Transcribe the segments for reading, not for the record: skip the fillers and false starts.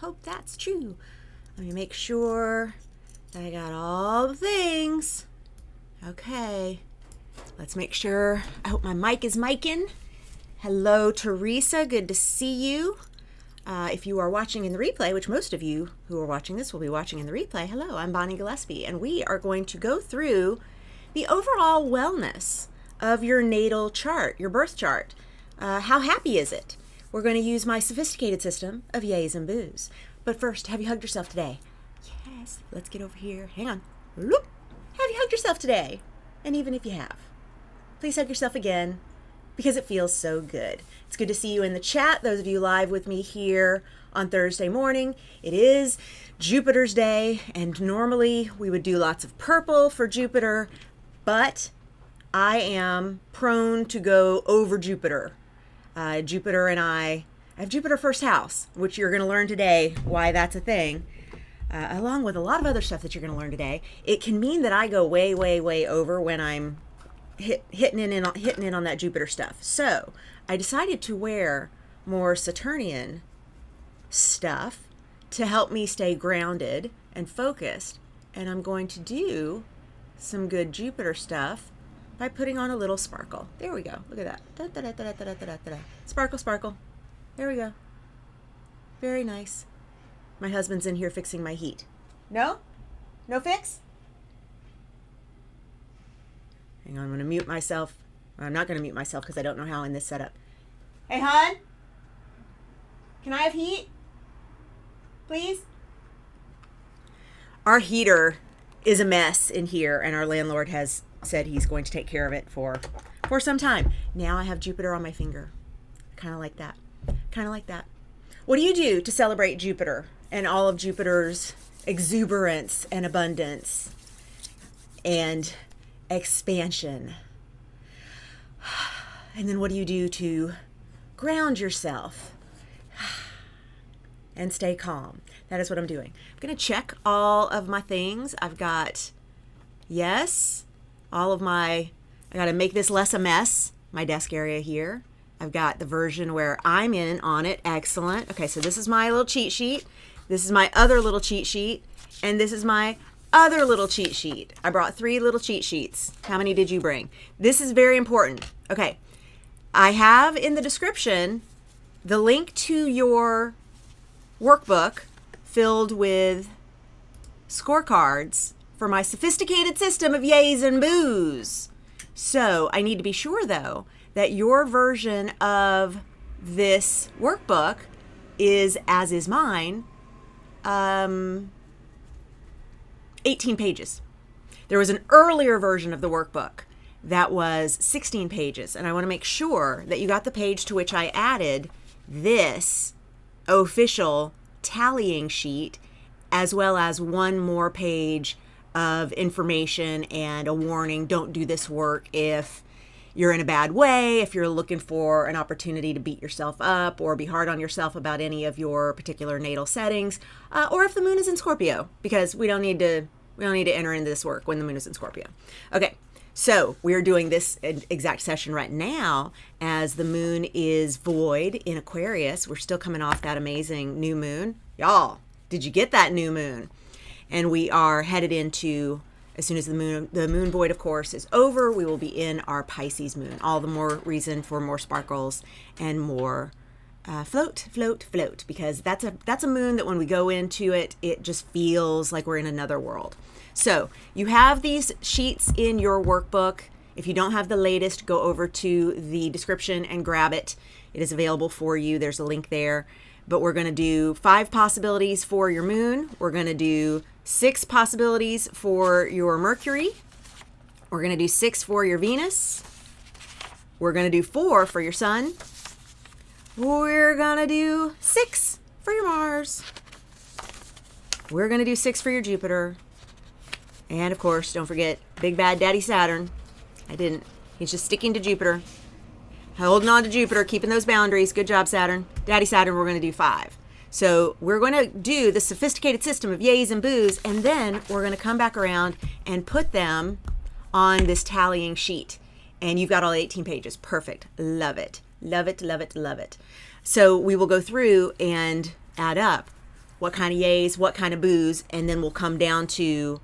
hope that's true. Let me make sure that I got all the things. Okay, let's make sure. I hope my mic is micing. Hello, Teresa. Good to see you. If you are watching in the replay, which most of you who are watching this will be watching in the replay, hello, I'm Bonnie Gillespie, and we are going to go through the overall wellness of your natal chart, your birth chart. How happy is it? We're going to use my sophisticated system of yays and boos. But first, have you hugged yourself today? Yes. Let's get over here. Hang on. Loop. Have you hugged yourself today? And even if you have, please hug yourself again because it feels so good. It's good to see you in the chat. Those of you live with me here on Thursday morning. It is Jupiter's day, and normally we would do lots of purple for Jupiter, but I am prone to go over Jupiter. Jupiter and I have Jupiter first house, which you're going to learn today why that's a thing, along with a lot of other stuff that you're going to learn today. It can mean that I go way, way, way over when I'm hitting in on that Jupiter stuff. So I decided to wear more Saturnian stuff to help me stay grounded and focused. And I'm going to do some good Jupiter stuff by putting on a little sparkle. There we go. Look at that. Da, da, da, da, da, da, da, da. Sparkle, sparkle. There we go. Very nice. My husband's in here fixing my heat. No? No fix? Hang on, I'm going to mute myself. I'm not going to mute myself because I don't know how in this setup. Hey, hon? Can I have heat? Please? Our heater is a mess in here, and our landlord has said he's going to take care of it for some time. Now I have Jupiter on my finger. Kind of like that. Kind of like that. What do you do to celebrate Jupiter and all of Jupiter's exuberance and abundance and expansion? And then what do you do to ground yourself and stay calm? That is what I'm doing. I'm going to check all of my things. I've got, yes, all of my, I got to make this less a mess, my desk area here. I've got the version where I'm in on it. Excellent. Okay, so this is my little cheat sheet. This is my other little cheat sheet. And this is my other little cheat sheet. I brought 3 little cheat sheets. How many did you bring? This is very important. Okay, I have in the description the link to your workbook filled with scorecards for my sophisticated system of yays and boos. So I need to be sure, though, that your version of this workbook is, as is mine, 18 pages. There was an earlier version of the workbook that was 16 pages, and I want to make sure that you got the page to which I added this official tallying sheet, as well as one more page of information and a warning. Don't do this work if you're in a bad way, if you're looking for an opportunity to beat yourself up or be hard on yourself about any of your particular natal settings, or if the moon is in Scorpio, because we don't need to enter into this work when the moon is in Scorpio. Okay, so we're doing this exact session right now as the moon is void in Aquarius. We're still coming off that amazing new moon. Y'all, did you get that new moon? And we are headed into, as soon as the moon void, of course, is over, we will be in our Pisces moon. All the more reason for more sparkles and more float, because that's a moon that when we go into it, it just feels like we're in another world. So you have these sheets in your workbook. If you don't have the latest, go over to the description and grab it. It is available for you. There's a link there. But we're going to do 5 possibilities for your moon. We're going to do 6 possibilities for your Mercury. We're going to do 6 for your Venus. We're going to do 4 for your Sun. We're going to do 6 for your Mars. We're going to do 6 for your Jupiter. And of course, don't forget Big Bad Daddy Saturn. I didn't. He's just sticking to Jupiter. Holding on to Jupiter, keeping those boundaries. Good job, Saturn. Daddy Saturn, we're going to do 5. So we're going to do the sophisticated system of yays and boos, and then we're going to come back around and put them on this tallying sheet. And you've got all 18 pages. Perfect. Love it. Love it, love it, love it. So we will go through and add up what kind of yays, what kind of boos, and then we'll come down to,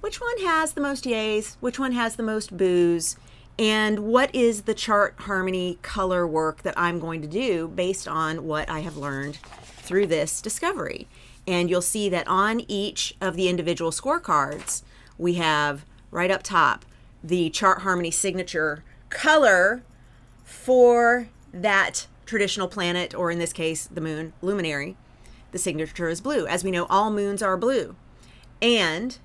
which one has the most yays, which one has the most boos, and what is the chart harmony color work that I'm going to do based on what I have learned through this discovery. And you'll see that on each of the individual scorecards, we have right up top the chart harmony signature color for that traditional planet, or in this case, the moon, luminary. The signature is blue. As we know, all moons are blue. And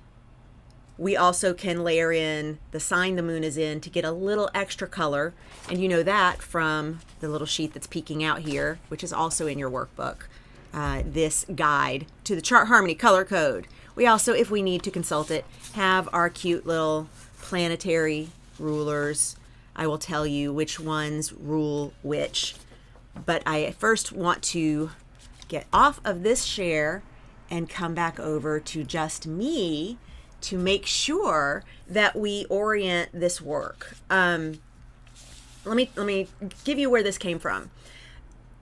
we also can layer in the sign the moon is in to get a little extra color. And you know that from the little sheet that's peeking out here, which is also in your workbook, this guide to the chart harmony color code. We also, if we need to consult it, have our cute little planetary rulers. I will tell you which ones rule which. But I first want to get off of this share and come back over to just me to make sure that we orient this work. Let me give you where this came from.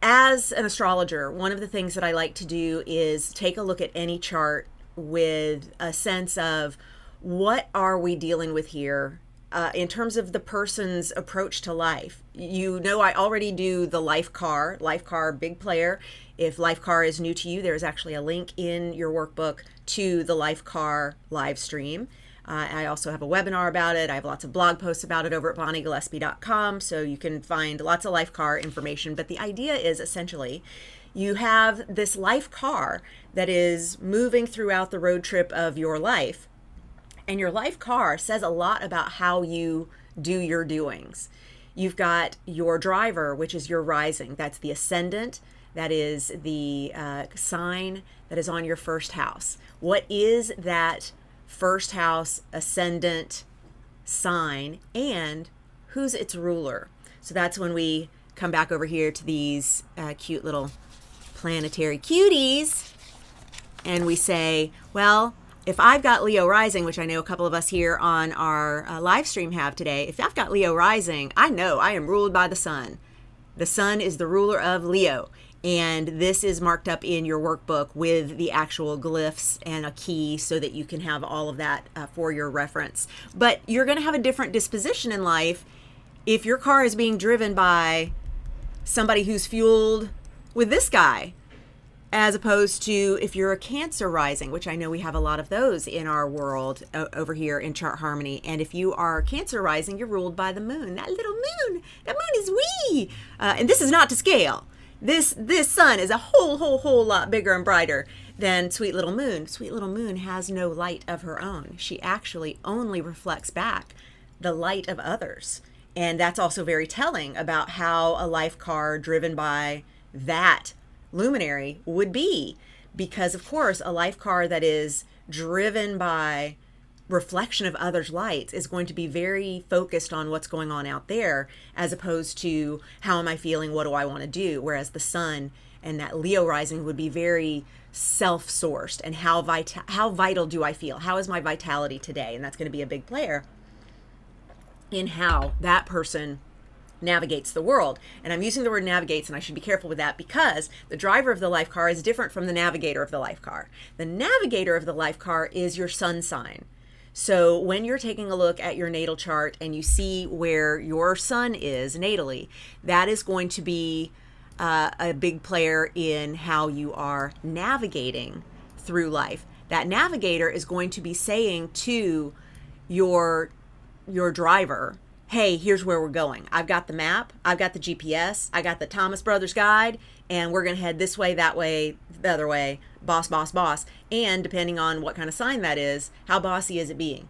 As an astrologer, one of the things that I like to do is take a look at any chart with a sense of what are we dealing with here in terms of the person's approach to life. I already do the life car, big player. If life car is new to you, there's actually a link in your workbook to the life car live stream. I also have a webinar about it. I have lots of blog posts about it over at bonniegillespie.com, so you can find lots of life car information. But the idea is essentially you have this life car that is moving throughout the road trip of your life. And your life car says a lot about how you do your doings. You've got your driver, which is your rising. That's the ascendant. That is the sign that is on your first house. What is that first house ascendant sign, and who's its ruler? So that's when we come back over here to these cute little planetary cuties, and we say, well, if I've got Leo rising, which I know a couple of us here on our live stream have today, if I've got Leo rising, I know I am ruled by the sun. The sun is the ruler of Leo. And this is marked up in your workbook with the actual glyphs and a key so that you can have all of that for your reference. But you're going to have a different disposition in life if your car is being driven by somebody who's fueled with this guy, as opposed to if you're a Cancer rising, which I know we have a lot of those in our world over here in Chart Harmony. And if you are Cancer rising, you're ruled by the moon. That little moon, that moon is wee. And this is not to scale. This sun is a whole lot bigger and brighter than Sweet Little Moon. Sweet Little Moon has no light of her own. She actually only reflects back the light of others. And that's also very telling about how a life car driven by that luminary would be. Because, of course, a life car that is driven by reflection of others' lights is going to be very focused on what's going on out there, as opposed to how am I feeling, what do I want to do, whereas the sun and that Leo rising would be very self-sourced and how vital do I feel, how is my vitality today, and that's going to be a big player in how that person navigates the world. And I'm using the word navigates, and I should be careful with that because the driver of the life car is different from the navigator of the life car. The navigator of the life car is your sun sign. So when you're taking a look at your natal chart and you see where your sun is natally, that is going to be a big player in how you are navigating through life. That navigator is going to be saying to your driver, hey, here's where we're going. I've got the map, I've got the GPS, I got the Thomas Brothers guide, and we're going to head this way, that way, the other way, boss, boss, boss. And depending on what kind of sign that is, how bossy is it being?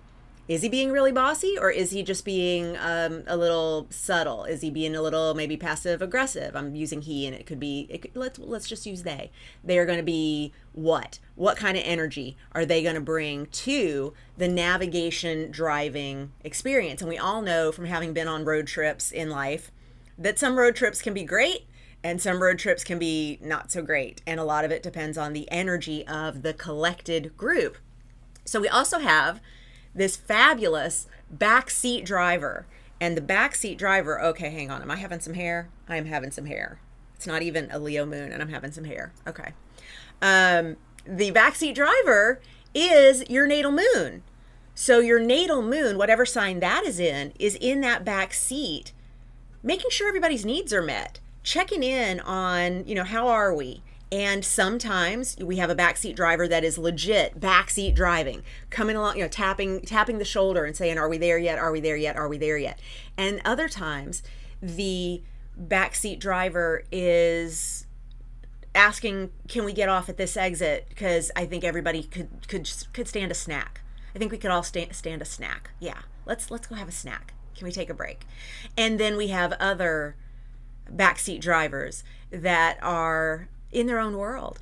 Is he being really bossy, or is he just being a little subtle? Is he being a little maybe passive aggressive? I'm using he, and it could be, let's just use they. They are going to be what? What kind of energy are they going to bring to the navigation driving experience? And we all know from having been on road trips in life that some road trips can be great and some road trips can be not so great. And a lot of it depends on the energy of the collected group. So we also have this fabulous backseat driver. And the backseat driver, okay, hang on. Am I having some hair? I am having some hair. It's not even a Leo moon and I'm having some hair. Okay. The backseat driver is your natal moon. So your natal moon, whatever sign that is in that back seat, making sure everybody's needs are met, checking in on, how are we? And sometimes we have a backseat driver that is legit backseat driving, coming along, tapping the shoulder and saying, are we there yet? Are we there yet? Are we there yet? And other times the backseat driver is asking, can we get off at this exit? Because I think everybody could stand a snack. I think we could all stand a snack. Yeah, let's go have a snack. Can we take a break? And then we have other backseat drivers that are in their own world.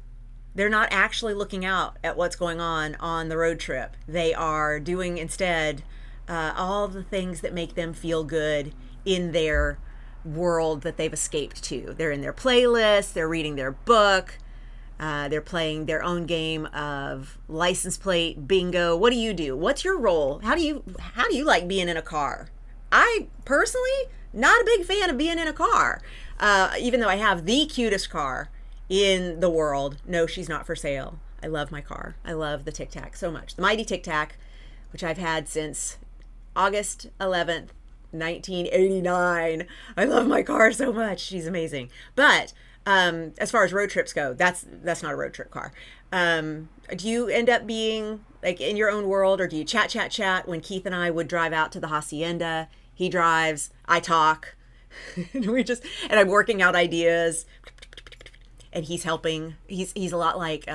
They're not actually looking out at what's going on the road trip. They are doing instead all the things that make them feel good in their world that they've escaped to. They're in their playlist, they're reading their book, they're playing their own game of license plate bingo. What do you do? What's your role? How do you like being in a car? I personally not a big fan of being in a car, even though I have the cutest car in the world. No, she's not for sale. I love my car. I love the Tic Tac so much. The mighty Tic Tac, which I've had since August 11th, 1989. I love my car so much. She's amazing. But as far as road trips go, that's not a road trip car. Do you end up being like in your own world, or do you chat when Keith and I would drive out to the hacienda? He drives, I talk, and I'm working out ideas, and he's helping. He's a lot like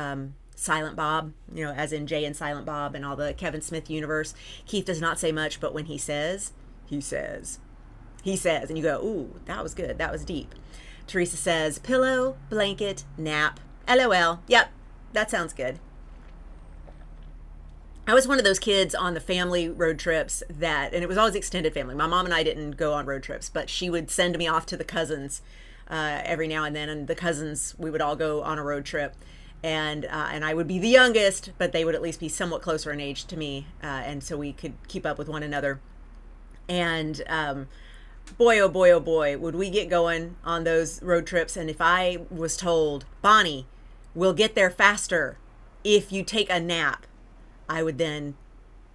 Silent Bob, as in Jay and Silent Bob and all the Kevin Smith universe. Keith does not say much, but when he says, and you go, ooh, that was good. That was deep. Teresa says, pillow, blanket, nap, LOL. Yep, that sounds good. I was one of those kids on the family road trips and it was always extended family. My mom and I didn't go on road trips, but she would send me off to the cousins every now and then. And the cousins, we would all go on a road trip. And I would be the youngest, but they would at least be somewhat closer in age to me. And so we could keep up with one another. And boy, oh boy, oh boy, would we get going on those road trips. And if I was told, Bonnie, we'll get there faster if you take a nap, I would then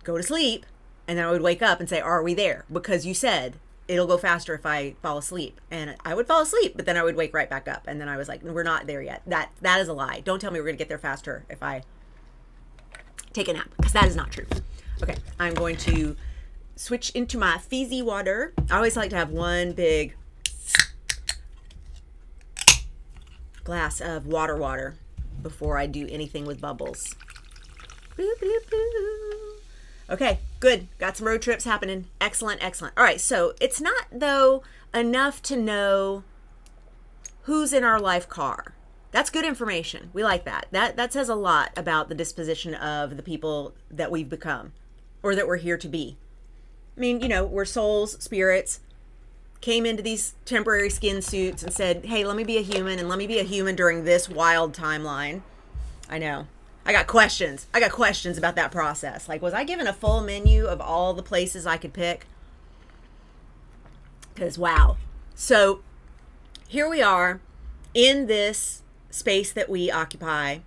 go to sleep, and then I would wake up and say, are we there? Because you said it'll go faster if I fall asleep. And I would fall asleep, but then I would wake right back up. And then I was like, we're not there yet. That is a lie. Don't tell me we're going to get there faster if I take a nap, because that is not true. Okay, I'm going to switch into my fizzy water. I always like to have one big glass of water before I do anything with bubbles. Okay, good. Got some road trips happening. Excellent. All right, so it's not, though, enough to know who's in our life car. That's good information. We like that. That says a lot about the disposition of the people that we've become, or that we're here to be. I mean, we're souls, spirits, came into these temporary skin suits and said, hey, let me be a human, and let me be a human during this wild timeline. I know. I got questions about that process. Like, was I given a full menu of all the places I could pick? Because, wow. So here we are in this space that we occupy.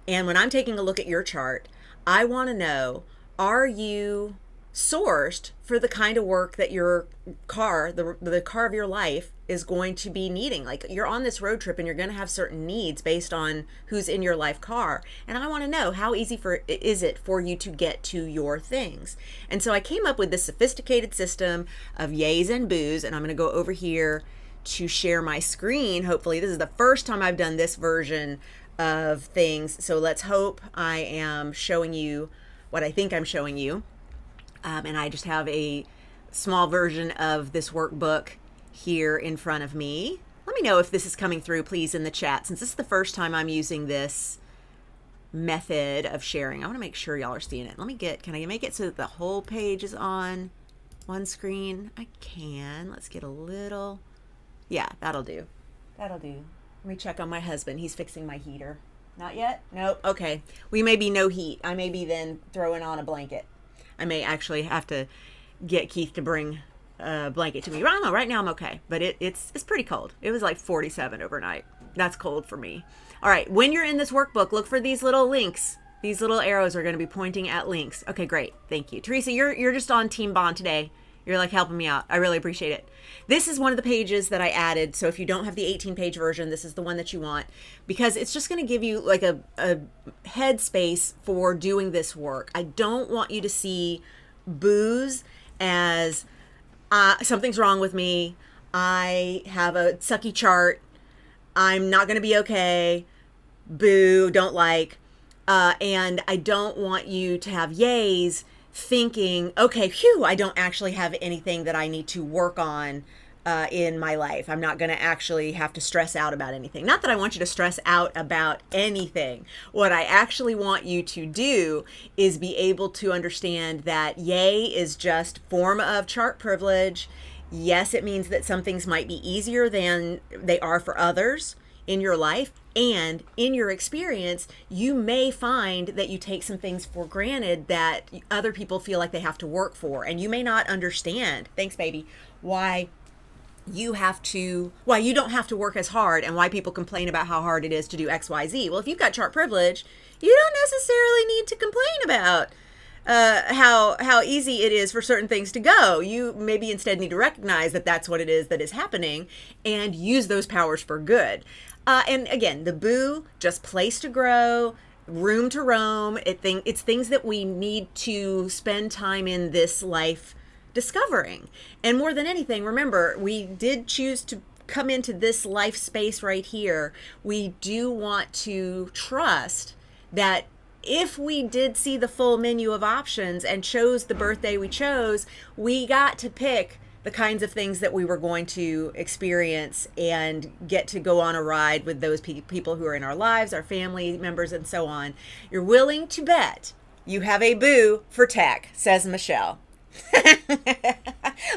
And when I'm taking a look at your chart, I want to know, are you sourced for the kind of work that your car, the car of your life, is going to be needing? Like, you're on this road trip and you're going to have certain needs based on who's in your life car. And I want to know, how easy is it for you to get to your things? And so I came up with this sophisticated system of yays and boos, and I'm going to go over here to share my screen. Hopefully this is the first time I've done this version of things. So let's hope I am showing you what I think I'm showing you. And I just have a small version of this workbook here in front of me. Let me know if this is coming through, please, in the chat, since this is the first time I'm using this method of sharing. I want to make sure y'all are seeing it. Can I make it so that the whole page is on one screen? I can. Let's get a little. Yeah, that'll do. Let me check on my husband. He's fixing my heater. Not yet? Nope. Okay. We may be no heat. I may be then throwing on a blanket. I may actually have to get Keith to bring a blanket to me. Right now I'm okay, but it's pretty cold. It was like 47 overnight. That's cold for me. All right, when you're in this workbook, look for these little links. These little arrows are going to be pointing at links. Okay, great. Thank you. Teresa, you're just on Team Bond today. You're like helping me out. I really appreciate it. This is one of the pages that I added. So if you don't have the 18-page version, this is the one that you want, because it's just going to give you like a headspace for doing this work. I don't want you to see booze as something's wrong with me. I have a sucky chart. I'm not going to be okay. Boo, don't like. And I don't want you to have yays thinking, okay, phew, I don't actually have anything that I need to work on in my life. I'm not going to actually have to stress out about anything. Not that I want you to stress out about anything. What I actually want you to do is be able to understand that yay is just form of chart privilege. Yes, it means that some things might be easier than they are for others in your life. And in your experience, you may find that you take some things for granted that other people feel like they have to work for. And you may not understand, thanks baby, why you don't have to work as hard, and why people complain about how hard it is to do XYZ. Well, if you've got chart privilege, you don't necessarily need to complain about how easy it is for certain things to go. You maybe instead need to recognize that that's what it is that is happening and use those powers for good. And again, the boo, just place to grow, room to roam. It's things that we need to spend time in this life discovering. And more than anything, remember, we did choose to come into this life space right here. We do want to trust that if we did see the full menu of options and chose the birthday we chose, we got to pick the kinds of things that we were going to experience and get to go on a ride with those people who are in our lives, our family members, and so on. You're willing to bet you have a boo for tech, says Michelle.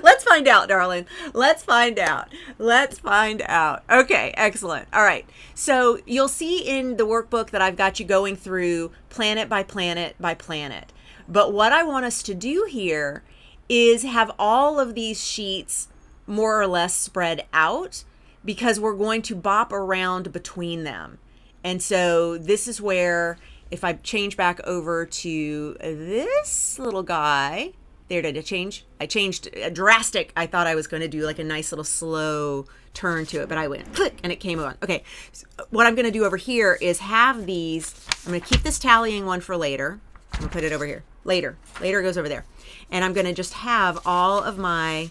Let's find out, darling. Let's find out. Okay, excellent. All right. So you'll see in the workbook that I've got you going through planet by planet by planet. But what I want us to do here is have all of these sheets more or less spread out, because we're going to bop around between them. And so this is where, if I change back over to this little guy, there, did I change? I changed drastic. I thought I was going to do like a nice little slow turn to it, but I went click and it came on. Okay, so what I'm going to do over here is have these. I'm going to keep this tallying one for later. I'm going to put it over here. Later goes over there. And I'm going to just have all of my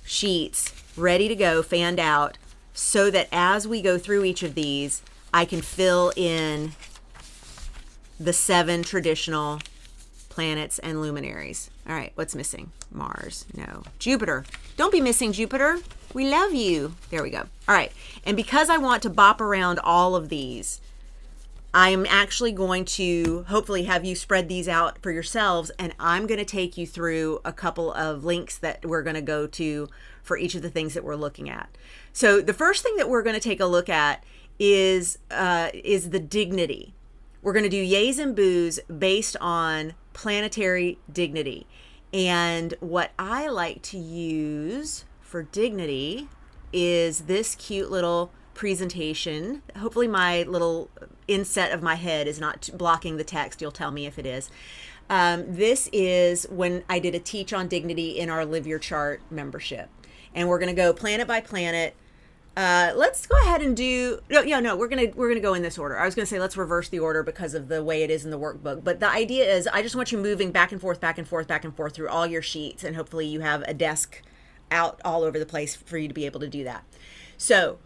sheets ready to go, fanned out, so that as we go through each of these, I can fill in the 7 traditional planets and luminaries. All right, what's missing? Mars, no. Jupiter. Don't be missing Jupiter. We love you. There we go. All right, and because I want to bop around all of these, I'm actually going to hopefully have you spread these out for yourselves, and I'm going to take you through a couple of links that we're going to go to for each of the things that we're looking at. So the first thing that we're going to take a look at is the dignity. We're going to do yays and boos based on planetary dignity. And what I like to use for dignity is this cute little presentation. Hopefully my little inset of my head is not blocking the text. You'll tell me if it is. This is when I did a teach on dignity in our Live Your Chart membership. And we're going to go planet by planet. Let's go ahead and do, we're going to go in this order. I was going to say, let's reverse the order because of the way it is in the workbook. But the idea is I just want you moving back and forth through all your sheets. And hopefully you have a desk out all over the place for you to be able to do that. So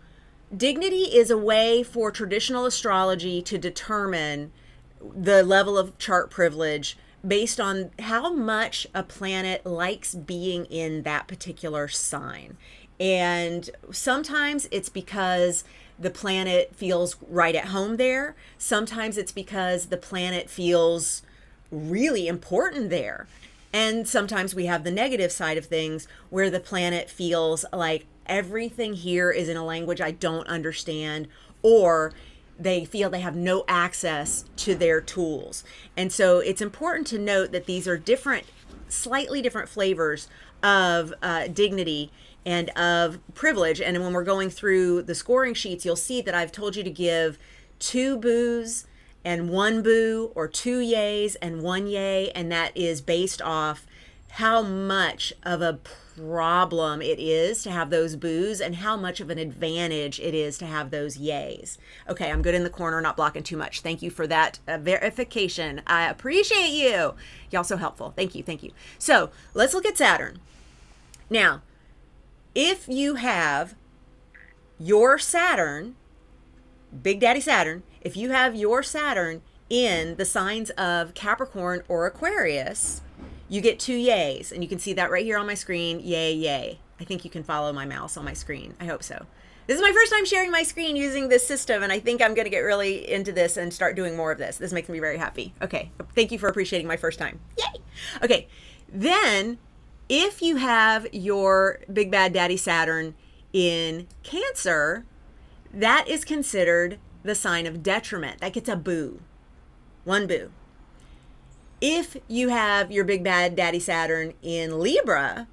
dignity is a way for traditional astrology to determine the level of chart privilege based on how much a planet likes being in that particular sign. And sometimes it's because the planet feels right at home there. Sometimes it's because the planet feels really important there. And sometimes we have the negative side of things where the planet feels like everything here is in a language I don't understand, or they feel they have no access to their tools. And so it's important to note that these are slightly different flavors of dignity. and of privilege. And when we're going through the scoring sheets, you'll see that I've told you to give 2 boos and 1 boo, or 2 yays and 1 yay, and that is based off how much of a problem it is to have those boos and how much of an advantage it is to have those yays. Okay, I'm good in the corner, not blocking too much. Thank you for that verification. I appreciate you. Y'all so helpful. Thank you, thank you. So let's look at Saturn. Now, if you have your Saturn, Big Daddy Saturn, if you have your Saturn in the signs of Capricorn or Aquarius, you get 2 yays, and you can see that right here on my screen. Yay, yay. I think you can follow my mouse on my screen. I hope so. This is my first time sharing my screen using this system, and I think I'm going to get really into this and start doing more of this. This makes me very happy. Okay, thank you for appreciating my first time. Yay! Okay, then if you have your Big Bad Daddy Saturn in Cancer, that is considered the sign of detriment. That gets a boo. 1 boo. If you have your Big Bad Daddy Saturn in Libra,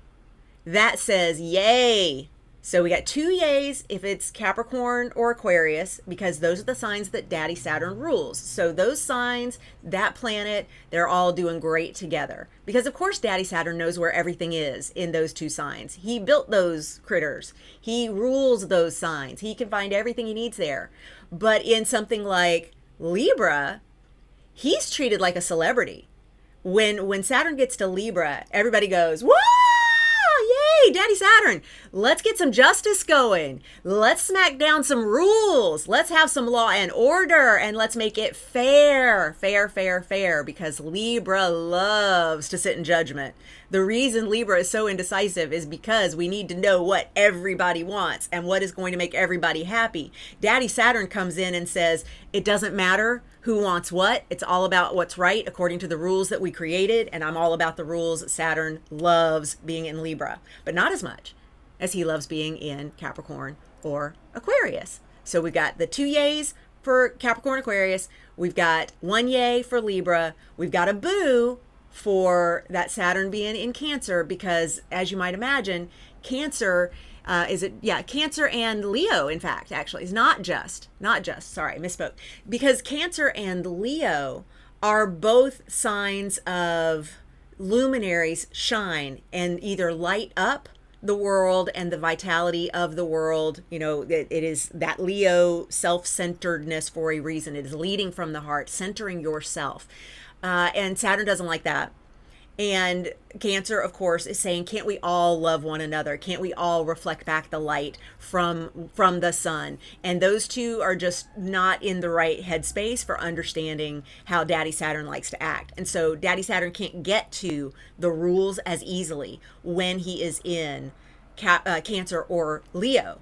that says yay. So we got 2 yays if it's Capricorn or Aquarius, because those are the signs that Daddy Saturn rules. So those signs, that planet, they're all doing great together. Because of course Daddy Saturn knows where everything is in those 2 signs. He built those critters. He rules those signs. He can find everything he needs there. But in something like Libra, he's treated like a celebrity. When Saturn gets to Libra, everybody goes, "Whoa! Yay, Daddy Saturn. Let's get some justice going. Let's smack down some rules. Let's have some law and order, and let's make it fair, fair, fair, fair," because Libra loves to sit in judgment. The reason Libra is so indecisive is because we need to know what everybody wants and what is going to make everybody happy. Daddy Saturn comes in and says, it doesn't matter who wants what. It's all about what's right according to the rules that we created, and I'm all about the rules. Saturn loves being in Libra, but not as much as he loves being in Capricorn or Aquarius. So we've got the 2 yays for Capricorn, Aquarius. We've got 1 yay for Libra. We've got a boo for that Saturn being in Cancer, because as you might imagine, Cancer Cancer and Leo, in fact, actually, is not just, sorry, I misspoke, because Cancer and Leo are both signs of luminaries shine and either light up the world and the vitality of the world. You know, it is that Leo self-centeredness for a reason. It is leading from the heart, centering yourself. And Saturn doesn't like that. And Cancer, of course, is saying, can't we all love one another? Can't we all reflect back the light from the sun? And those two are just not in the right headspace for understanding how Daddy Saturn likes to act. And so Daddy Saturn can't get to the rules as easily when he is in Cancer or Leo.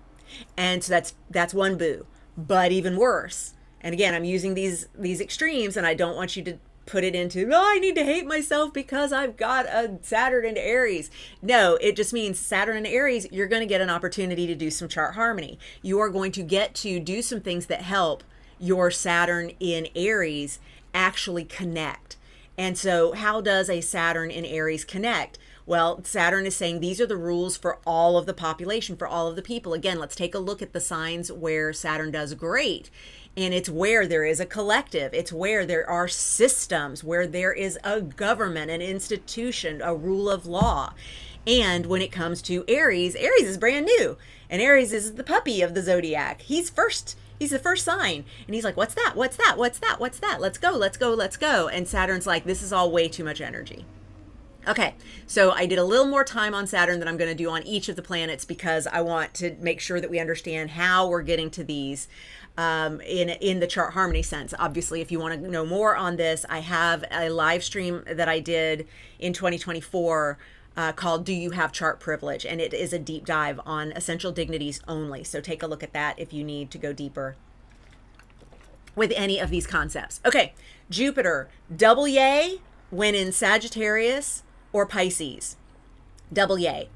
And so that's 1 boo. But even worse, and again, I'm using these extremes, and I don't want you to put it into, I need to hate myself because I've got a Saturn in Aries. No, it just means Saturn in Aries, you're going to get an opportunity to do some chart harmony. You are going to get to do some things that help your Saturn in Aries actually connect. And so how does a Saturn in Aries connect? Well, Saturn is saying these are the rules for all of the population, for all of the people. Again, let's take a look at the signs where Saturn does great. And it's where there is a collective. It's where there are systems, where there is a government, an institution, a rule of law. And when it comes to Aries, Aries is brand new. And Aries is the puppy of the zodiac. He's the first sign. And he's like, what's that? What's that? What's that? What's that? Let's go, let's go, let's go. And Saturn's like, this is all way too much energy. Okay, so I did a little more time on Saturn than I'm going to do on each of the planets, because I want to make sure that we understand how we're getting to these in the chart harmony sense. Obviously, if you want to know more on this, I have a live stream that I did in 2024 called Do You Have Chart Privilege? And it is a deep dive on essential dignities only. So take a look at that if you need to go deeper with any of these concepts. Okay, Jupiter, double yay when in Sagittarius or Pisces. Double yay.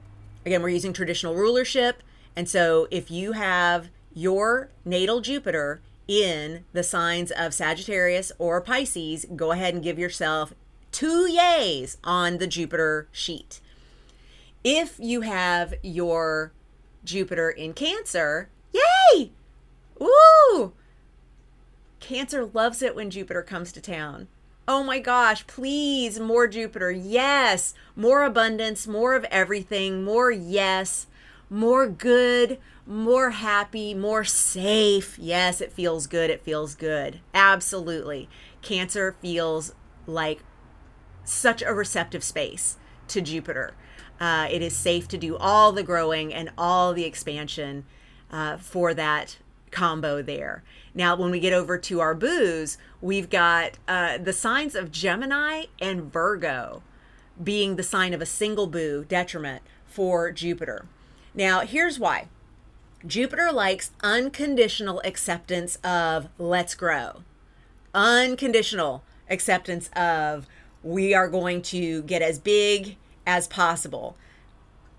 Again, we're using traditional rulership. And so if you have your natal Jupiter in the signs of Sagittarius or Pisces, go ahead and give yourself 2 yays on the Jupiter sheet. If you have your Jupiter in Cancer, yay! Woo! Cancer loves it when Jupiter comes to town. Oh my gosh, please, more Jupiter. Yes, more abundance, more of everything, more yes, more good, more happy, more safe. Yes, it feels good. It feels good. Absolutely. Cancer feels like such a receptive space to Jupiter. It is safe to do all the growing and all the expansion for that combo there. Now, when we get over to our boos, we've got the signs of Gemini and Virgo being the sign of a single boo detriment for Jupiter. Now, here's why. Jupiter likes unconditional acceptance of let's grow. Unconditional acceptance of we are going to get as big as possible.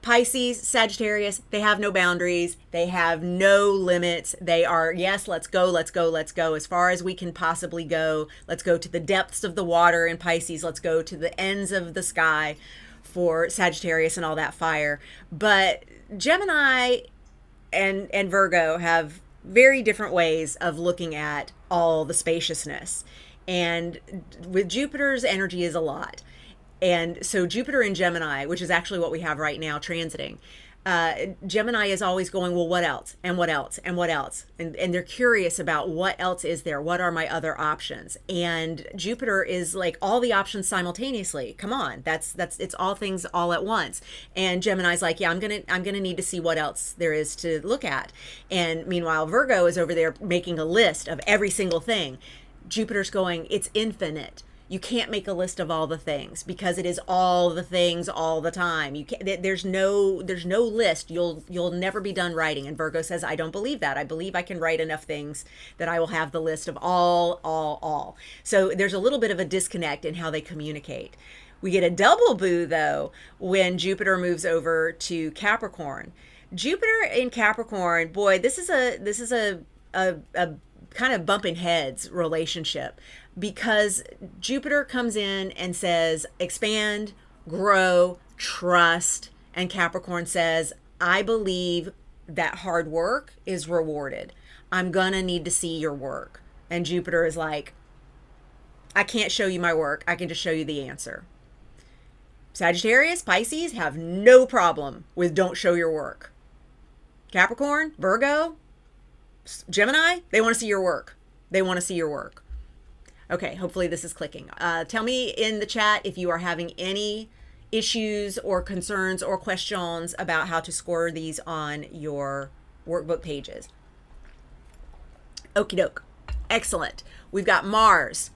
Pisces, Sagittarius, they have no boundaries. They have no limits. They are, yes, let's go, let's go, let's go. As far as we can possibly go. Let's go to the depths of the water in Pisces. Let's go to the ends of the sky for Sagittarius and all that fire. But Gemini and Virgo have very different ways of looking at all the spaciousness. And with Jupiter's energy is a lot. And so Jupiter in Gemini, which is actually what we have right now transiting, Gemini is always going, well, what else? And what else? And what else? And they're curious about what else is there? What are my other options? And Jupiter is like all the options simultaneously. Come on, that's it's all things all at once. And Gemini's like, yeah, I'm gonna need to see what else there is to look at. And meanwhile, Virgo is over there making a list of every single thing. Jupiter's going, it's infinite. You can't make a list of all the things because it is all the things all the time. You can't, there's no list. You'll never be done writing. And Virgo says, I don't believe that. I believe I can write enough things that I will have the list of all. So there's a little bit of a disconnect in how they communicate. We get a double boo though when Jupiter moves over to Capricorn. Jupiter in Capricorn, boy, this is a kind of bumping heads relationship, because Jupiter comes in and says, expand, grow, trust. And Capricorn says, I believe that hard work is rewarded. I'm going to need to see your work. And Jupiter is like, I can't show you my work. I can just show you the answer. Sagittarius, Pisces have no problem with don't show your work. Capricorn, Virgo, Gemini, they want to see your work. They want to see your work. Okay, hopefully this is clicking. Tell me in the chat if you are having any issues or concerns or questions about how to score these on your workbook pages. Okie doke. Excellent. We've got Mars.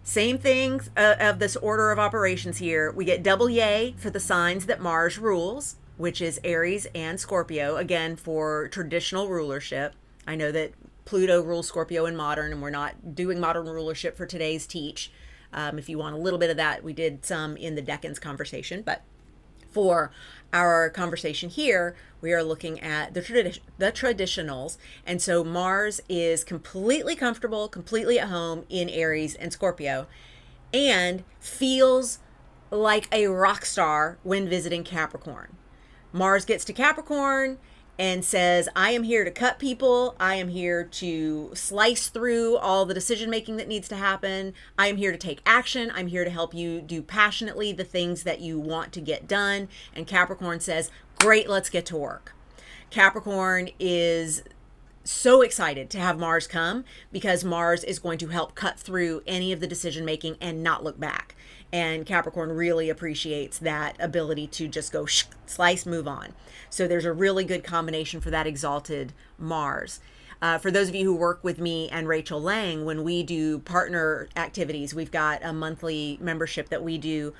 Same thing of this order of operations here. We get double yay for the signs that Mars rules, which is Aries and Scorpio, again, for traditional rulership. I know that Pluto rules Scorpio in modern, and we're not doing modern rulership for today's teach. If you want a little bit of that, we did some in the Decans conversation, but for our conversation here, we are looking at the traditionals. And so Mars is completely comfortable, completely at home in Aries and Scorpio, and feels like a rock star when visiting Capricorn. Mars gets to Capricorn and says, I am here to cut people. I am here to slice through all the decision making that needs to happen. I am here to take action. I'm here to help you do passionately the things that you want to get done. And Capricorn says, great, let's get to work. Capricorn is so excited to have Mars come because Mars is going to help cut through any of the decision making and not look back. And Capricorn really appreciates that ability to just go slice, move on. So there's a really good combination for that exalted Mars. For those of you who work with me and Rachel Lang, when we do partner activities, we've got a monthly membership that we do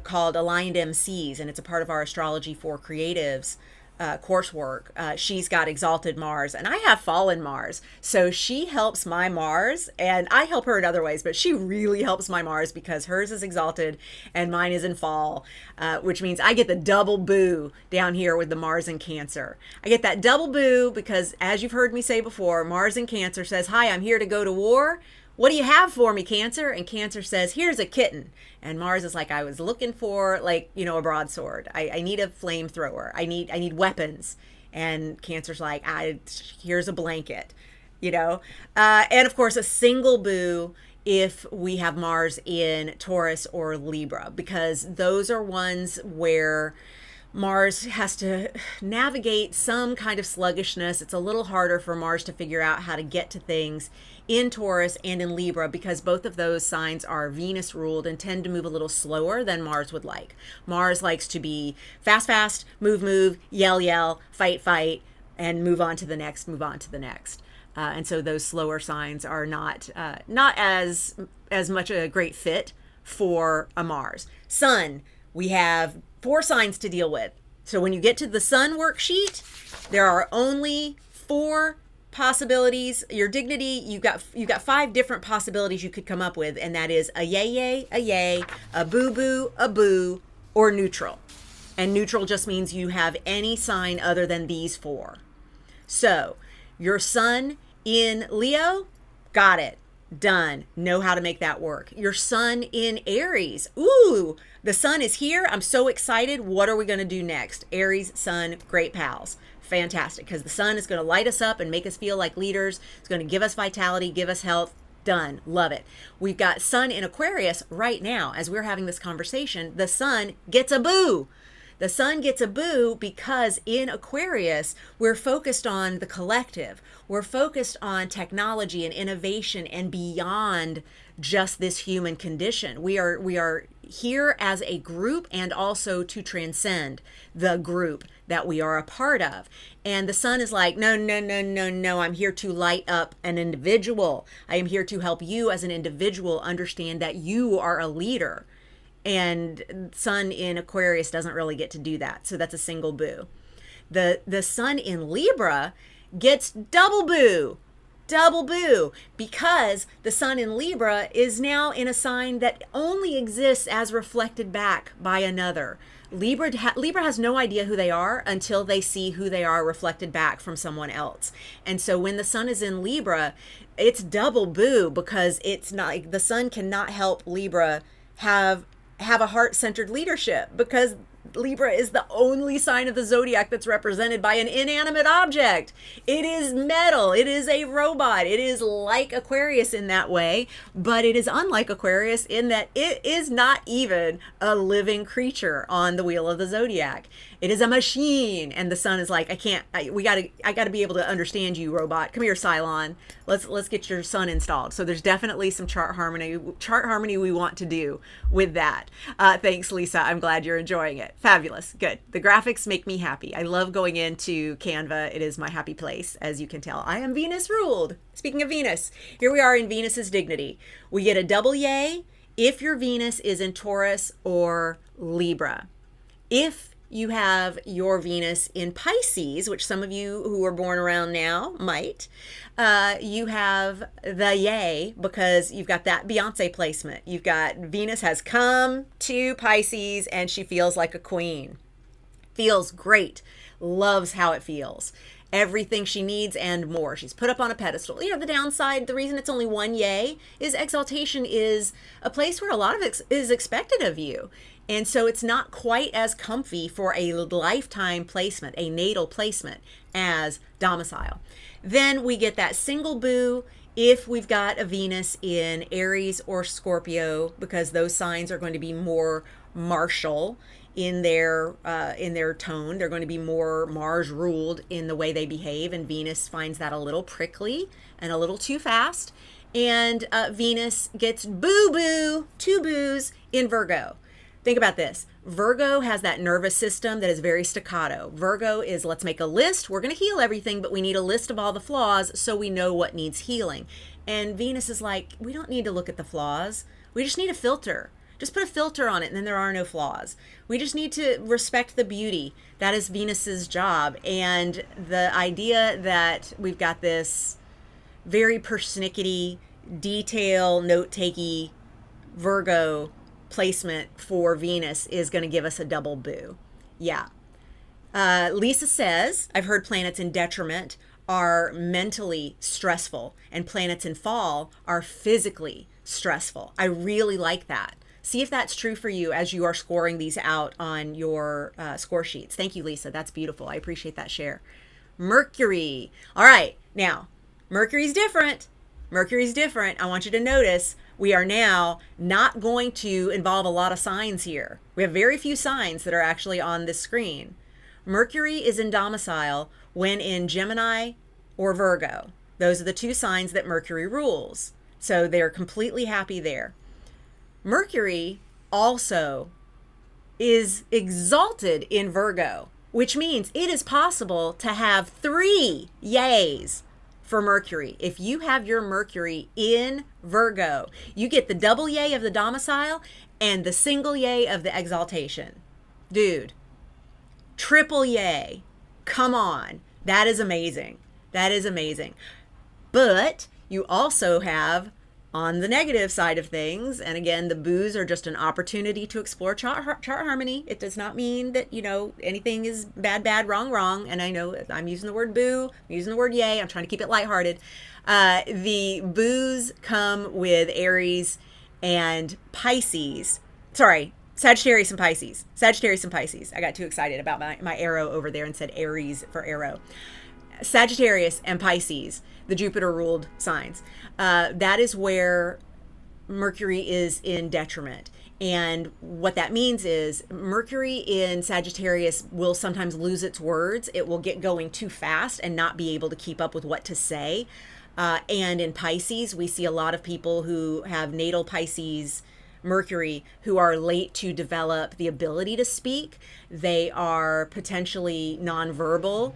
called Aligned MCs, and it's a part of our Astrology for Creatives coursework. She's got exalted Mars and I have fallen Mars. So she helps my Mars and I help her in other ways, but she really helps my Mars because hers is exalted and mine is in fall, which means I get the double boo down here with the Mars in Cancer. I get that double boo because, as you've heard me say before, Mars in Cancer says, hi, I'm here to go to war. what do you have for me, Cancer? And Cancer says, here's a kitten. And Mars is like, I was looking for, like, you know, a broadsword. I need a flamethrower. I need weapons. And Cancer's like, here's a blanket, you know. And of course, a single boo if we have Mars in Taurus or Libra, because those are ones where Mars has to navigate some kind of sluggishness. It's a little harder for Mars to figure out how to get to things in Taurus and in Libra, because both of those signs are Venus ruled and tend to move a little slower than Mars would like. Mars likes to be fast, fast, move, yell, yell, fight, and move on to the next, and so those slower signs are not as much a great fit for a Mars. Sun, we have 4 signs to deal with. So when you get to the Sun worksheet, there are only 4 possibilities. Your dignity, you've got 5 different possibilities you could come up with, and that is a yay, a boo, or neutral. And neutral just means you have any sign other than these 4. So your Sun in Leo, got it. Done. Know how to make that work. Your Sun in Aries. Ooh, the Sun is here. I'm so excited. What are we going to do next? Aries, Sun, great pals. Fantastic. Because the Sun is going to light us up and make us feel like leaders. It's going to give us vitality, give us health. Done. Love it. We've got Sun in Aquarius right now. As we're having this conversation, the Sun gets a boo. The Sun gets a boo because in Aquarius, we're focused on the collective. We're focused on technology and innovation and beyond just this human condition. We are here as a group and also to transcend the group that we are a part of. And the Sun is like, no, I'm here to light up an individual. I am here to help you as an individual understand that you are a leader. And Sun in Aquarius doesn't really get to do that. So that's a single boo. The Sun in Libra gets double boo, because the Sun in Libra is now in a sign that only exists as reflected back by another. Libra has no idea who they are until they see who they are reflected back from someone else. And so when the Sun is in Libra, it's double boo, because it's not, the Sun cannot help Libra have a heart-centered leadership, because Libra is the only sign of the zodiac that's represented by an inanimate object. It is metal. It is a robot. It is like Aquarius in that way, but it is unlike Aquarius in that it is not even a living creature on the wheel of the zodiac. It is a machine. And the Sun is like, I gotta be able to understand you, robot. Come here, Cylon. Let's get your Sun installed. So there's definitely some chart harmony we want to do with that. Thanks, Lisa. I'm glad you're enjoying it. Fabulous. Good. The graphics make me happy. I love going into Canva. It is my happy place, as you can tell. I am Venus ruled. Speaking of Venus, here we are in Venus's dignity. We get a double yay if your Venus is in Taurus or Libra. If you have your Venus in Pisces, which some of you who are born around now might, you have the yay, because you've got that Beyonce placement. You've got Venus has come to Pisces and she feels like a queen. Feels great. Loves how it feels. Everything she needs and more. She's put up on a pedestal. You know, the downside, the reason it's only one yay is exaltation is a place where a lot of it is expected of you. And so it's not quite as comfy for a lifetime placement, a natal placement, as domicile. Then we get that single boo if we've got a Venus in Aries or Scorpio, because those signs are going to be more martial in their tone. They're going to be more Mars ruled in the way they behave, and Venus finds that a little prickly and a little too fast. And Venus gets boo-boo, 2 boos in Virgo. Think about this. Virgo has that nervous system that is very staccato. Virgo is, let's make a list. We're going to heal everything, but we need a list of all the flaws so we know what needs healing. And Venus is like, we don't need to look at the flaws. We just need a filter. Just put a filter on it, and then there are no flaws. We just need to respect the beauty. That is Venus's job. And the idea that we've got this very persnickety, detail, note-takey Virgo placement for Venus is going to give us a double boo. Yeah. Lisa says, I've heard planets in detriment are mentally stressful, and planets in fall are physically stressful. I really like that. See if that's true for you as you are scoring these out on your score sheets. Thank you, Lisa. That's beautiful. I appreciate that share. Mercury. All right. Now, Mercury's different. Mercury's different. I want you to notice we are now not going to involve a lot of signs here. We have very few signs that are actually on this screen. Mercury is in domicile when in Gemini or Virgo. Those are the two signs that Mercury rules. So they're completely happy there. Mercury also is exalted in Virgo, which means it is possible to have 3 yays for Mercury. If you have your Mercury in Virgo, you get the double yay of the domicile and the single yay of the exaltation. Dude, triple yay. Come on. That is amazing. That is amazing. But you also have, on the negative side of things, and again, the boos are just an opportunity to explore chart harmony. It does not mean that, anything is bad, wrong. And I know I'm using the word boo, I'm using the word yay. I'm trying to keep it lighthearted. The boos come with Aries and Pisces. Sorry, Sagittarius and Pisces. Sagittarius and Pisces. I got too excited about my arrow over there and said Aries for arrow. Sagittarius and Pisces, the Jupiter ruled signs. That is where Mercury is in detriment. And what that means is Mercury in Sagittarius will sometimes lose its words. It will get going too fast and not be able to keep up with what to say. And in Pisces, we see a lot of people who have natal Pisces Mercury who are late to develop the ability to speak. They are potentially nonverbal.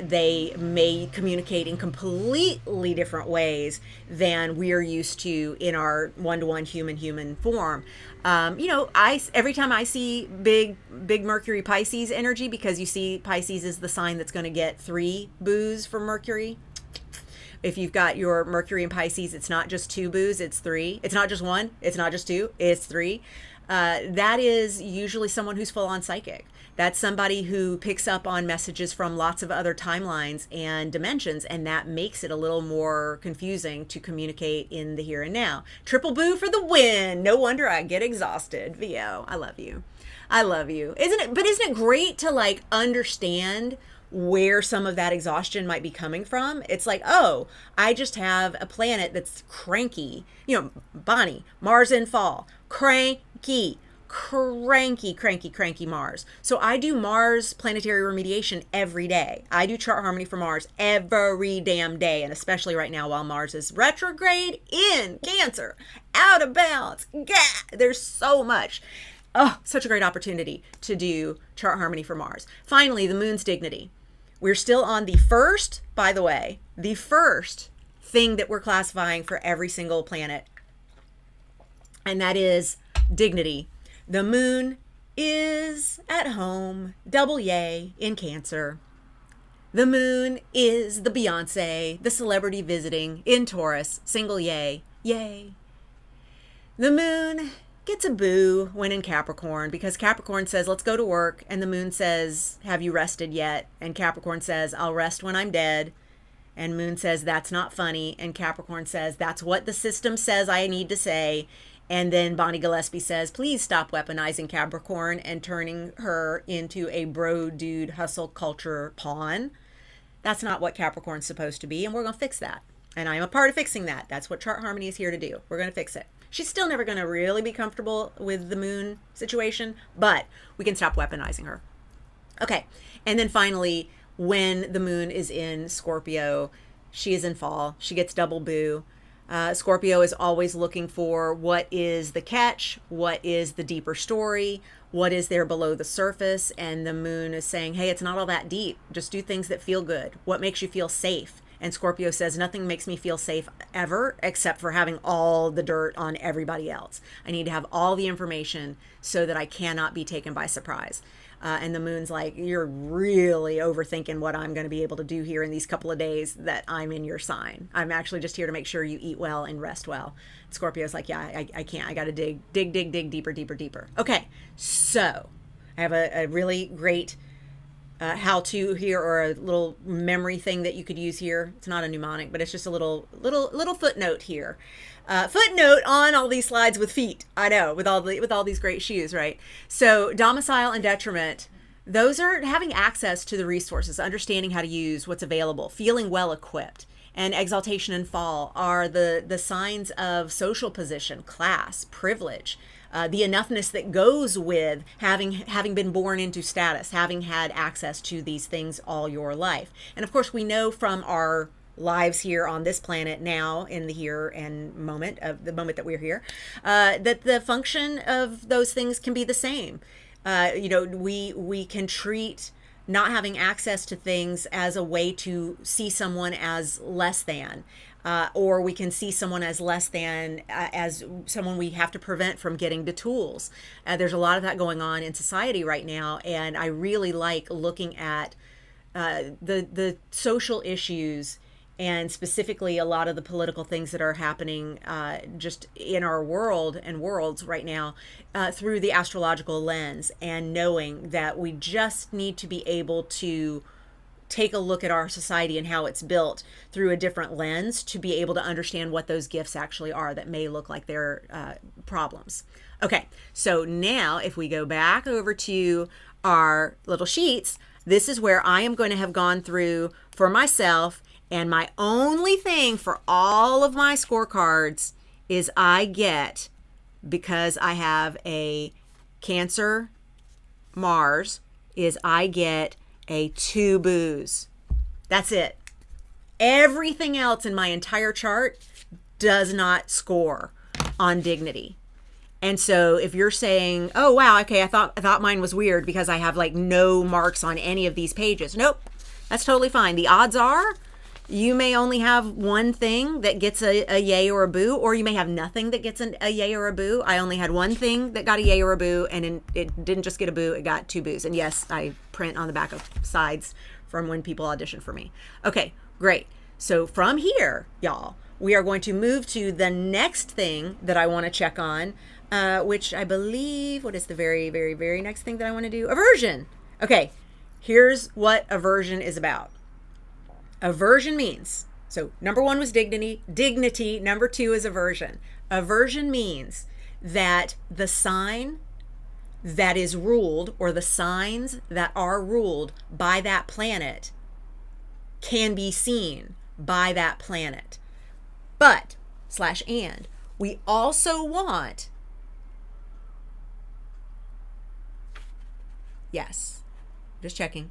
They may communicate in completely different ways than we're used to in our one-to-one human form. Every time I see big Mercury Pisces energy, because you see Pisces is the sign that's going to get 3 boos from Mercury. If you've got your Mercury in Pisces, it's not just 2 boos, it's 3. It's not just 1, it's not just 2, it's 3. That is usually someone who's full on psychic. That's somebody who picks up on messages from lots of other timelines and dimensions, and that makes it a little more confusing to communicate in the here and now. Triple boo for the win. No wonder I get exhausted. VO, I love you. I love you. Isn't it great to understand where some of that exhaustion might be coming from? It's like, oh, I just have a planet that's cranky. Bonnie, Mars in fall, cranky Mars. So I do Mars planetary remediation every day. I do chart harmony for Mars every damn day, and especially right now while Mars is retrograde in Cancer, out of bounds. There's so much. Oh, such a great opportunity to do chart harmony for Mars. Finally, the moon's dignity. We're still on the first, by the way, the first thing that we're classifying for every single planet, and that is dignity. The moon is at home, double yay, in Cancer. The moon is the Beyonce, the celebrity visiting in Taurus, single yay, yay. The moon gets a boo when in Capricorn, because Capricorn says, let's go to work. And the moon says, have you rested yet? And Capricorn says, I'll rest when I'm dead. And moon says, that's not funny. And Capricorn says, that's what the system says I need to say. And then Bonnie Gillespie says, please stop weaponizing Capricorn and turning her into a bro dude hustle culture pawn. That's not what Capricorn's supposed to be. And we're going to fix that. And I'm a part of fixing that. That's what chart harmony is here to do. We're going to fix it. She's still never going to really be comfortable with the moon situation, but we can stop weaponizing her. Okay. And then finally, when the moon is in Scorpio, she is in fall. She gets double boo. Scorpio is always looking for what is the catch, what is the deeper story, what is there below the surface. And the moon is saying, hey, it's not all that deep. Just do things that feel good. What makes you feel safe? And Scorpio says, nothing makes me feel safe ever except for having all the dirt on everybody else. I need to have all the information so that I cannot be taken by surprise. And the moon's like, you're really overthinking what I'm going to be able to do here in these couple of days that I'm in your sign. I'm actually just here to make sure you eat well and rest well. Scorpio's like, yeah, I can't. I got to dig deeper. Okay, so I have a really great how-to here, or a little memory thing that you could use here. It's not a mnemonic, but it's just a little footnote here. Footnote on all these slides with feet. I know, with all these great shoes, right? So domicile and detriment, those are having access to the resources, understanding how to use what's available, feeling well equipped. And exaltation and fall are the signs of social position, class, privilege, the enoughness that goes with having been born into status, having had access to these things all your life. And of course, we know from our lives here on this planet now, in the here and moment of the moment that we're here, that the function of those things can be the same. We can treat not having access to things as a way to see someone as less than, or we can see someone as less than, as someone we have to prevent from getting to tools. There's a lot of that going on in society right now, and I really like looking at the social issues, and specifically a lot of the political things that are happening just in our world and worlds right now through the astrological lens, and knowing that we just need to be able to take a look at our society and how it's built through a different lens to be able to understand what those gifts actually are that may look like they're problems. Okay, so now if we go back over to our little sheets, this is where I am going to have gone through for myself. And my only thing for all of my scorecards is I get, because I have a Cancer Mars, is I get a 2 boos. That's it. Everything else in my entire chart does not score on dignity. And so if you're saying, oh, wow, okay, I thought mine was weird because I have like no marks on any of these pages. Nope, that's totally fine. The odds are you may only have one thing that gets a yay or a boo, or you may have nothing that gets a yay or a boo. I only had one thing that got a yay or a boo, and it didn't just get a boo, it got 2 boos. And yes, I print on the back of sides from when people audition for me. Okay, great. So from here, y'all, we are going to move to the next thing that I want to check on, which I believe, what is the very, very, very next thing that I want to do? Aversion. Okay, here's what aversion is about. Aversion means, so number 1 was dignity, number 2 is aversion. Aversion means that the sign that is ruled, or the signs that are ruled by that planet, can be seen by that planet. But, /and, we also want, yes, just checking.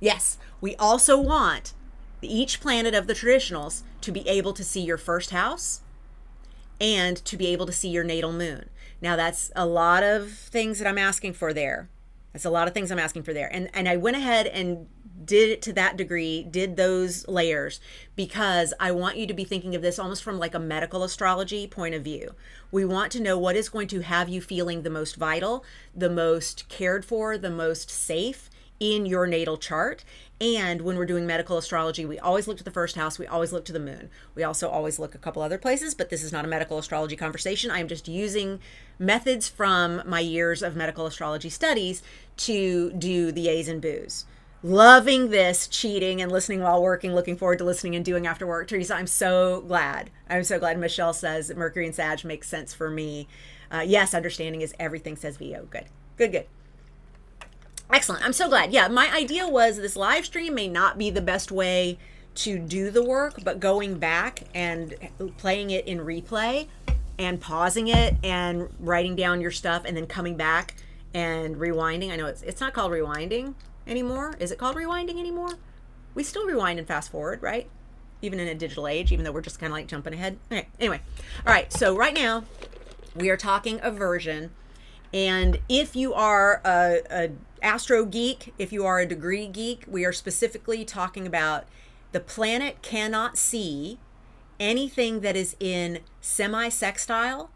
Yes, we also want each planet of the traditionals to be able to see your first house and to be able to see your natal moon. Now, that's a lot of things that I'm asking for there. And I went ahead and did it to that degree, did those layers, because I want you to be thinking of this almost from like a medical astrology point of view. We want to know what is going to have you feeling the most vital, the most cared for, the most safe in your natal chart. And when we're doing medical astrology, we always look to the first house, we always look to the moon. We also always look a couple other places, but this is not a medical astrology conversation. I am just using methods from my years of medical astrology studies to do the A's and boos. Loving this, cheating and listening while working, looking forward to listening and doing after work. Teresa, I'm so glad. Michelle says that Mercury and Sag makes sense for me. Yes, understanding is everything, says VO. Good. Excellent. I'm so glad. Yeah, my idea was this live stream may not be the best way to do the work, but going back and playing it in replay and pausing it and writing down your stuff and then coming back and rewinding. I know it's not called rewinding anymore. Is it called rewinding anymore? We still rewind and fast forward, right? Even in a digital age, even though we're just kind of like jumping ahead. Okay, anyway. All right, so right now we are talking aversion. And if you are a astro geek, if you are a degree geek, we are specifically talking about the planet cannot see anything that is in semi-sextile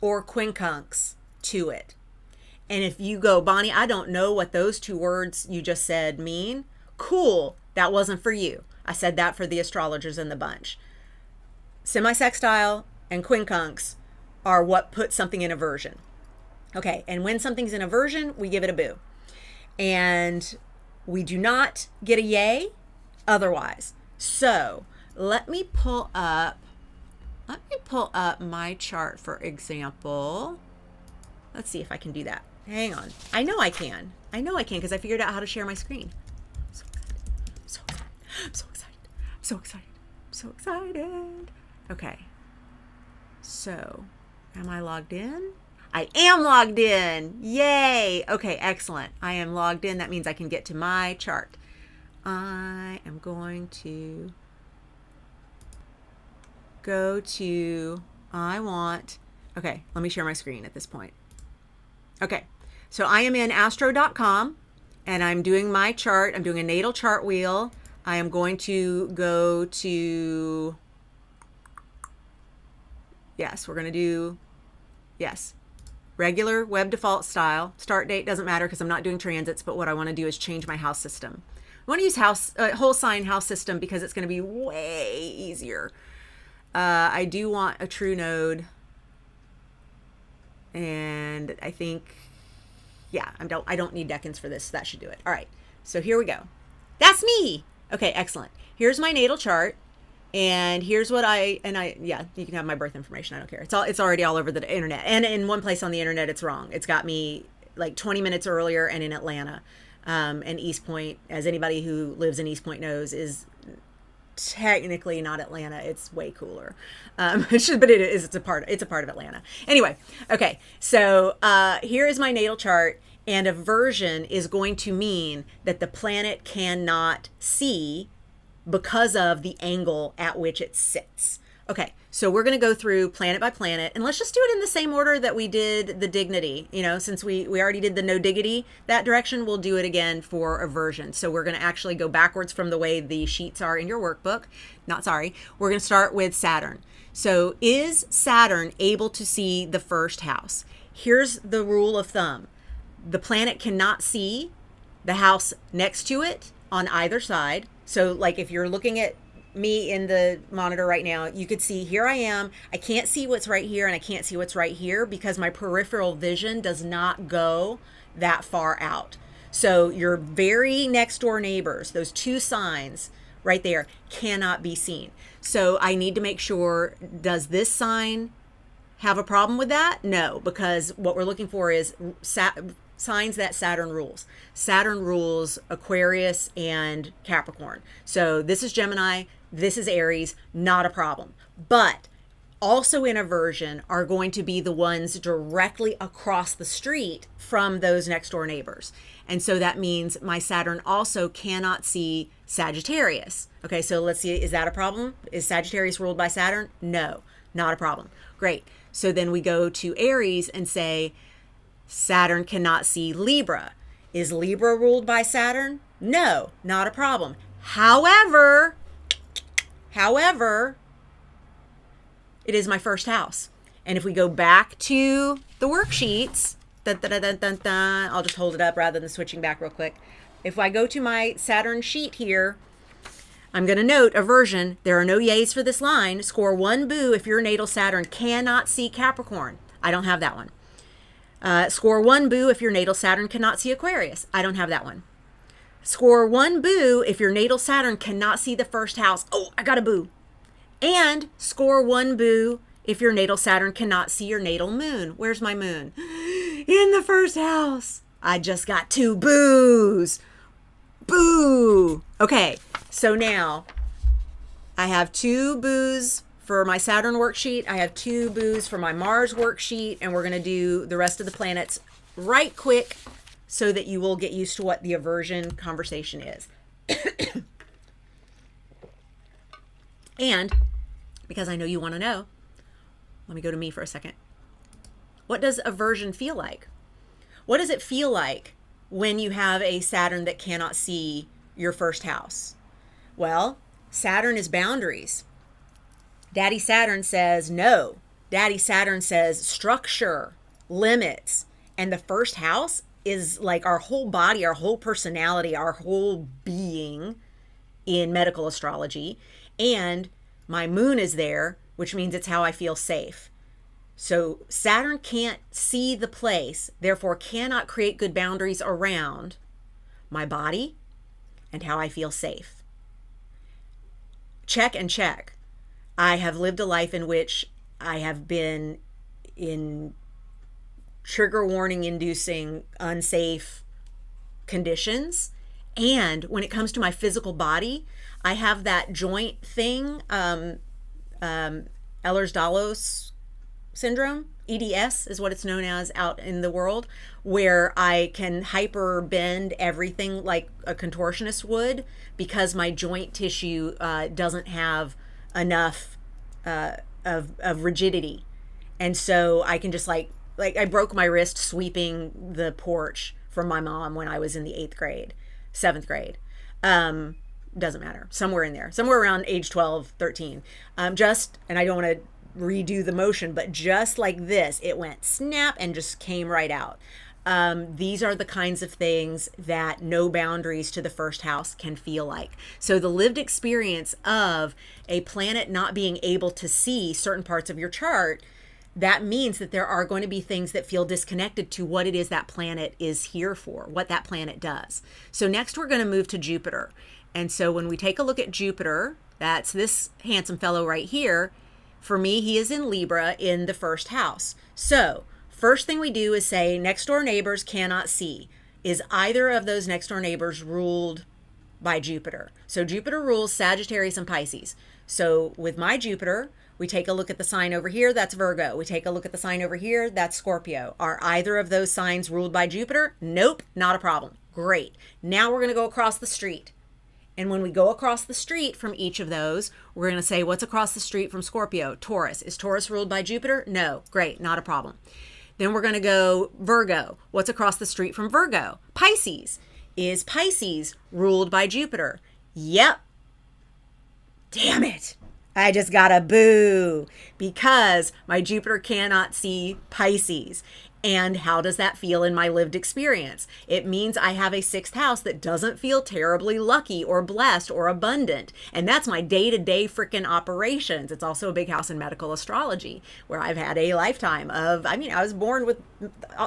or quincunx to it. And if you go, Bonnie, I don't know what those 2 words you just said mean. Cool, that wasn't for you. I said that for the astrologers in the bunch. Semi-sextile and quincunx are what put something in aversion. Okay, and when something's in aversion, we give it a boo. And we do not get a yay otherwise. So let me pull up my chart, for example. Let's see if I can do that. Hang on. I know I can because I figured out how to share my screen. I'm so excited. Okay. So, am I logged in? I am logged in. Yay. Okay, excellent. I am logged in. That means I can get to my chart. I am going to go to, okay, let me share my screen at this point. Okay, so I am in astro.com and I'm doing my chart. I'm doing a natal chart wheel. I am going to go to, we're going to do, regular web default style. Start date doesn't matter because I'm not doing transits, but what I want to do is change my house system. I want to use whole sign house system because it's going to be way easier. I do want a true node, and I think, I don't need decans for this, so that should do it. All right, so here we go. That's me. Okay, excellent. Here's my natal chart, and here's what you can have my birth information. I don't care. It's already all over the internet, and in one place on the internet, it's wrong. It's got me like 20 minutes earlier and in Atlanta. And East Point, as anybody who lives in East Point knows, is technically not Atlanta. It's way cooler. But it is. It's a part of Atlanta. Anyway, okay. So here is my natal chart, and aversion is going to mean that the planet cannot see because of the angle at which it sits. Okay, so we're going to go through planet by planet, and let's just do it in the same order that we did the dignity. Since we already did the no diggity that direction, we'll do it again for aversion. So we're going to actually go backwards from the way the sheets are in your workbook. We're going to start with Saturn. So is Saturn able to see the first house? Here's the rule of thumb. The planet cannot see the house next to it on either side. So like if you're looking at me in the monitor right now, you could see here I am. I can't see what's right here and I can't see what's right here because my peripheral vision does not go that far out. So your very next door neighbors, those two signs right there, cannot be seen. So I need to make sure, does this sign have a problem with that? No, because what we're looking for is signs that Saturn rules. Saturn rules Aquarius and Capricorn. So this is Gemini, this is Aries, not a problem. But also in aversion are going to be the ones directly across the street from those next door neighbors. And so that means my Saturn also cannot see Sagittarius. Okay, so let's see, is that a problem? Is Sagittarius ruled by Saturn? No, not a problem. Great. So then we go to Aries and say, Saturn cannot see Libra. Is Libra ruled by Saturn? No, not a problem. However, it is my first house. And if we go back to the worksheets, I'll just hold it up rather than switching back real quick. If I go to my Saturn sheet here, I'm going to note aversion. There are no yays for this line. Score 1 boo if your natal Saturn cannot see Capricorn. I don't have that one. Score 1 boo if your natal Saturn cannot see Aquarius. I don't have that one. Score 1 boo if your natal Saturn cannot see the first house. Oh, I got a boo. And score 1 boo if your natal Saturn cannot see your natal moon. Where's my moon? In the first house. I just got 2 boos. Boo. Okay, so now I have 2 boos for my Saturn worksheet. I have 2 boos for my Mars worksheet, and we're going to do the rest of the planets right quick so that you will get used to what the aversion conversation is. And because I know you want to know, let me go to me for a second. What does aversion feel like? What does it feel like when you have a Saturn that cannot see your first house? Well, Saturn is boundaries. Daddy Saturn says no. Daddy Saturn says structure, limits. And the first house is like our whole body, our whole personality, our whole being in medical astrology. And my moon is there, which means it's how I feel safe. So Saturn can't see the place, therefore cannot create good boundaries around my body, and how I feel safe. Check and check. I have lived a life in which I have been in trigger warning inducing unsafe conditions. And when it comes to my physical body, I have that joint thing, Ehlers-Danlos syndrome, EDS is what it's known as out in the world, where I can hyper bend everything like a contortionist would because my joint tissue doesn't have enough of rigidity. And so I can just like I broke my wrist sweeping the porch from my mom when I was in the 8th grade, 7th grade. Doesn't matter. Somewhere in there, somewhere around age 12, 13. And I don't want to redo the motion, but just like this, it went snap and just came right out. These are the kinds of things that no boundaries to the first house can feel like. So the lived experience of a planet not being able to see certain parts of your chart, that means that there are going to be things that feel disconnected to what it is that planet is here for, what that planet does. So next we're going to move to Jupiter. And so when we take a look at Jupiter, that's this handsome fellow right here. For me, he is in Libra in the first house. So first thing we do is say next door neighbors cannot see. Is either of those next door neighbors ruled by Jupiter? So Jupiter rules Sagittarius and Pisces. So with my Jupiter, we take a look at the sign over here, that's Virgo. We take a look at the sign over here, that's Scorpio. Are either of those signs ruled by Jupiter? Nope, not a problem. Great. Now we're going to go across the street. And when we go across the street from each of those, we're going to say, what's across the street from Scorpio? Taurus. Is Taurus ruled by Jupiter? No. Great, not a problem. Then we're going to go Virgo. What's across the street from Virgo? Pisces. Is Pisces ruled by Jupiter? Yep. Damn it. I just got a boo because my Jupiter cannot see Pisces. And how does that feel in my lived experience? It means I have a 6th house that doesn't feel terribly lucky or blessed or abundant. And that's my day-to-day freaking operations. It's also a big house in medical astrology where I've had a lifetime of, I was born with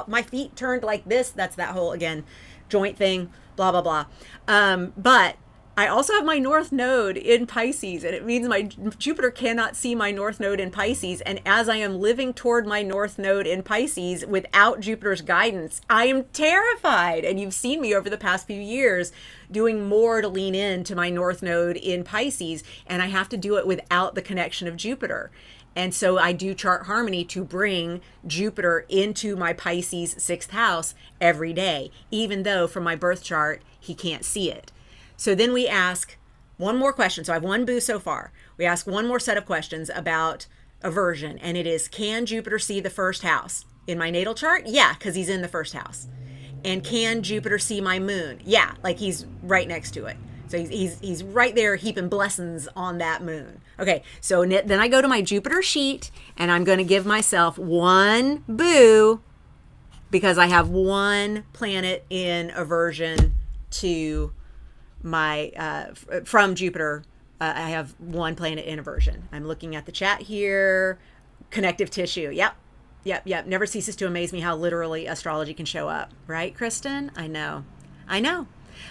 my feet turned like this. That's that whole, again, joint thing, blah, blah, blah. But I also have my North Node in Pisces, and it means my Jupiter cannot see my North Node in Pisces. And as I am living toward my North Node in Pisces without Jupiter's guidance, I am terrified. And you've seen me over the past few years doing more to lean into my North Node in Pisces, and I have to do it without the connection of Jupiter. And so I do chart harmony to bring Jupiter into my Pisces 6th house every day, even though from my birth chart, he can't see it. So then we ask one more question. So I have one boo so far. We ask one more set of questions about aversion. And it is, can Jupiter see the first house? In my natal chart? Yeah, because he's in the first house. And can Jupiter see my moon? Yeah, like he's right next to it. So he's right there heaping blessings on that moon. Okay, so then I go to my Jupiter sheet and I'm going to give myself one boo because I have one planet in aversion to my from Jupiter. I have one planet in aversion. I'm looking at the chat here. Connective tissue. Yep. Never ceases to amaze me how literally astrology can show up. Right, Kristen? I know.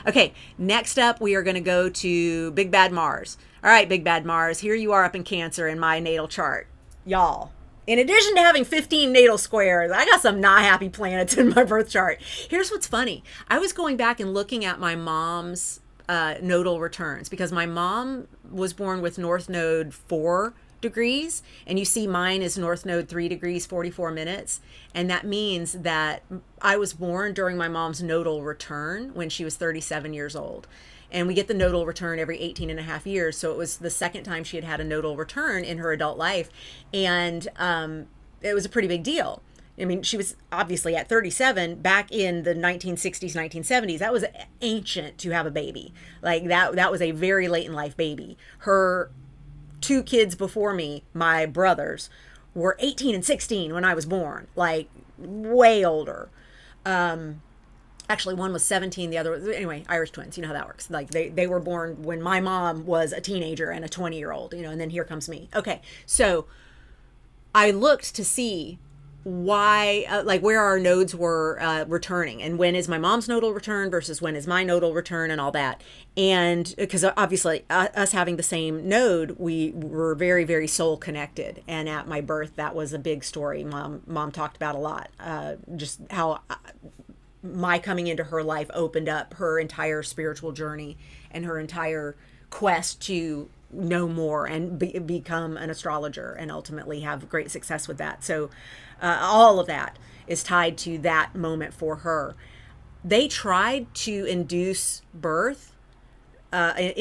Okay, next up, we are going to go to Big Bad Mars. All right, Big Bad Mars, here you are up in Cancer in my natal chart. Y'all, in addition to having 15 natal squares, I got some not happy planets in my birth chart. Here's what's funny. I was going back and looking at my mom's nodal returns because my mom was born with North Node 4 degrees, and you see mine is North Node 3 degrees 44 minutes, and that means that I was born during my mom's nodal return when she was 37 years old. And we get the nodal return every 18 and a half years, so it was the second time she had had a nodal return in her adult life, and it was a pretty big deal. I mean, she was obviously at 37 back in the 1960s, 1970s. That was ancient to have a baby. Like that was a very late in life baby. Her 2 kids before me, my brothers, were 18 and 16 when I was born, like way older. Actually, one was 17, the other was, anyway, Irish twins. You know how that works. Like they were born when my mom was a teenager and a 20-year-old, and then here comes me. Okay, so I looked to see why, like where our nodes were returning, and when is my mom's nodal return versus when is my nodal return, and all that. And because obviously us having the same node, we were very, very soul connected. And at my birth, that was a big story. Mom talked about a lot, just how my coming into her life opened up her entire spiritual journey and her entire quest to know more and become an astrologer and ultimately have great success with that. So all of that is tied to that moment for her. They tried to induce labor a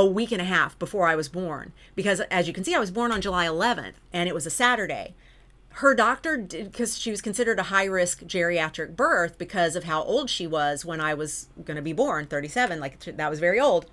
week and a half before I was born, because as you can see, I was born on July 11th and it was a Saturday. Her doctor, because she was considered a high-risk geriatric birth because of how old she was when I was going to be born, 37, like that was very old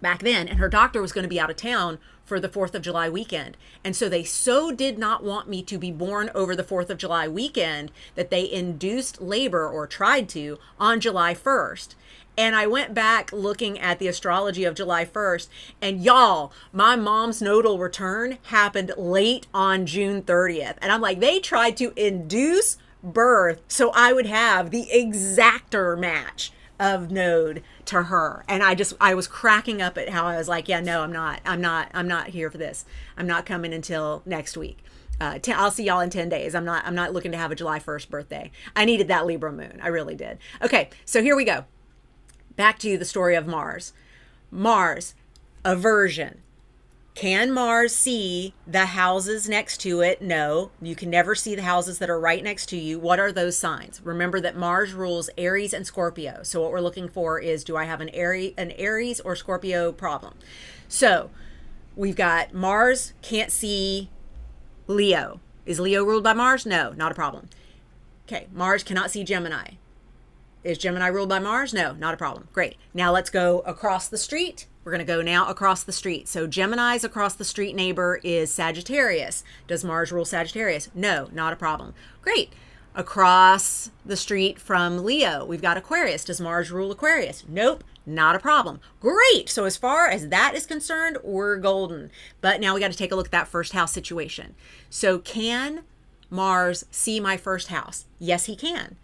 back then, and her doctor was going to be out of town for the 4th of July weekend. And so they so did not want me to be born over the 4th of July weekend that they induced labor, or tried to, on July 1st. And I went back looking at the astrology of July 1st, and y'all, my mom's nodal return happened late on June 30th. And I'm like, they tried to induce birth so I would have the exacter match of node to her. And I was cracking up at how I was like, yeah, no, I'm not here for this. I'm not coming until next week. I'll see y'all in 10 days. I'm not looking to have a July 1st birthday. I needed that Libra moon. I really did. Okay, so here we go. Back to the story of Mars. Mars, aversion. Can Mars see the houses next to it? No, you can never see the houses that are right next to you. What are those signs? Remember that Mars rules Aries and Scorpio. So what we're looking for is, do I have an Aries or Scorpio problem? So we've got Mars can't see Leo. Is Leo ruled by Mars? No, not a problem. Okay, Mars cannot see Gemini. Is Gemini ruled by Mars? No, not a problem. Great. Now let's go across the street. We're going to go now across the street. So Gemini's across the street neighbor is Sagittarius. Does Mars rule Sagittarius? No, not a problem. Great. Across the street from Leo, we've got Aquarius. Does Mars rule Aquarius? Nope, not a problem. Great. So as far as that is concerned, we're golden. But now we got to take a look at that first house situation. So can Mars see my first house? Yes, he can.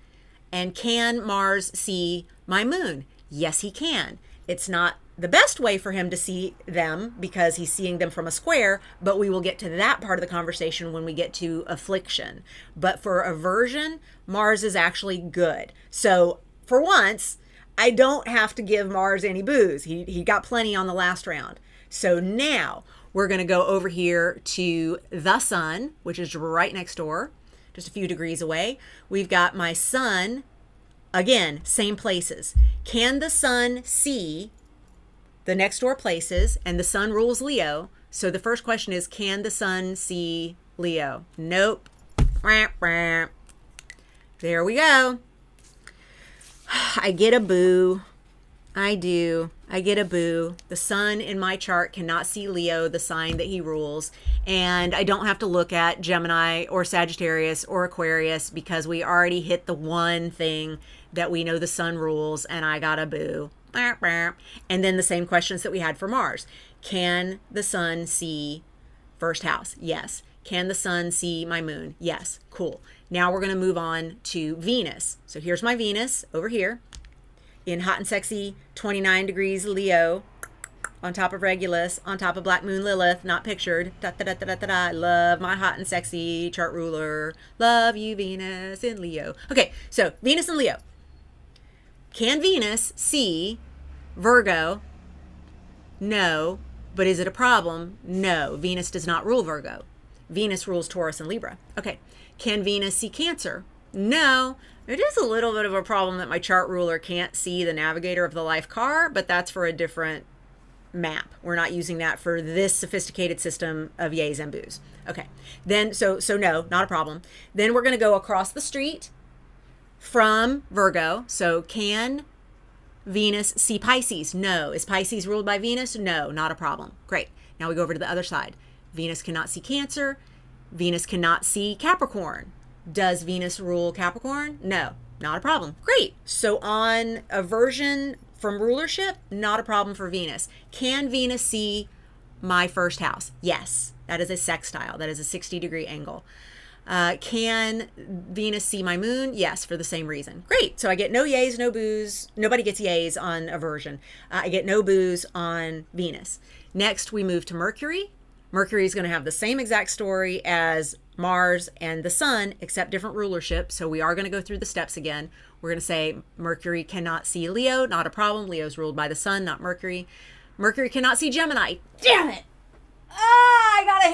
And can Mars see my moon? Yes, he can. It's not the best way for him to see them because he's seeing them from a square, but we will get to that part of the conversation when we get to affliction. But for aversion, Mars is actually good. So for once, I don't have to give Mars any booze. He got plenty on the last round. So now we're going to go over here to the sun, which is right next door, just a few degrees away. We've got my sun, again, same places. Can the sun see the next door places? And the sun rules Leo. So the first question is, can the sun see Leo? Nope. There we go. I get a boo. I do. I get a boo. The sun in my chart cannot see Leo, the sign that he rules. And I don't have to look at Gemini or Sagittarius or Aquarius because we already hit the one thing that we know the sun rules, and I got a boo. And then the same questions that we had for Mars. Can the sun see first house? Yes. Can the sun see my moon? Yes. Cool. Now we're going to move on to Venus. So here's my Venus over here in hot and sexy 29 degrees Leo, on top of Regulus, on top of Black Moon Lilith, not pictured. Da, da, da, da, da, da, da. Love my hot and sexy chart ruler. Love you, Venus in Leo. Okay, so Venus and Leo. Can Venus see Virgo? No. But is it a problem? No. Venus does not rule Virgo. Venus rules Taurus and Libra. Okay. Can Venus see Cancer? No. It is a little bit of a problem that my chart ruler can't see the navigator of the life car, but that's for a different map. We're not using that for this sophisticated system of yays and boos. Okay. Then, so no, not a problem. Then we're going to go across the street from Virgo. So can Venus see Pisces? No. Is Pisces ruled by Venus? No, not a problem. Great. Now we go over to the other side. Venus cannot see Cancer. Venus cannot see Capricorn. Does Venus rule Capricorn? No, not a problem. Great. So on aversion from rulership, not a problem for Venus. Can Venus see my first house? Yes, that is a sextile. That is a 60-degree angle. Can Venus see my moon? Yes, for the same reason. Great. So I get no yays, no boos. Nobody gets yays on aversion. I get no boos on Venus. Next, we move to Mercury. Mercury is going to have the same exact story as Mars and the Sun, except different rulership. So we are going to go through the steps again. We're going to say Mercury cannot see Leo. Not a problem. Leo's ruled by the Sun, not Mercury. Mercury cannot see Gemini. Damn it. I got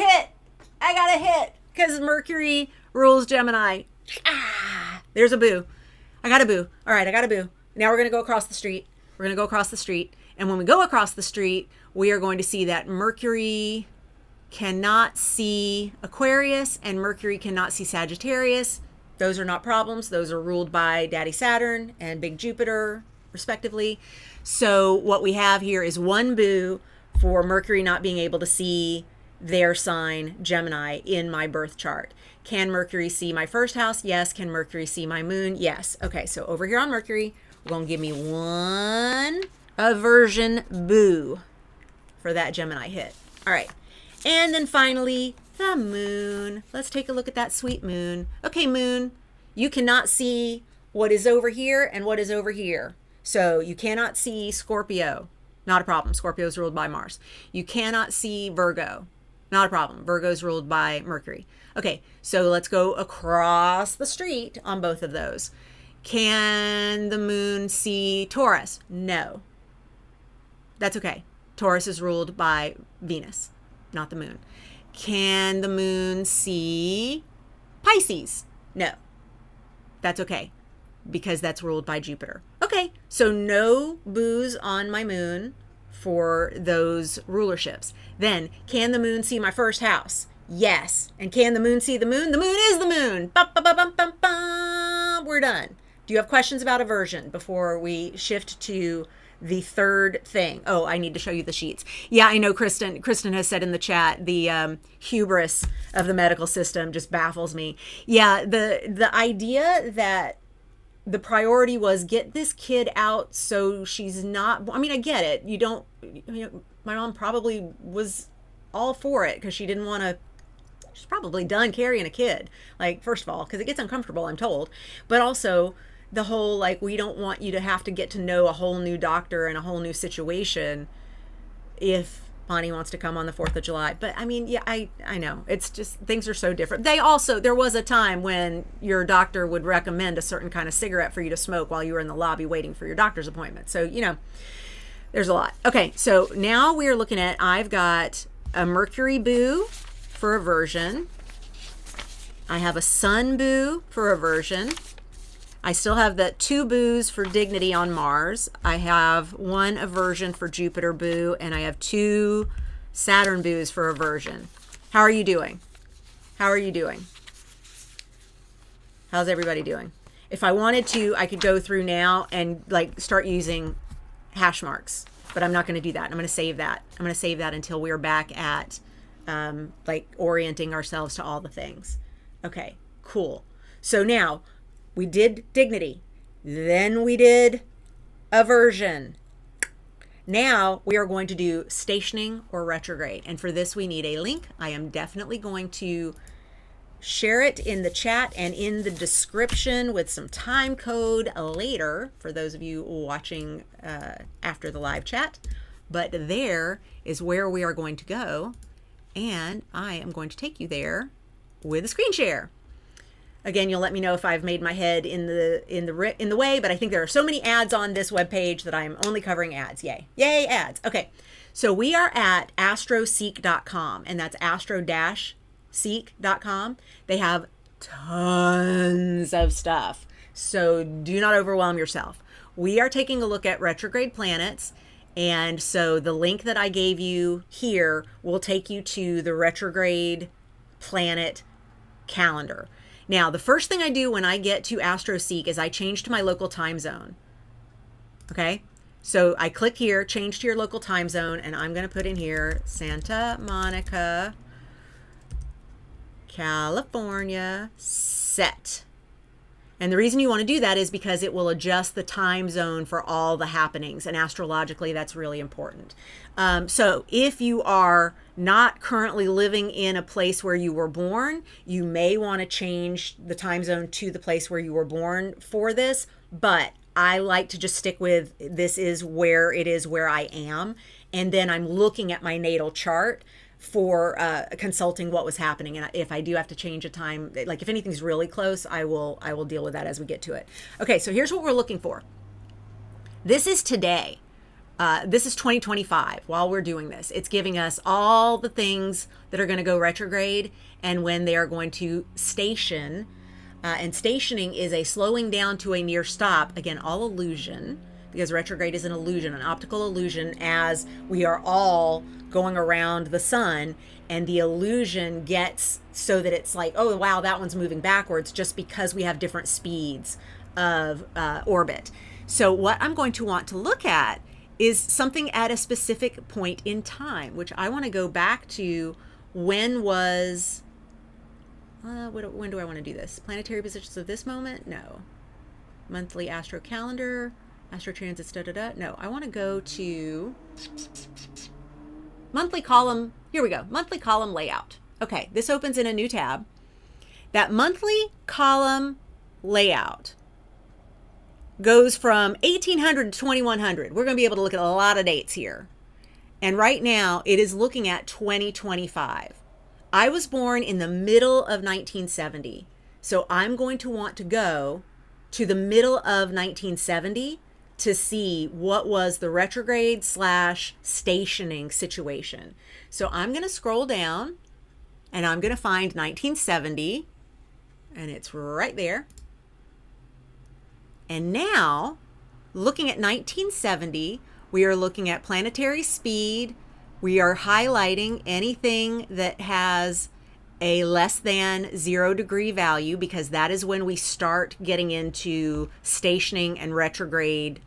a hit. Because Mercury rules Gemini. There's a boo. I got a boo. All right, I got a boo. Now we're going to go across the street. And when we go across the street, we are going to see that Mercury cannot see Aquarius and Mercury cannot see Sagittarius. Those are not problems. Those are ruled by Daddy Saturn and Big Jupiter, respectively. So what we have here is one boo for Mercury not being able to see their sign, Gemini, in my birth chart. Can Mercury see my first house? Yes. Can Mercury see my moon? Yes. Okay, so over here on Mercury, we're going to give me one aversion boo for that Gemini hit. All right. And then finally, the moon. Let's take a look at that sweet moon. Okay, moon, you cannot see what is over here and what is over here. So you cannot see Scorpio. Not a problem. Scorpio is ruled by Mars. You cannot see Virgo. Not a problem. Virgo is ruled by Mercury. Okay, so let's go across the street on both of those. Can the moon see Taurus? No. That's okay. Taurus is ruled by Venus, not the moon. Can the moon see Pisces? No. That's okay, because that's ruled by Jupiter. Okay, so no boos on my moon for those rulerships. Then, can the moon see my first house? Yes. And can the moon see the moon? The moon is the moon. Ba-ba-ba-bum-bum-bum. We're done. Do you have questions about aversion before we shift to the third thing? Oh, I need to show you the sheets. Yeah, I know Kristen has said in the chat, the hubris of the medical system just baffles me. Yeah, the idea that the priority was get this kid out so she's not, I mean, I get it. My mom probably was all for it because she didn't want to, she's probably done carrying a kid. Like, first of all, because it gets uncomfortable, I'm told. But also the whole, like, we don't want you to have to get to know a whole new doctor and a whole new situation if Bonnie wants to come on the 4th of July. But I mean, yeah, I know. It's just, things are so different. There was a time when your doctor would recommend a certain kind of cigarette for you to smoke while you were in the lobby waiting for your doctor's appointment. So, there's a lot. Okay, so now we're looking at, I've got a Mercury boo for aversion. I have a Sun boo for aversion. I still have the 2 boos for dignity on Mars. I have 1 aversion for Jupiter boo, and I have 2 Saturn boos for aversion. How are you doing? How's everybody doing? If I wanted to, I could go through now and start using hash marks, but I'm not going to do that. I'm going to save that. Until we're back at orienting ourselves to all the things. Okay, cool. So now we did dignity, then we did aversion. Now we are going to do stationing or retrograde. And for this, we need a link. I am definitely going to share it in the chat and in the description with some time code later for those of you watching after the live chat. But there is where we are going to go. And I am going to take you there with a screen share. Again, you'll let me know if I've made my head in the way, but I think there are so many ads on this webpage that I'm only covering ads. Yay ads. Okay, so we are at astroseek.com, and that's astro-seek.com. They have tons of stuff, so do not overwhelm yourself. We are taking a look at retrograde planets, and so the link that I gave you here will take you to the retrograde planet calendar. Now, the first thing I do when I get to AstroSeek is I change to my local time zone. Okay, so I click here, change to your local time zone, and I'm going to put in here Santa Monica, California, set. And the reason you want to do that is because it will adjust the time zone for all the happenings. And astrologically, that's really important. So if you are not currently living in a place where you were born, you may want to change the time zone to the place where you were born for this. But I like to just stick with this is where it is where I am. And then I'm looking at my natal chart for consulting what was happening. And if I do have to change a time, like if anything's really close, I will deal with that as we get to it. Okay, so here's what we're looking for. This is today. This is 2025 while we're doing this. It's giving us all the things that are going to go retrograde and when they are going to station. And stationing is a slowing down to a near stop. Again, all illusion, because retrograde is an illusion, an optical illusion, as we are all going around the sun, and the illusion gets so that it's like, oh, wow, that one's moving backwards just because we have different speeds of orbit. So what I'm going to want to look at is something at a specific point in time, which I want to go back to when was, when do I want to do this? Planetary positions of this moment? No. Monthly astro calendar, astro transits, No, I want to go to monthly column. Here we go. Monthly column layout. Okay, this opens in a new tab. That monthly column layout goes from 1800 to 2100. We're going to be able to look at a lot of dates here. And right now it is looking at 2025. I was born in the middle of 1970. So I'm going to want to go to the middle of 1970 to see what was the retrograde / stationing situation. So I'm going to scroll down and I'm going to find 1970, and it's right there. And now, looking at 1970, we are looking at planetary speed. We are highlighting anything that has a less than 0 degree value, because that is when we start getting into stationing and retrograde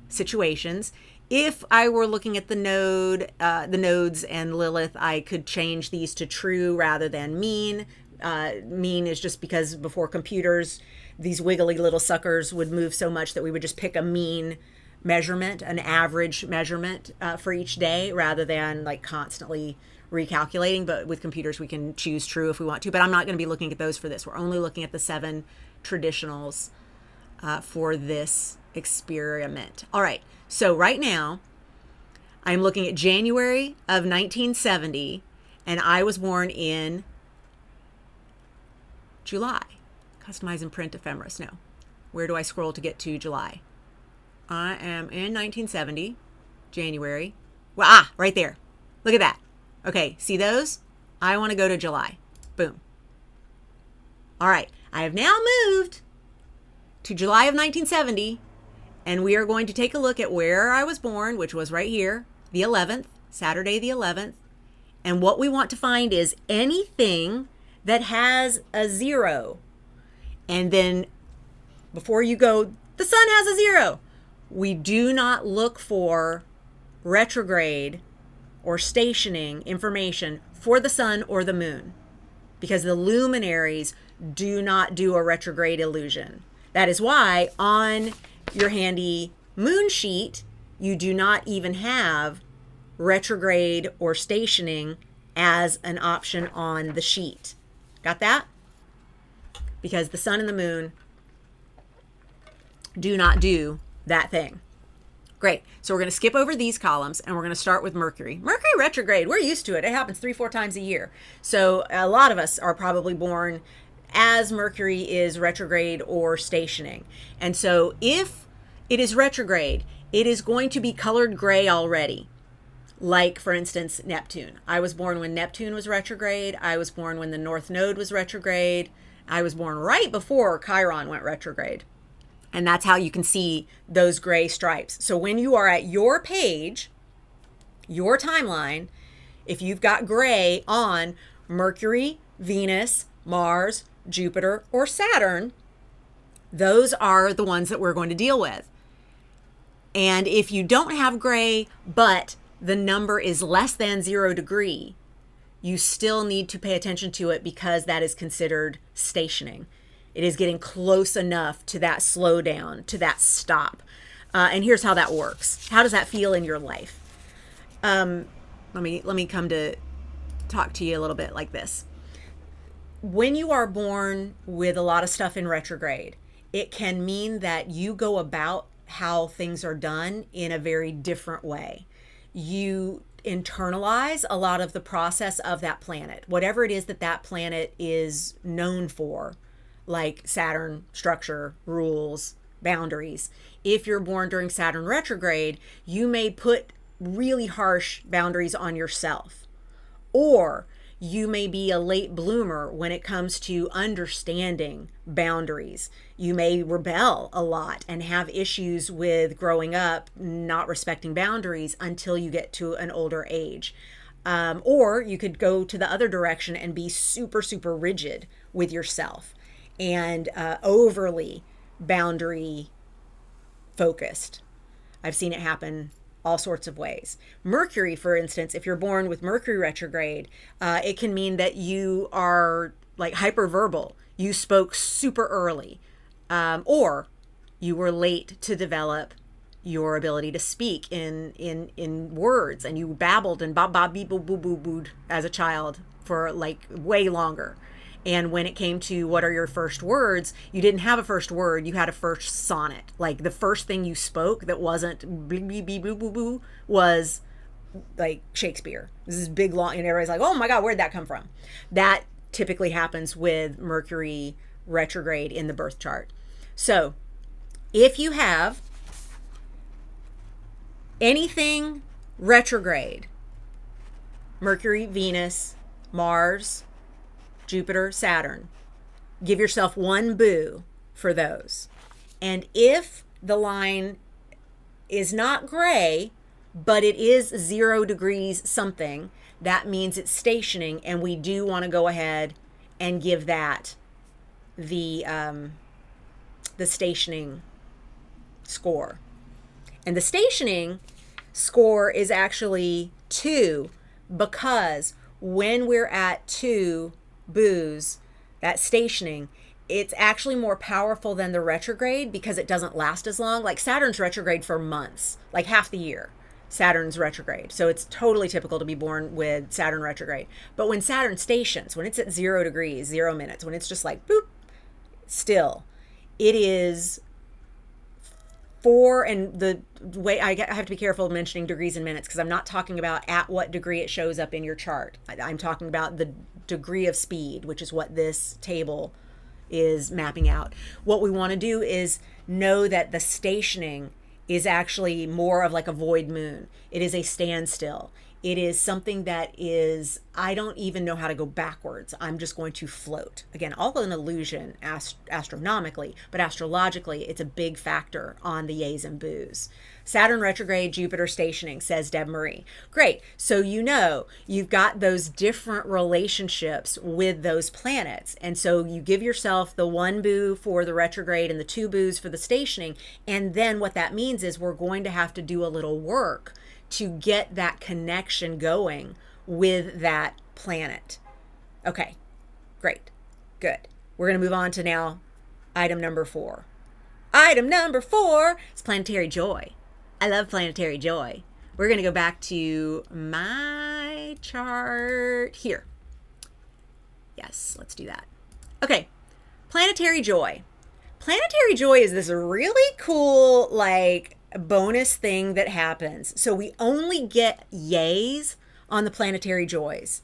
situations. If I were looking at the nodes and Lilith, I could change these to true rather than mean. Mean is just because before computers, these wiggly little suckers would move so much that we would just pick a mean measurement, an average measurement for each day, rather than like constantly recalculating. But with computers, we can choose true if we want to, but I'm not going to be looking at those for this. We're only looking at the 7 traditionals for this experiment. All right, so right now I'm looking at January of 1970, and I was born in July. Customize and print ephemeris. No. Where do I scroll to get to July? I am in 1970, January. Well, right there. Look at that. Okay, see those? I want to go to July. Boom. All right, I have now moved to July of 1970, and we are going to take a look at where I was born, which was right here, the 11th, Saturday the 11th. And what we want to find is anything that has a 0. And then before you go, the sun has a 0. We do not look for retrograde or stationing information for the sun or the moon, because the luminaries do not do a retrograde illusion. That is why on your handy moon sheet, you do not even have retrograde or stationing as an option on the sheet. Got that? Because the sun and the moon do not do that thing. Great. So we're going to skip over these columns and we're going to start with Mercury. Mercury retrograde, we're used to it. It happens 3-4 times a year. So a lot of us are probably born as Mercury is retrograde or stationing. And so if it is retrograde, it is going to be colored gray already. Like, for instance, Neptune. I was born when Neptune was retrograde. I was born when the North Node was retrograde. I was born right before Chiron went retrograde. And that's how you can see those gray stripes. So when you are at your page, your timeline, if you've got gray on Mercury, Venus, Mars, Jupiter, or Saturn, those are the ones that we're going to deal with. And if you don't have gray, but the number is less than 0 degree, you still need to pay attention to it, because that is considered stationing. It is getting close enough to that slowdown, to that stop. And here's how that works. How does that feel in your life? Let me come to talk to you a little bit like this. When you are born with a lot of stuff in retrograde, it can mean that you go about how things are done in a very different way. You internalize a lot of the process of that planet, whatever it is that that planet is known for, like Saturn, structure, rules, boundaries. If you're born during Saturn retrograde, you may put really harsh boundaries on yourself, or you may be a late bloomer when it comes to understanding boundaries. You may rebel a lot and have issues with growing up, not respecting boundaries until you get to an older age. Or you could go to the other direction and be super, super rigid with yourself and overly boundary focused. I've seen it happen all sorts of ways. Mercury, for instance, if you're born with Mercury retrograde, it can mean that you are like hyperverbal. You spoke super early, or you were late to develop your ability to speak in words, and you babbled and ba beep boo boo boo booed as a child for like way longer. And when it came to what are your first words, you didn't have a first word, you had a first sonnet. Like the first thing you spoke that wasn't beep beep beep boo boo boo was like Shakespeare. This is big long, and everybody's like, oh my God, where'd that come from? That typically happens with Mercury retrograde in the birth chart. So if you have anything retrograde, Mercury, Venus, Mars, Jupiter, Saturn, give yourself one boo for those. And if the line is not gray, but it is 0 degrees something, that means it's stationing, and we do want to go ahead and give that the stationing score. And the stationing score is actually 2, because when we're at 2 boos, that stationing, it's actually more powerful than the retrograde because it doesn't last as long. Like Saturn's retrograde for months, like half the year. Saturn's retrograde. So it's totally typical to be born with Saturn retrograde. But when Saturn stations, when it's at 0 degrees, 0 minutes, when it's just like boop, still, it is 4, and the way I have to be careful mentioning degrees and minutes because I'm not talking about at what degree it shows up in your chart. I'm talking about the degree of speed, which is what this table is mapping out. What we want to do is know that the stationing is actually more of like a void moon. It is a standstill. It is something that is, I don't even know how to go backwards. I'm just going to float. Again, all an illusion astronomically, but astrologically, it's a big factor on the yays and boos. Saturn retrograde, Jupiter stationing, says Deb Marie. Great. So you know you've got those different relationships with those planets. And so you give yourself the 1 boo for the retrograde and the 2 boos for the stationing. And then what that means is we're going to have to do a little work to get that connection going with that planet. Okay, great, good. We're going to move on to now item number 4. Item number 4 is planetary joy. I love planetary joy. We're going to go back to my chart here. Yes, let's do that. Okay, planetary joy. Planetary joy is this really cool, like, bonus thing that happens. So we only get yays on the planetary joys.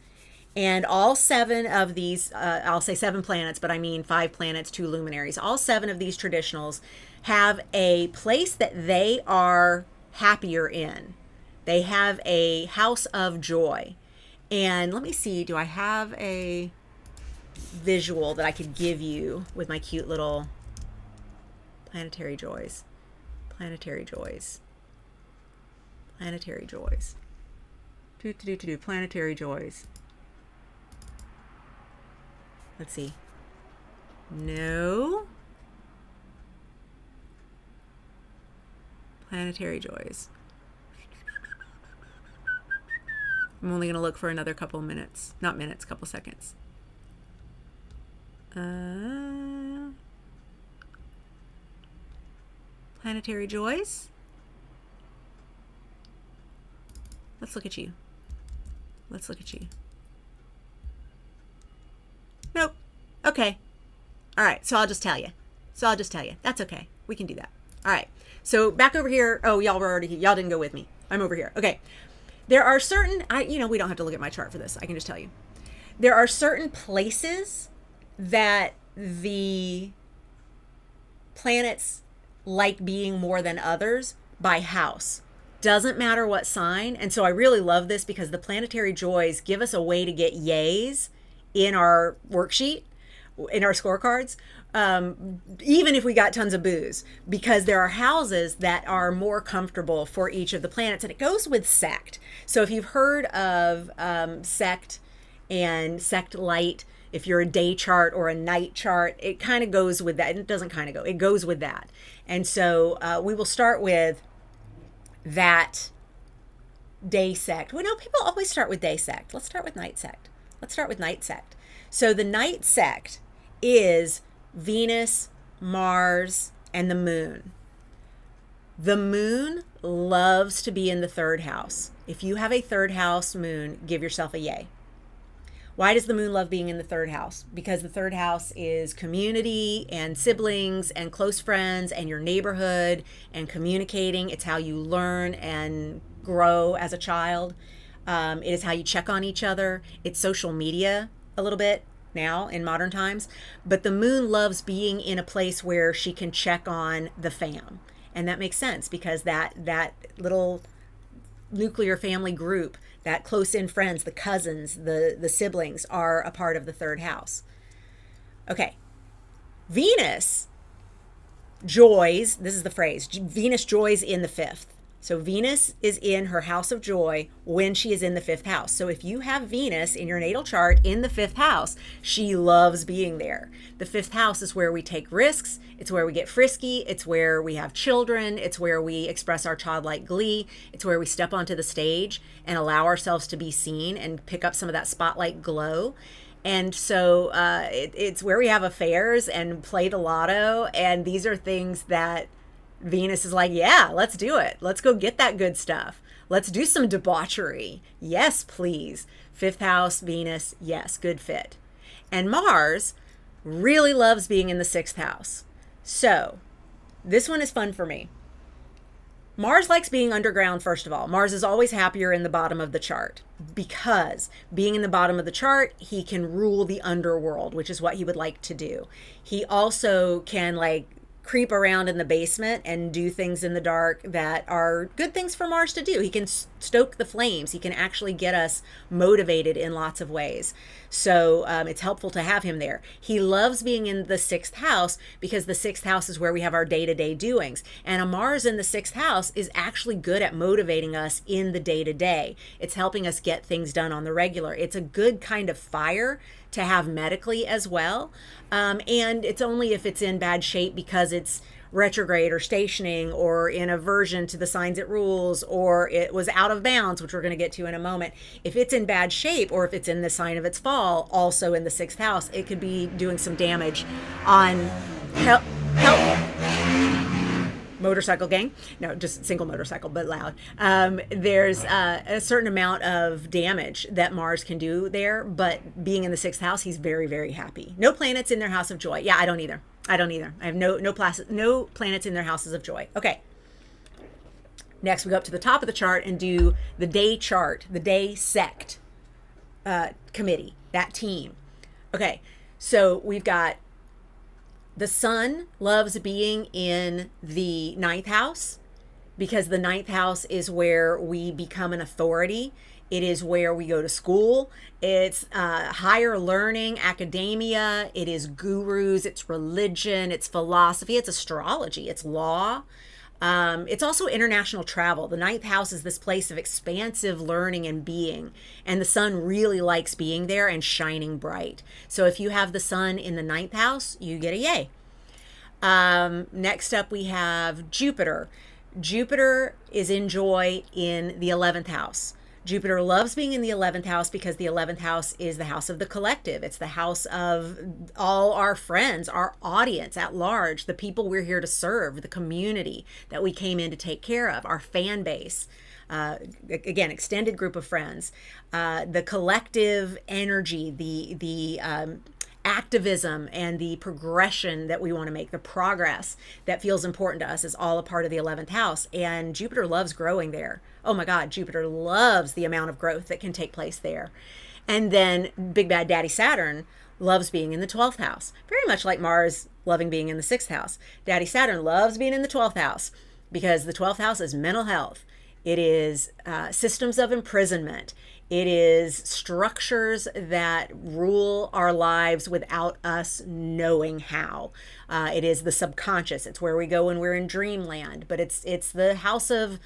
And all 7 of these, I'll say 7 planets, but I mean 5 planets, 2 luminaries. All 7 of these traditionals have a place that they are happier in. They have a house of joy. And let me see, do I have a visual that I could give you with my cute little planetary joys? Planetary joys. Planetary joys. Planetary joys. Let's see. No. Planetary joys. I'm only going to look for another couple minutes. Not minutes, couple seconds. Planetary joys. Let's look at you. Let's look at you. Nope. Okay. All right. So I'll just tell you. That's okay. We can do that. All right. So back over here. Oh, y'all didn't go with me. I'm over here. Okay. There are certain, we don't have to look at my chart for this. I can just tell you. There are certain places that the planets like being more than others by house. Doesn't matter what sign. And so I really love this because the planetary joys give us a way to get yays in our worksheet, in our scorecards, even if we got tons of boos, because there are houses that are more comfortable for each of the planets. And it goes with sect. So if you've heard of sect and sect light, if you're a day chart or a night chart, it kind of goes with that. It doesn't kind of go. It goes with that. And so we will start with that day sect. Well, no, people always start with day sect. Let's start with night sect. So the night sect is Venus, Mars, and the moon. The moon loves to be in the third house. If you have a third house moon, give yourself a yay. Why does the moon love being in the third house? Because the third house is community and siblings and close friends and your neighborhood and communicating. It's how you learn and grow as a child. It is how you check on each other. It's social media a little bit now in modern times. But the moon loves being in a place where she can check on the fam. And that makes sense because that little nuclear family group, that close-in friends, the cousins, the siblings are a part of the third house. Okay. Venus joys, this is the phrase, Venus joys in the fifth. So Venus is in her house of joy when she is in the fifth house. So if you have Venus in your natal chart in the fifth house, she loves being there. The fifth house is where we take risks. It's where we get frisky. It's where we have children. It's where we express our childlike glee. It's where we step onto the stage and allow ourselves to be seen and pick up some of that spotlight glow. And so it's where we have affairs and play the lotto. And these are things that Venus is like, yeah, let's do it. Let's go get that good stuff. Let's do some debauchery. Yes, please. Fifth house, Venus, yes, good fit. And Mars really loves being in the sixth house. So this one is fun for me. Mars likes being underground, first of all. Mars is always happier in the bottom of the chart because being in the bottom of the chart, he can rule the underworld, which is what he would like to do. He also can creep around in the basement and do things in the dark that are good things for Mars to do. He can stoke the flames. He can actually get us motivated in lots of ways. So it's helpful to have him there. He loves being in the sixth house because the sixth house is where we have our day-to-day doings. And a Mars in the sixth house is actually good at motivating us in the day-to-day. It's helping us get things done on the regular. It's a good kind of fire to have medically as well. And it's only if it's in bad shape because it's retrograde or stationing or in aversion to the signs it rules or it was out of bounds, which we're going to get to in a moment. If it's in bad shape or if it's in the sign of its fall, also in the sixth house, it could be doing some damage on help. Motorcycle gang. No, just single motorcycle, but loud. There's a certain amount of damage that Mars can do there, but being in the sixth house, he's very, very happy. No planets in their house of joy. Yeah, I don't either. I have no planets in their houses of joy. Okay. Next, we go up to the top of the chart and do the day chart, the day sect committee, that team. Okay, so we've got the sun loves being in the ninth house because the ninth house is where we become an authority. It is where we go to school. It's higher learning, academia. It is gurus. It's religion. It's philosophy. It's astrology. It's law. It's also international travel. The ninth house is this place of expansive learning and being. And the sun really likes being there and shining bright. So if you have the sun in the ninth house, you get a yay. Next up, we have Jupiter. Jupiter is in joy in the 11th house. Jupiter loves being in the 11th house because the 11th house is the house of the collective. It's the house of all our friends, our audience at large, the people we're here to serve, the community that we came in to take care of, our fan base. Again, extended group of friends, the collective energy, the activism and the progression that we want to make, the progress that feels important to us is all a part of the 11th house. And Jupiter loves growing there. Oh my God, Jupiter loves the amount of growth that can take place there. And then Big Bad Daddy Saturn loves being in the 12th house, very much like Mars loving being in the 6th house. Daddy Saturn loves being in the 12th house because the 12th house is mental health. It is systems of imprisonment. It is structures that rule our lives without us knowing how. It is the subconscious. It's where we go when we're in dreamland. But it's the house of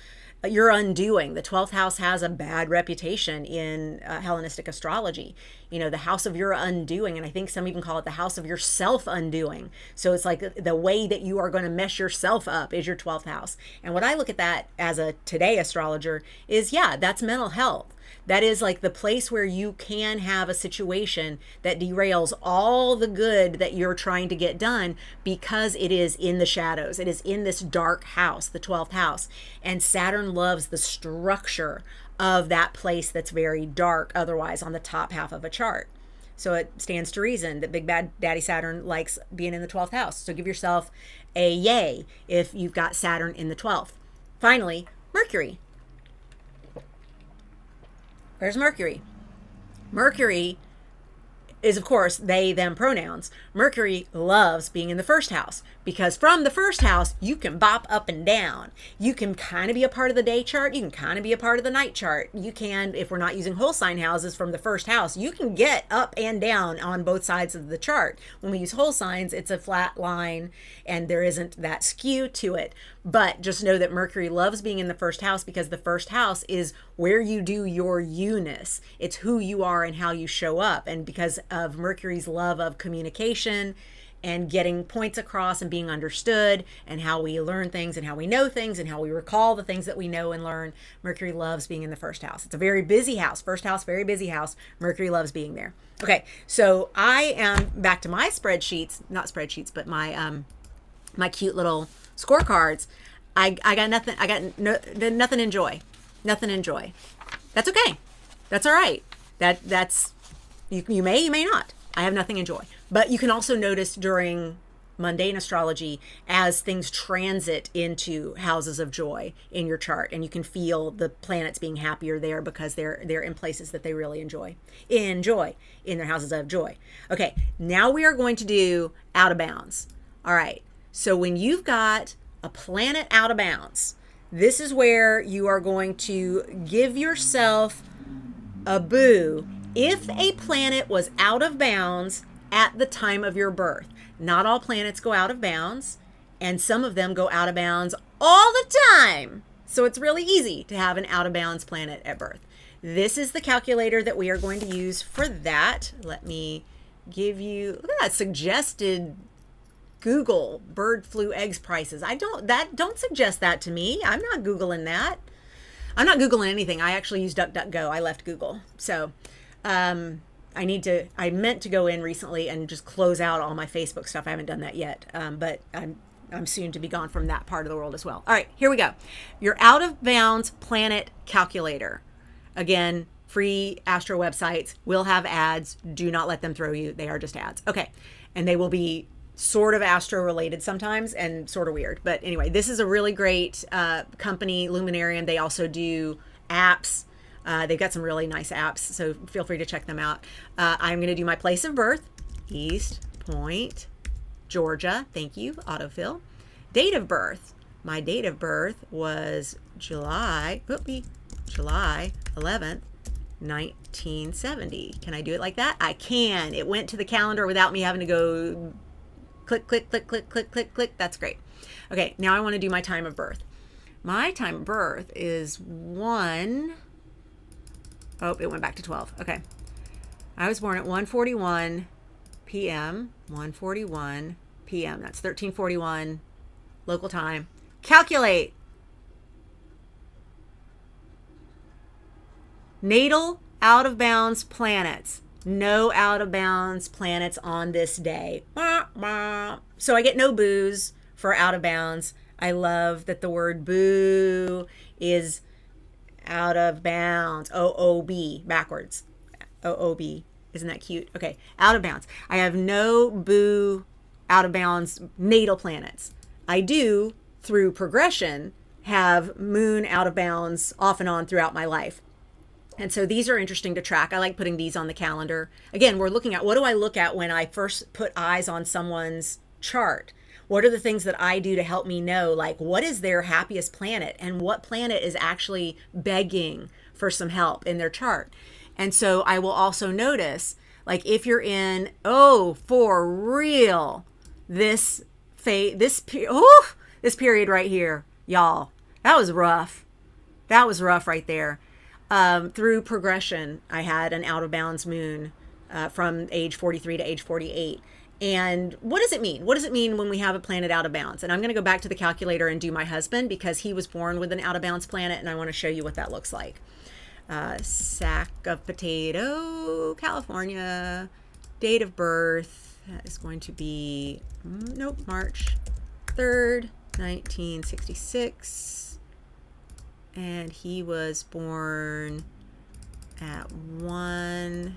your undoing. The 12th house has a bad reputation in Hellenistic astrology. You know, the house of your undoing. And I think some even call it the house of your self-undoing. So it's like the way that you are going to mess yourself up is your 12th house. And what I look at that as a today astrologer is, yeah, that's mental health. That is like the place where you can have a situation that derails all the good that you're trying to get done because it is in the shadows. It is in this dark house, the 12th house. And Saturn loves the structure of that place that's very dark otherwise on the top half of a chart. So it stands to reason that Big Bad Daddy Saturn likes being in the 12th house. So give yourself a yay if you've got Saturn in the 12th. Finally, Mercury. Where's Mercury? Mercury is, of course, they, them pronouns. Mercury loves being in the first house because from the first house, you can bop up and down. You can kind of be a part of the day chart. You can kind of be a part of the night chart. You can, if we're not using whole sign houses from the first house, you can get up and down on both sides of the chart. When we use whole signs, it's a flat line and there isn't that skew to it. But just know that Mercury loves being in the first house because the first house is where you do your you-ness. It's who you are and how you show up. And because of Mercury's love of communication and getting points across and being understood and how we learn things and how we know things and how we recall the things that we know and learn, Mercury loves being in the first house. It's a very busy house. First house, very busy house. Mercury loves being there. Okay, so I am back to my spreadsheets, not spreadsheets, but my my cute little scorecards. I got nothing. I got nothing in joy. Nothing in joy. That's okay. That's all right. That's you may, you may not. I have nothing in joy. But you can also notice during mundane astrology as things transit into houses of joy in your chart, and you can feel the planets being happier there because they're in places that they really enjoy in their houses of joy. Okay, now we are going to do out of bounds. All right. So when you've got a planet out of bounds, this is where you are going to give yourself a boo if a planet was out of bounds at the time of your birth. Not all planets go out of bounds, and some of them go out of bounds all the time. So it's really easy to have an out of bounds planet at birth. This is the calculator that we are going to use for that. Let me give you, look at that suggested Google bird flu eggs prices. Don't suggest that to me. I'm not Googling that. I'm not Googling anything. I actually use DuckDuckGo. I left Google. So I meant to go in recently and just close out all my Facebook stuff. I haven't done that yet. But I'm soon to be gone from that part of the world as well. All right, here we go. Your out of bounds planet calculator. Again, free astro websites will have ads. Do not let them throw you. They are just ads. Okay. And they will be sort of astro related sometimes and sort of weird. But anyway, this is a really great company, Luminarium. They also do apps. They've got some really nice apps, so feel free to check them out. I'm going to do my place of birth, East Point, Georgia. Thank you, autofill. Date of birth. My date of birth was July 11th, 1970. Can I do it like that? I can. It went to the calendar without me having to go click, click, click, click, click, click, click. That's great. Okay, now I want to do my time of birth. My time of birth is it went back to 12. Okay. I was born at 1:41 p.m. 1:41 p.m. That's 13:41 local time. Calculate. natal out of bounds planets. No out of bounds planets on this day. So I get no boos for out of bounds. I love that the word boo is out of bounds. OOB, backwards. OOB. Isn't that cute? Okay, out of bounds. I have no boo out of bounds natal planets. I do, through progression, have moon out of bounds off and on throughout my life. And so these are interesting to track. I like putting these on the calendar. Again, we're looking at, what do I look at when I first put eyes on someone's chart? What are the things that I do to help me know, like, what is their happiest planet and what planet is actually begging for some help in their chart? And so I will also notice, like, if you're in, for real, this period right here, y'all, that was rough. That was rough right there. Through progression, I had an out of bounds moon from age 43 to age 48. And what does it mean? What does it mean when we have a planet out of bounds? And I'm going to go back to the calculator and do my husband, because he was born with an out of bounds planet, and I want to show you what that looks like. Sack of potato, California. Date of birth, that is going to be, March 3rd, 1966. And he was born at 1:13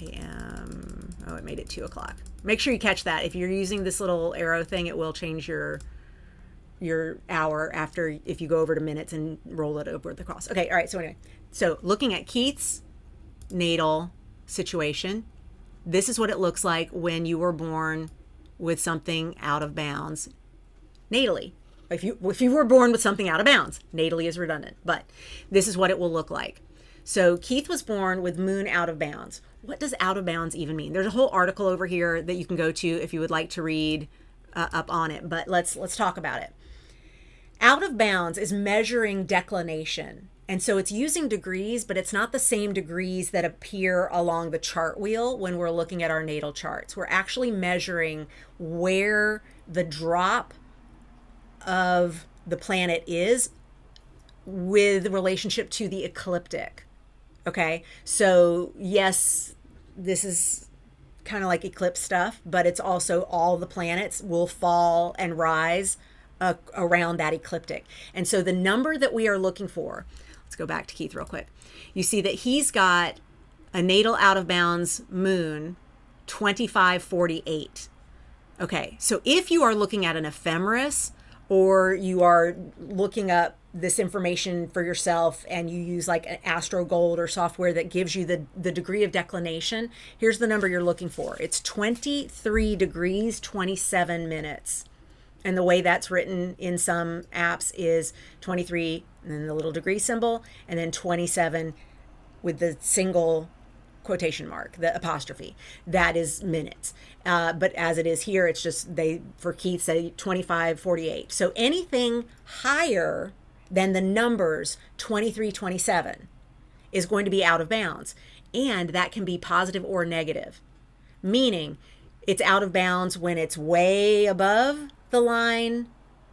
a.m. Oh, it made it 2 o'clock. Make sure you catch that. If you're using this little arrow thing, it will change your hour after, if you go over to minutes and roll it over the cross. Okay, all right, so anyway. So looking at Keith's natal situation, this is what it looks like when you were born with something out of bounds natally. If you were born with something out of bounds, natally is redundant, but this is what it will look like. So Keith was born with moon out of bounds. What does out of bounds even mean? There's a whole article over here that you can go to if you would like to read up on it, but let's talk about it. Out of bounds is measuring declination. And so it's using degrees, but it's not the same degrees that appear along the chart wheel when we're looking at our natal charts. We're actually measuring where the drop of the planet is with relationship to the ecliptic. Okay, so yes, this is kind of like eclipse stuff, but it's also all the planets will fall and rise around that ecliptic. And so the number that we are looking for, let's go back to Keith real quick. You see that he's got a natal out of bounds moon 2548. Okay, so if you are looking at an ephemeris, or you are looking up this information for yourself and you use like an Astro Gold or software that gives you the degree of declination, here's the number you're looking for. It's 23 degrees 27 minutes. And the way that's written in some apps is 23 and then the little degree symbol, and then 27 with the single quotation mark, the apostrophe. That is minutes. But as it is here, it's just, for Keith, say 2548. So anything higher than the numbers 2327 is going to be out of bounds. And that can be positive or negative, meaning it's out of bounds when it's way above the line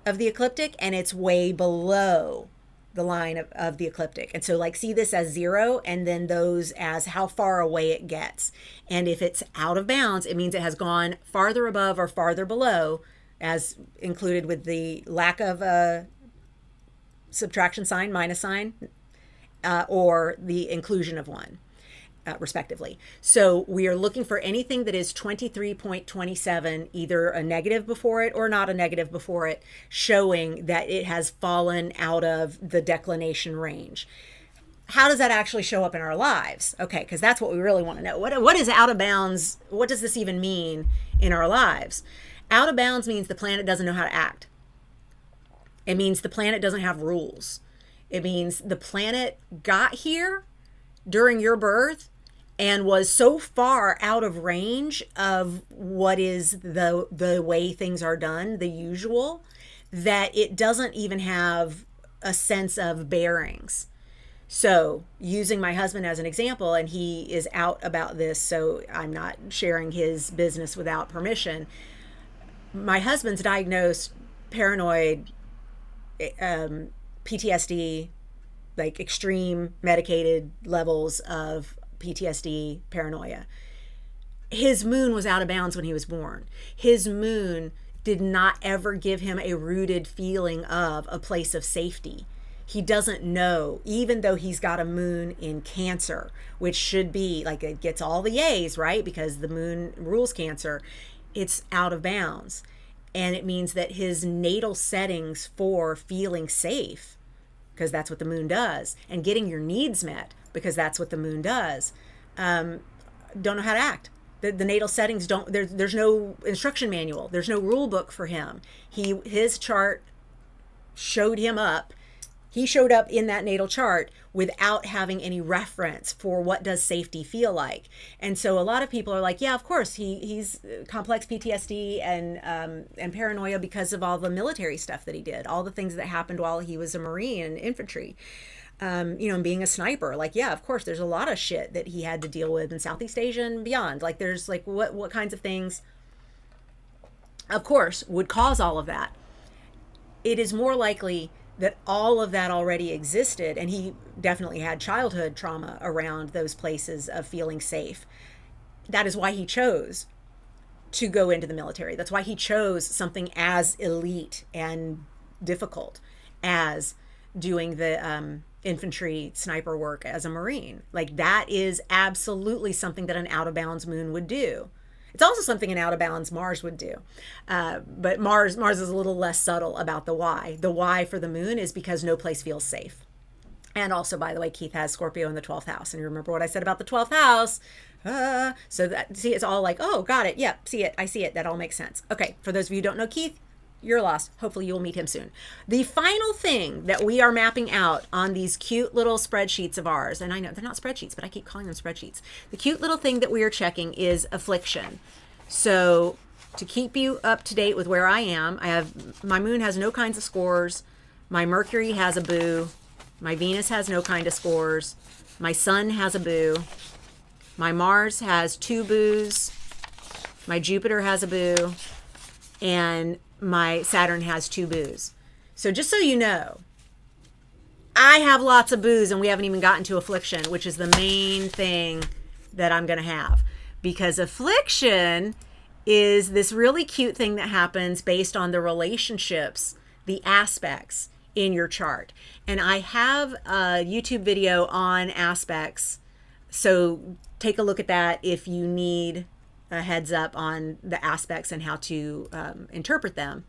of the ecliptic and it's way below the line of the ecliptic. And so like see this as 0 and then those as how far away it gets. And if it's out of bounds, it means it has gone farther above or farther below, as included with the lack of a subtraction sign, minus sign, or the inclusion of one. Respectively. So we are looking for anything that is 23.27, either a negative before it or not a negative before it, showing that it has fallen out of the declination range. How does that actually show up in our lives? Okay, because that's what we really want to know. What is out of bounds? What does this even mean in our lives? Out of bounds means the planet doesn't know how to act. It means the planet doesn't have rules. It means the planet got here during your birth and was so far out of range of what is the way things are done, the usual, that it doesn't even have a sense of bearings. So using my husband as an example, and he is out about this, so I'm not sharing his business without permission. My husband's diagnosed paranoid PTSD, like extreme medicated levels of PTSD, paranoia. His moon was out of bounds when he was born. His moon did not ever give him a rooted feeling of a place of safety. He doesn't know, even though he's got a moon in Cancer, which should be like, it gets all the A's, right? Because the moon rules Cancer. It's out of bounds. And it means that his natal settings for feeling safe, because that's what the moon does, and getting your needs met, because that's what the moon does, don't know how to act. The natal settings don't, there's no instruction manual. There's no rule book for him. His chart showed him up. He showed up in that natal chart without having any reference for what does safety feel like. And so a lot of people are like, yeah, of course, he's complex PTSD and paranoia because of all the military stuff that he did, all the things that happened while he was a Marine and infantry. And being a sniper, like, yeah, of course, there's a lot of shit that he had to deal with in Southeast Asia and beyond. Like, there's like what kinds of things, of course, would cause all of that. It is more likely that all of that already existed, and he definitely had childhood trauma around those places of feeling safe. That is why he chose to go into the military. That's why he chose something as elite and difficult as doing the infantry sniper work as a Marine. Like, that is absolutely something that an out of bounds moon would do. It's also something an out of balance Mars would do. But Mars is a little less subtle about the why. The why for the moon is because no place feels safe. And also, by the way, Keith has Scorpio in the 12th house. And you remember what I said about the 12th house? So that, see, it's all like, oh, got it. Yep, see it. I see it. That all makes sense. Okay, for those of you who don't know Keith, you're lost. Hopefully you'll meet him soon. The final thing that we are mapping out on these cute little spreadsheets of ours, and I know they're not spreadsheets, but I keep calling them spreadsheets. The cute little thing that we are checking is affliction. So to keep you up to date with where I am, my moon has no kinds of scores. My Mercury has a boo. My Venus has no kind of scores. My Sun has a boo. My Mars has 2 boos. My Jupiter has a boo. And my Saturn has 2 boos. So just so you know, I have lots of boos and we haven't even gotten to affliction, which is the main thing that I'm going to have. Because affliction is this really cute thing that happens based on the relationships, the aspects in your chart. And I have a YouTube video on aspects. So take a look at that if you need a heads up on the aspects and how to interpret them.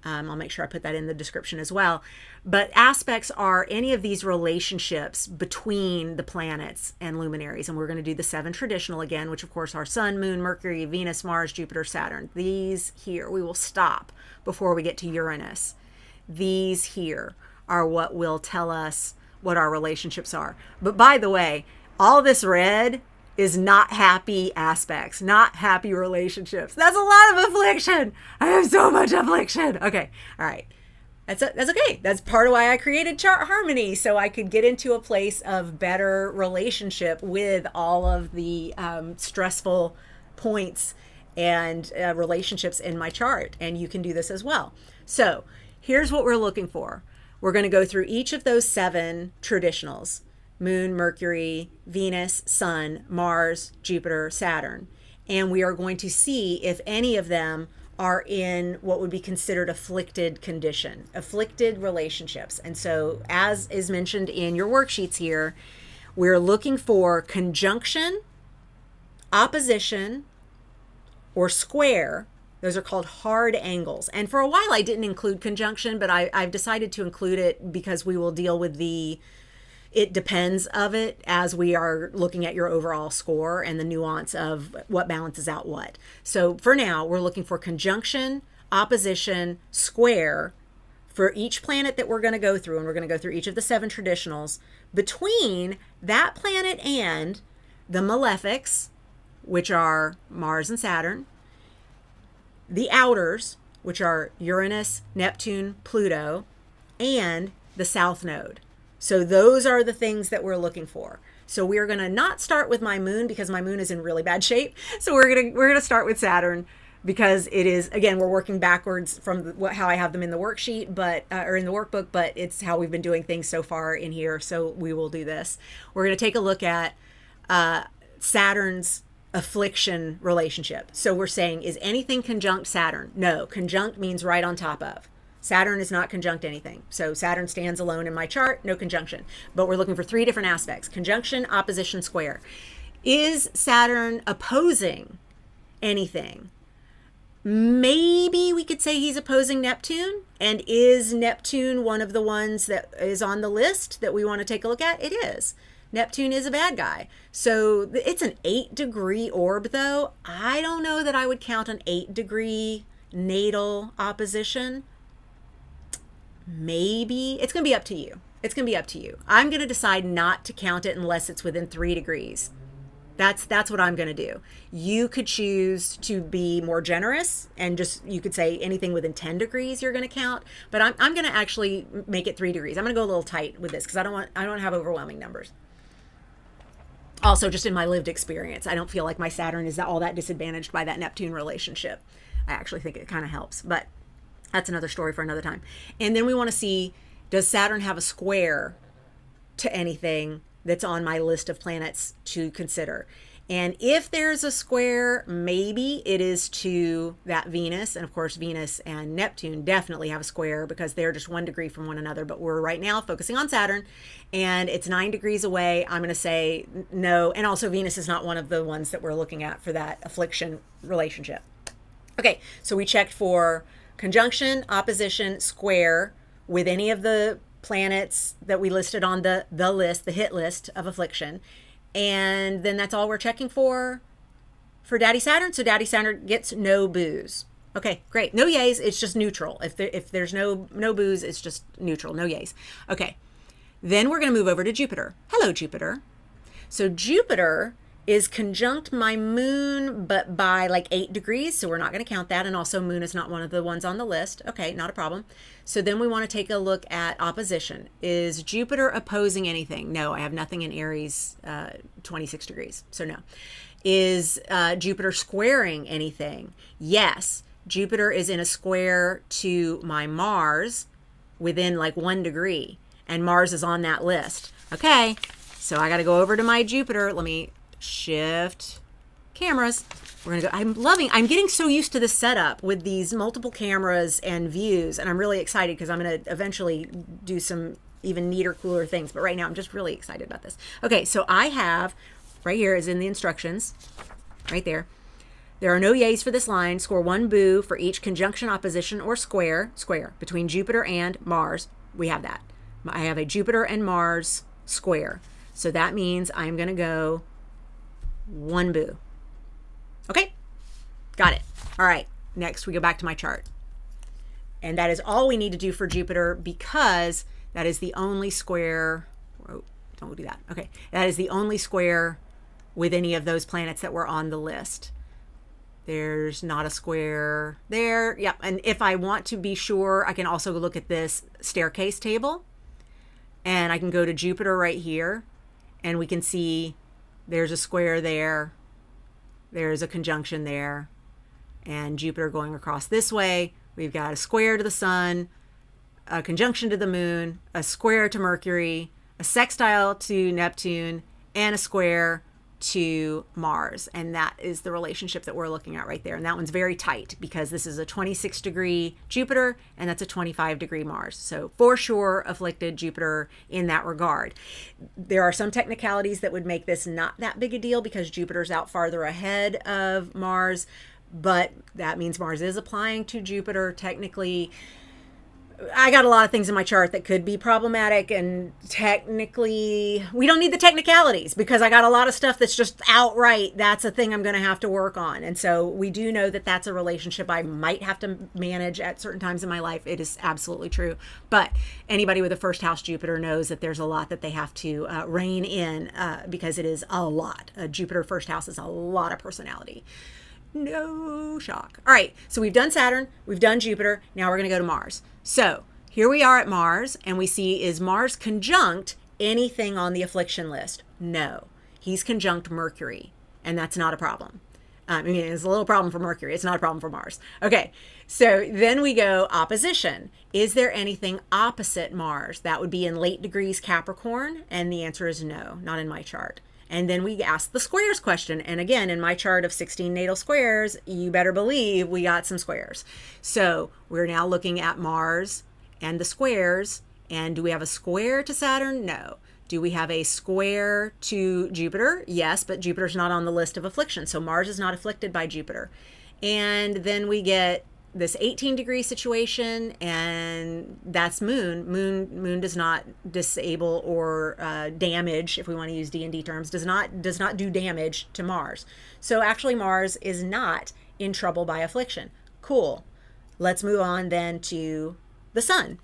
I'll make sure I put that in the description as well. But aspects are any of these relationships between the planets and luminaries. And we're going to do the 7 traditional again, which of course are Sun, Moon, Mercury, Venus, Mars, Jupiter, Saturn. These here, we will stop before we get to Uranus. These here are what will tell us what our relationships are. But by the way, all this red is not happy aspects, not happy relationships. That's a lot of affliction. I have so much affliction. Okay, all right. That's okay. That's part of why I created Chart Harmony, so I could get into a place of better relationship with all of the stressful points and relationships in my chart. And you can do this as well. So here's what we're looking for. We're going to go through each of those 7 traditionals. Moon, Mercury, Venus, Sun, Mars, Jupiter, Saturn. And we are going to see if any of them are in what would be considered afflicted condition, afflicted relationships. And so, as is mentioned in your worksheets here, we're looking for conjunction, opposition, or square. Those are called hard angles. And for a while I didn't include conjunction, but I've decided to include it because we will deal with the it depends of it as we are looking at your overall score and the nuance of what balances out what. So for now, we're looking for conjunction, opposition, square for each planet that we're going to go through, and we're going to go through each of the 7 traditionals, between that planet and the malefics, which are Mars and Saturn, the outers, which are Uranus, Neptune, Pluto, and the South Node. So those are the things that we're looking for. So we're going to not start with my moon because my moon is in really bad shape. So we're going to start with Saturn, because it is, again, we're working backwards from how I have them in the worksheet, or in the workbook, but it's how we've been doing things so far in here. So we will do this. We're going to take a look at Saturn's affliction relationship. So we're saying, is anything conjunct Saturn? No. Conjunct means right on top of. Saturn is not conjunct anything. So Saturn stands alone in my chart, no conjunction. But we're looking for 3 different aspects: conjunction, opposition, square. Is Saturn opposing anything? Maybe we could say he's opposing Neptune. And is Neptune one of the ones that is on the list that we want to take a look at? It is. Neptune is a bad guy. So it's an 8-degree orb, though. I don't know that I would count an 8-degree natal opposition. Maybe. It's going to be up to you. It's going to be up to you. I'm going to decide not to count it unless it's within 3 degrees. That's what I'm going to do. You could choose to be more generous and you could say anything within 10 degrees you're going to count, but I'm going to actually make it 3 degrees. I'm going to go a little tight with this because I don't have overwhelming numbers. Also, just in my lived experience, I don't feel like my Saturn is all that disadvantaged by that Neptune relationship. I actually think it kind of helps, but that's another story for another time. And then we want to see, does Saturn have a square to anything that's on my list of planets to consider? And if there's a square, maybe it is to that Venus. And of course, Venus and Neptune definitely have a square because they're just 1 degree from one another. But we're right now focusing on Saturn, and it's 9 degrees away. I'm going to say no. And also, Venus is not one of the ones that we're looking at for that affliction relationship. Okay, so we checked for conjunction, opposition, square with any of the planets that we listed on the list, the hit list of affliction. And then that's all we're checking for Daddy Saturn. So Daddy Saturn gets no boos. Okay, great. No yays. It's just neutral. If there's no boos, it's just neutral. No yays. Okay. Then we're going to move over to Jupiter. Hello, Jupiter. So Jupiter is conjunct my moon, but by like 8 degrees. So we're not going to count that. And also, moon is not one of the ones on the list. Okay, not a problem. So then we want to take a look at opposition. Is Jupiter opposing anything? No, I have nothing in Aries, 26 degrees. So no. Is Jupiter squaring anything? Yes. Jupiter is in a square to my Mars within like 1 degree. And Mars is on that list. Okay, so I got to go over to my Jupiter. Let me shift cameras. We're gonna go. I'm getting so used to this setup with these multiple cameras and views, and I'm really excited because I'm going to eventually do some even neater, cooler things. But right now, I'm just really excited about this. Okay, so I have, right here is in the instructions, right there. There are no yays for this line. Score 1 boo for each conjunction, opposition, or square between Jupiter and Mars. We have that. I have a Jupiter and Mars square. So that means I'm going to go 1 boo. Okay, got it. All right, next we go back to my chart. And that is all we need to do for Jupiter because that is the only square. Oh, don't do that. Okay, that is the only square with any of those planets that were on the list. There's not a square there. Yep, and if I want to be sure, I can also look at this staircase table. And I can go to Jupiter right here, and we can see there's a square there. There's a conjunction there. And Jupiter going across this way. We've got a square to the sun, a conjunction to the moon, a square to Mercury, a sextile to Neptune, and a square to Mars. And that is the relationship that we're looking at right there. And that one's very tight because this is a 26 degree Jupiter and that's a 25 degree Mars. So for sure, afflicted Jupiter in that regard. There are some technicalities that would make this not that big a deal because Jupiter's out farther ahead of Mars, but that means Mars is applying to Jupiter. Technically, I got a lot of things in my chart that could be problematic, and technically we don't need the technicalities because I got a lot of stuff that's just outright that's a thing I'm going to have to work on. And so we do know that that's a relationship I might have to manage at certain times in my life. It is absolutely true. But anybody with a first house Jupiter knows that there's a lot that they have to rein in because it is a lot. Jupiter first house is a lot of personality. No shock. All right, so we've done Saturn, we've done Jupiter, now we're going to go to Mars. So here we are at Mars, and we see, is Mars conjunct anything on the affliction list? No, he's conjunct Mercury, and that's not a problem. I mean, it's a little problem for Mercury. It's not a problem for Mars. Okay, so then we go opposition. Is there anything opposite Mars? That would be in late degrees Capricorn, and the answer is no, not in my chart. And then we ask the squares question. And again, in my chart of 16 natal squares, you better believe we got some squares. So we're now looking at Mars and the squares. And do we have a square to Saturn? No. Do we have a square to Jupiter? Yes, but Jupiter's not on the list of affliction. So Mars is not afflicted by Jupiter. And then we get this 18-degree situation, and that's Moon. Moon does not disable or damage, if we want to use D&D terms, does not do damage to Mars. So actually Mars is not in trouble by affliction. Cool. Let's move on then to the Sun.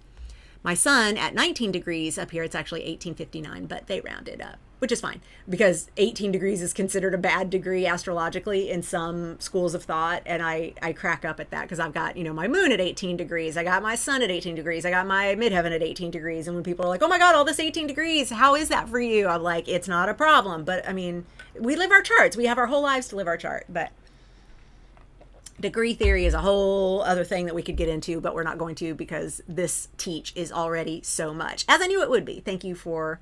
My Sun at 19 degrees up here, it's actually 1859, but they round it up, which is fine because 18 degrees is considered a bad degree astrologically in some schools of thought. And I crack up at that because I've got, my moon at 18 degrees. I got my sun at 18 degrees. I got my midheaven at 18 degrees. And when people are like, oh my God, all this 18 degrees, how is that for you? I'm like, it's not a problem. But I mean, we live our charts. We have our whole lives to live our chart. But degree theory is a whole other thing that we could get into, but we're not going to because this teach is already so much, as I knew it would be. Thank you for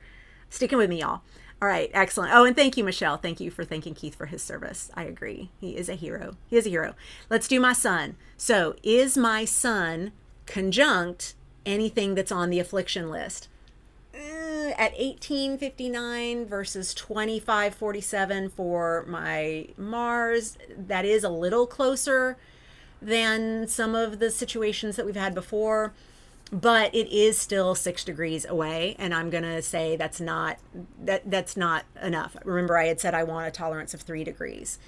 sticking with me, y'all. All right, excellent. Oh, and thank you, Michelle. Thank you for thanking Keith for his service. I agree. He is a hero. He is a hero. Let's do my sun. So is my sun conjunct anything that's on the affliction list? At 1859 versus 2547 for my Mars, that is a little closer than some of the situations that we've had before, but it is still 6 degrees away, and I'm gonna say that's not enough. Remember, I had said I want a tolerance of 3 degrees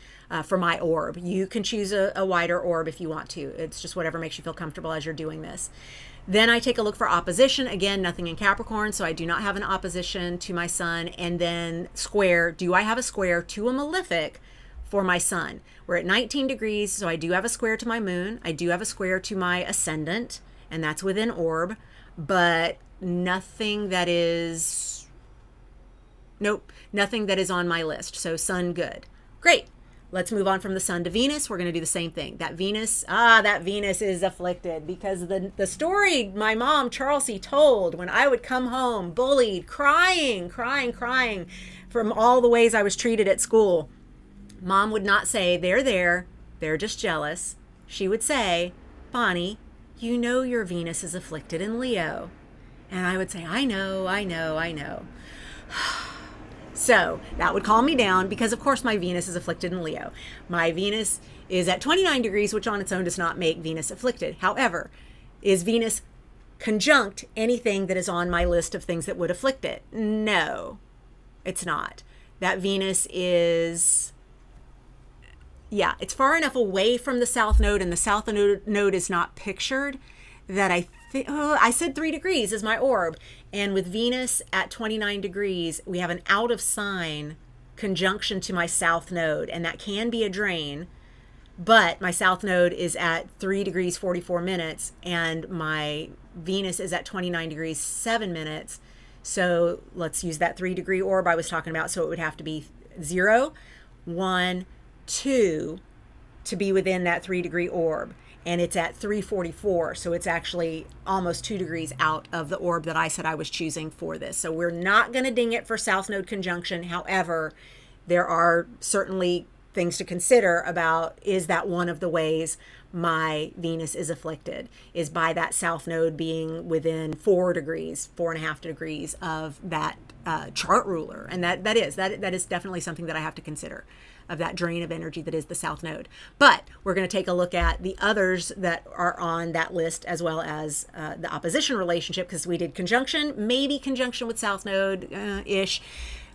for my orb. You can choose a wider orb if you want to. It's just whatever makes you feel comfortable as you're doing this. Then I take a look for opposition. Again, nothing in Capricorn, so I do not have an opposition to my sun. And then square. Do I have a square to a malefic for my sun? We're at 19 degrees, so I do have a square to my moon. I do have a square to my ascendant, and that's within orb, but nothing that is, nothing that is on my list. So sun, good. Great. Let's move on from the sun to Venus. We're going to do the same thing. That Venus is afflicted because the story my mom, Charlesy, told when I would come home bullied, crying from all the ways I was treated at school. Mom would not say, they're just jealous. She would say, Bonnie, you know your Venus is afflicted in Leo. And I would say, I know. So that would calm me down because, of course, my Venus is afflicted in Leo. My Venus is at 29 degrees, which on its own does not make Venus afflicted. However, is Venus conjunct anything that is on my list of things that would afflict it? No, it's not. That Venus is, it's far enough away from the South Node, and the South Node is not pictured, that I said 3 degrees is my orb. And with Venus at 29 degrees, we have an out of sign conjunction to my South Node, and that can be a drain, but my South Node is at 3 degrees 44 minutes, and my Venus is at 29 degrees 7 minutes. So let's use that 3 degree orb I was talking about. So it would have to be 0, 1, 2 to be within that 3 degree orb. And it's at 344, so it's actually almost 2 degrees out of the orb that I said I was choosing for this. So we're not going to ding it for South Node conjunction. However, there are certainly things to consider about, is that one of the ways my Venus is afflicted, is by that South Node being within 4 degrees, 4.5 degrees of that chart ruler. And that is definitely something that I have to consider, of that drain of energy that is the South Node. But we're going to take a look at the others that are on that list, as well as the opposition relationship, because we did conjunction, maybe conjunction with South Node ish.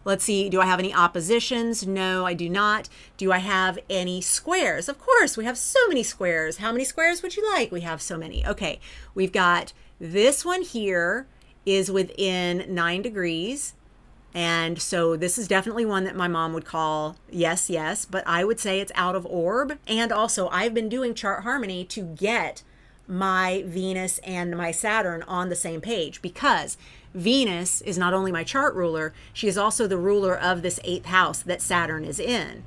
Let's see, do I have any oppositions? No, I do not. Do I have any squares? Of course, we have so many squares. How many squares would you like? We have so many. Okay, we've got this one here is within 9 degrees. And so this is definitely one that my mom would call yes, but I would say it's out of orb. And also I've been doing chart harmony to get my Venus and my Saturn on the same page, because Venus is not only my chart ruler, she is also the ruler of this 8th house that Saturn is in.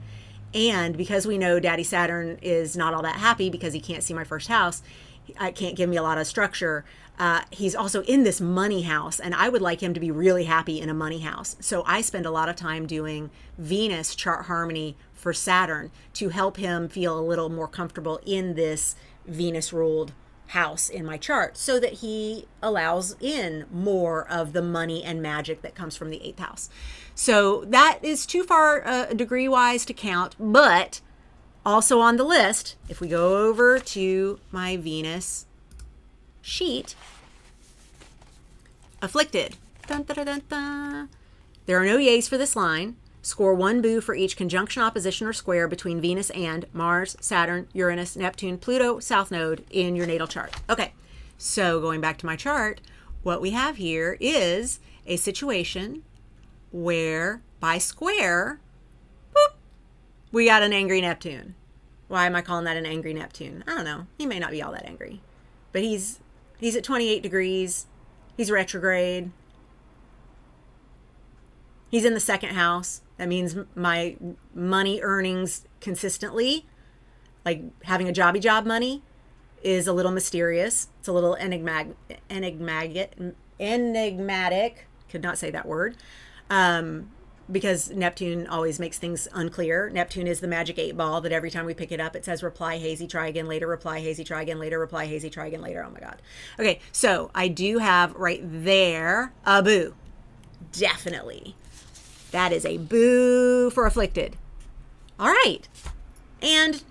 And because we know Daddy Saturn is not all that happy because he can't see my first house, it can't give me a lot of structure. He's also in this money house, and I would like him to be really happy in a money house. So I spend a lot of time doing Venus chart harmony for Saturn to help him feel a little more comfortable in this Venus ruled house in my chart, so that he allows in more of the money and magic that comes from the 8th house. So that is too far degree wise to count, but also on the list, if we go over to my Venus sheet, afflicted. Dun, dun, dun, dun, dun. There are no yays for this line. Score 1 boo for each conjunction, opposition, or square between Venus and Mars, Saturn, Uranus, Neptune, Pluto, South Node in your natal chart. Okay, so going back to my chart, what we have here is a situation where by square, boop, we got an angry Neptune. Why am I calling that an angry Neptune? I don't know. He may not be all that angry, but he's at 28 degrees. He's retrograde. He's in the 2nd house. That means my money earnings consistently, like having a jobby job money, is a little mysterious. It's a little enigmatic. Could not say that word. Because Neptune always makes things unclear. Neptune is the magic 8 ball that every time we pick it up, it says reply hazy, try again later, reply hazy, try again later, reply hazy, try again later. Oh my God. Okay, so I do have right there a boo. Definitely. That is a boo for afflicted. All right. And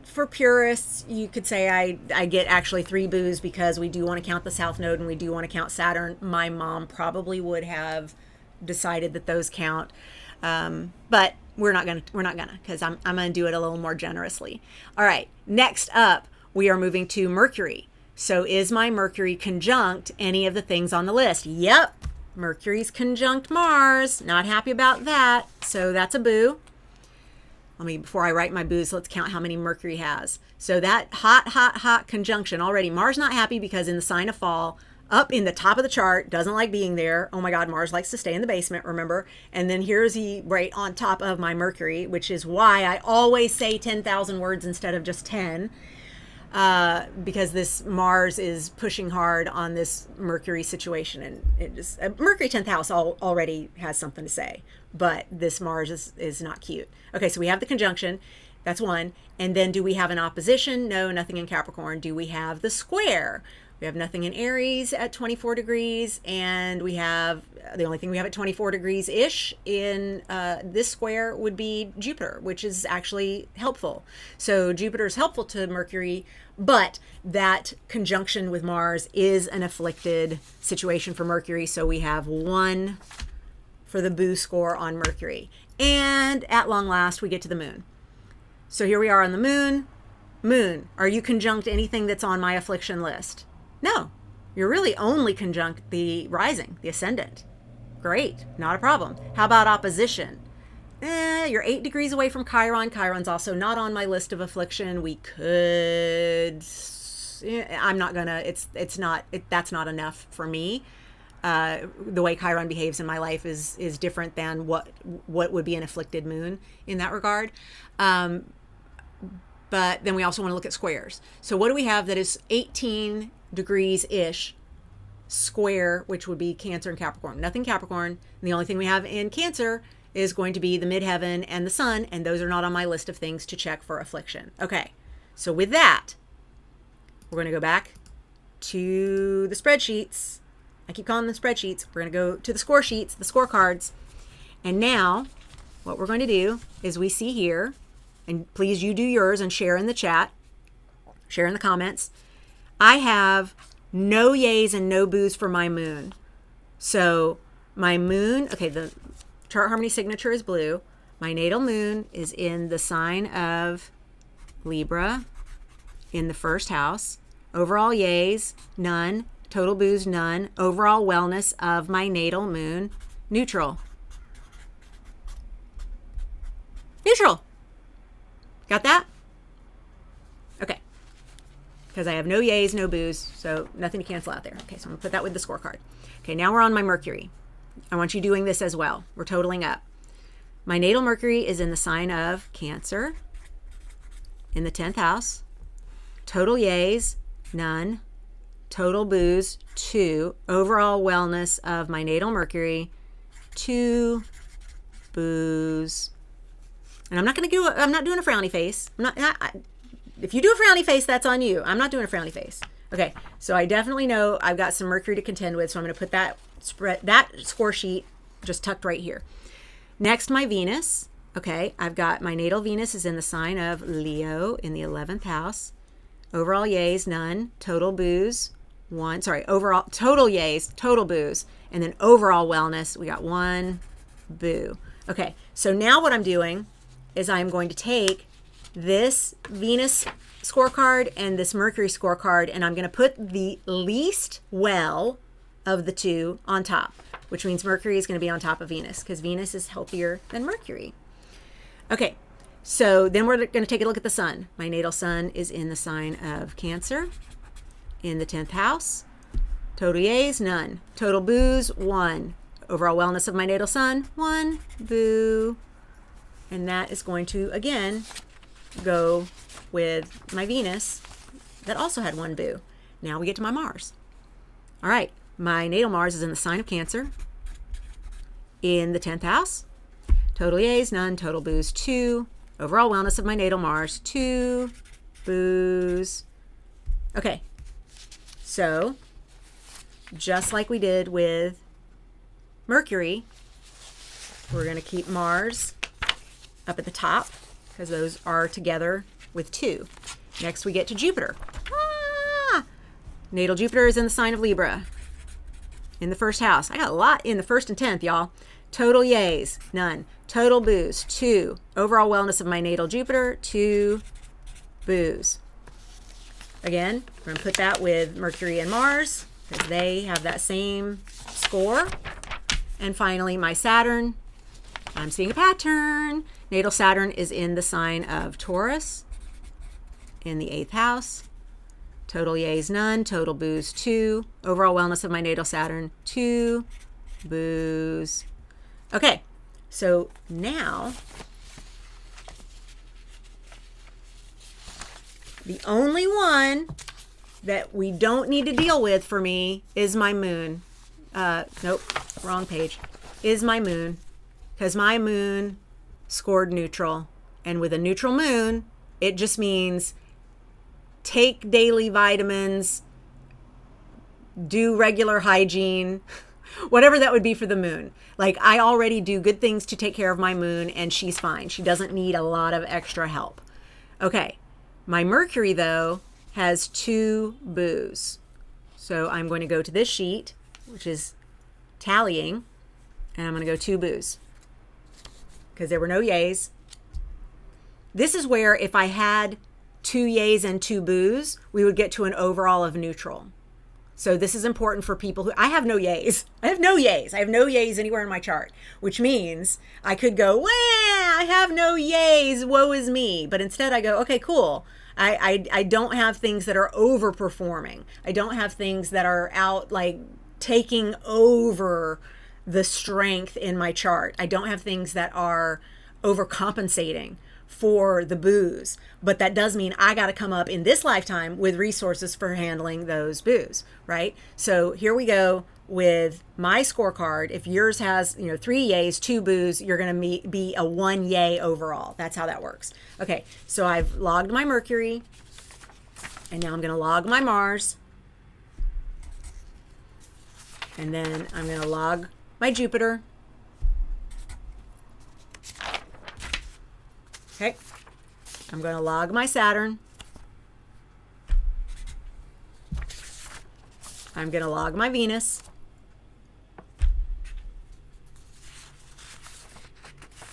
for purists, you could say I get actually 3 boos because we do want to count the South Node and we do want to count Saturn. My mom probably would have decided that those count, but we're not gonna because I'm gonna do it a little more generously. All right, next up we are moving to Mercury. So is my Mercury conjunct any of the things on the list? Yep, Mercury's conjunct Mars. Not happy about that, so that's a boo. Before I write my boos, let's count how many Mercury has. So that hot conjunction already. Mars not happy because in the sign of fall, up in the top of the chart, doesn't like being there. Oh my God, Mars likes to stay in the basement, remember? And then here's he right on top of my Mercury, which is why I always say 10,000 words instead of just 10. Because this Mars is pushing hard on this Mercury situation. And it just, Mercury 10th house already has something to say, but this Mars is not cute. Okay, so we have the conjunction. That's one. And then do we have an opposition? No, nothing in Capricorn. Do we have the square? We have nothing in Aries at 24 degrees, and we have, the only thing we have at 24 degrees-ish in this square would be Jupiter, which is actually helpful. So Jupiter is helpful to Mercury, but that conjunction with Mars is an afflicted situation for Mercury, so we have 1 for the boo score on Mercury. And at long last, we get to the moon. So here we are on the moon. Moon, are you conjunct anything that's on my affliction list? No, you're really only conjunct the rising, the ascendant. Great, not a problem. How about opposition? You're 8 degrees away from Chiron. Chiron's also not on my list of affliction. We could, I'm not gonna, that's not enough for me. The way Chiron behaves in my life is different than what would be an afflicted moon in that regard. But then we also want to look at squares. So what do we have that is 18 degrees-ish square, which would be Cancer and Capricorn? Nothing Capricorn. And the only thing we have in Cancer is going to be the midheaven and the sun, and those are not on my list of things to check for affliction. Okay, so with that, we're going to go back to the spreadsheets. I keep calling them spreadsheets. We're going to go to the score sheets, the scorecards. And now what we're going to do is we see here, and please you do yours and share in the chat, share in the comments. I have no yays and no boos for my moon. So my moon, okay, the chart harmony signature is blue. My natal moon is in the sign of Libra in the 1st house. Overall yays, none. Total boos, none. Overall wellness of my natal moon, neutral. Neutral. Got that? Okay. Because I have no yays, no boos, so nothing to cancel out there. Okay, so I'm going to put that with the scorecard. Okay, now we're on my Mercury. I want you doing this as well. We're totaling up. My natal Mercury is in the sign of Cancer in the 10th house. Total yays, none. Total boos, 2. Overall wellness of my natal Mercury, 2 boos. And I'm not doing a frowny face. If you do a frowny face, that's on you. I'm not doing a frowny face. Okay, so I definitely know I've got some Mercury to contend with, so I'm going to put that score sheet just tucked right here. Next, my Venus. Okay, I've got my natal Venus is in the sign of Leo in the 11th house. Overall yays, none. Total boos, 1. Sorry, overall, total yays, total boos. And then overall wellness, we got 1 boo. Okay, so now what I'm doing is I'm going to take this Venus scorecard and this Mercury scorecard, and I'm going to put the least well of the two on top, which means Mercury is going to be on top of Venus because Venus is healthier than Mercury. Okay, so then we're going to take a look at the sun. My natal sun is in the sign of Cancer in the 10th house. Total yays, none. Total boos, 1. Overall wellness of my natal sun, 1 boo. And that is going to, again, go with my Venus that also had 1 boo. Now we get to my Mars. All right, my natal Mars is in the sign of Cancer in the 10th house. Total yays, none. Total boos, 2. Overall wellness of my natal Mars, 2 boos. Okay, so just like we did with Mercury, we're going to keep Mars up at the top because those are together with 2. Next we get to Jupiter. Natal Jupiter is in the sign of Libra in the 1st house. I got a lot in the 1st and 10th, y'all. Total yays, none. Total boos, 2. Overall wellness of my natal Jupiter, 2 boos. Again, we're going to put that with Mercury and Mars because they have that same score. And finally, my Saturn. I'm seeing a pattern. Natal Saturn is in the sign of Taurus in the 8th house. Total yays, none. Total boos, 2. Overall wellness of my natal Saturn, 2 boos. Okay, so now the only one that we don't need to deal with for me is my moon. Nope, wrong page. Is my moon, because my moon scored neutral. And with a neutral moon, it just means take daily vitamins, do regular hygiene, whatever that would be for the moon. Like, I already do good things to take care of my moon, and she's fine. She doesn't need a lot of extra help. Okay, my Mercury, though, has 2 boos. So I'm going to go to this sheet, which is tallying, and I'm going to go 2 boos because there were no yays. This is where if I had 2 yays and 2 boos, we would get to an overall of neutral. So this is important for people who, I have no yays. I have no yays anywhere in my chart, which means I could go, well, I have no yays, woe is me. But instead I go, okay, cool. I don't have things that are overperforming. I don't have things that are out like taking over the strength in my chart. I don't have things that are overcompensating for the boos, but that does mean I got to come up in this lifetime with resources for handling those boos, right? So here we go with my scorecard. If yours has, 3 yays, 2 boos, you're going to be a 1 yay overall. That's how that works. Okay, so I've logged my Mercury, and now I'm going to log my Mars, and then I'm going to log my Jupiter. Okay, I'm going to log my Saturn. I'm going to log my Venus.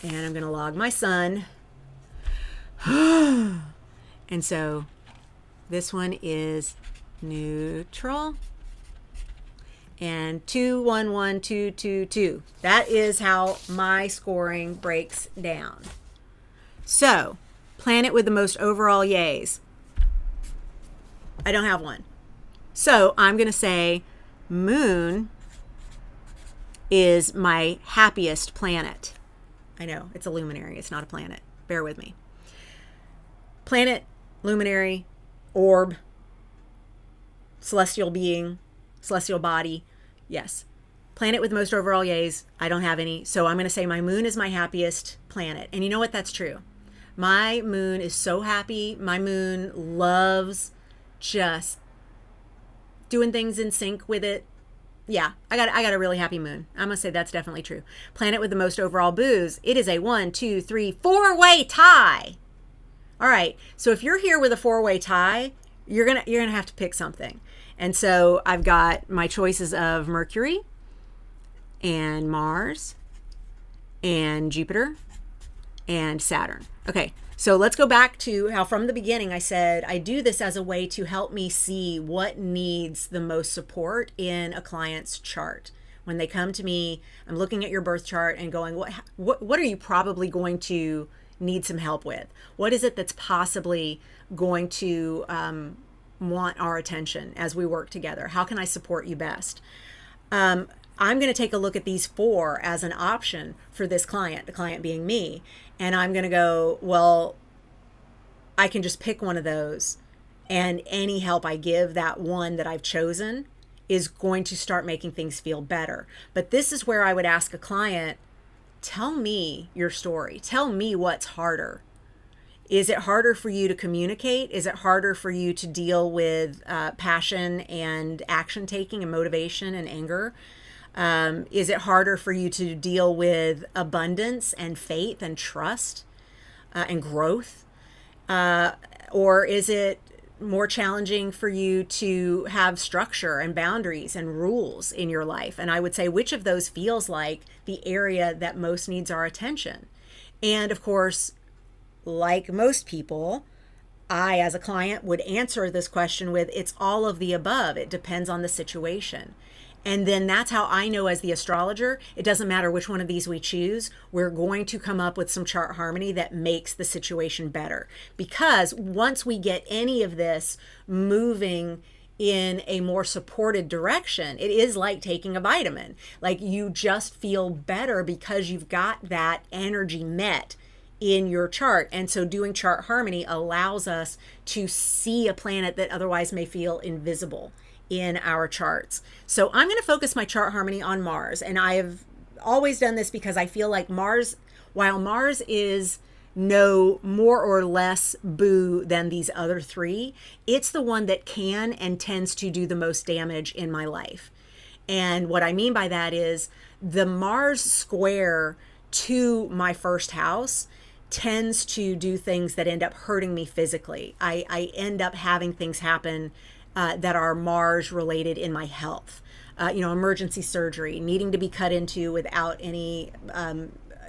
And I'm going to log my Sun. And so this one is neutral. And 2, 1, 1, 2, 2, 2. That is how my scoring breaks down. So, planet with the most overall yays. I don't have one. So, I'm going to say moon is my happiest planet. I know, it's a luminary. It's not a planet. Bear with me. Planet, luminary, orb, celestial being, celestial body. Yes. Planet with most overall yays. I don't have any. So I'm going to say my moon is my happiest planet. And you know what? That's true. My moon is so happy. My moon loves just doing things in sync with it. Yeah, I got a really happy moon. I'm going to say that's definitely true. Planet with the most overall boos. It is a 1, 2, 3, 4-way tie. All right. So if you're here with a 4-way tie, you're going to have to pick something. And so I've got my choices of Mercury and Mars and Jupiter and Saturn. Okay, so let's go back to how from the beginning I said I do this as a way to help me see what needs the most support in a client's chart. When they come to me, I'm looking at your birth chart and going, what are you probably going to need some help with? What is it that's possibly going to want our attention as we work together? How can I support you best? I'm going to take a look at these 4 as an option for this client, the client being me. And I'm going to go, well, I can just pick one of those. And any help I give that one that I've chosen is going to start making things feel better. But this is where I would ask a client, tell me your story. Tell me what's harder. Is it harder for you to communicate? Is it harder for you to deal with passion and action taking and motivation and anger? Is it harder for you to deal with abundance and faith and trust and growth? Or is it more challenging for you to have structure and boundaries and rules in your life? And I would say, which of those feels like the area that most needs our attention? And of course, like most people, I, as a client, would answer this question with, it's all of the above. It depends on the situation. And then that's how I know, as the astrologer, it doesn't matter which one of these we choose, we're going to come up with some chart harmony that makes the situation better. Because once we get any of this moving in a more supported direction, it is like taking a vitamin. Like, you just feel better because you've got that energy met in your chart. And so doing chart harmony allows us to see a planet that otherwise may feel invisible in our charts. So I'm going to focus my chart harmony on Mars. And I have always done this because I feel like Mars, while Mars is no more or less boo than these other 3, it's the one that can and tends to do the most damage in my life. And what I mean by that is the Mars square to my first house tends to do things that end up hurting me physically. I end up having things happen that are Mars related in my health. Emergency surgery, needing to be cut into without any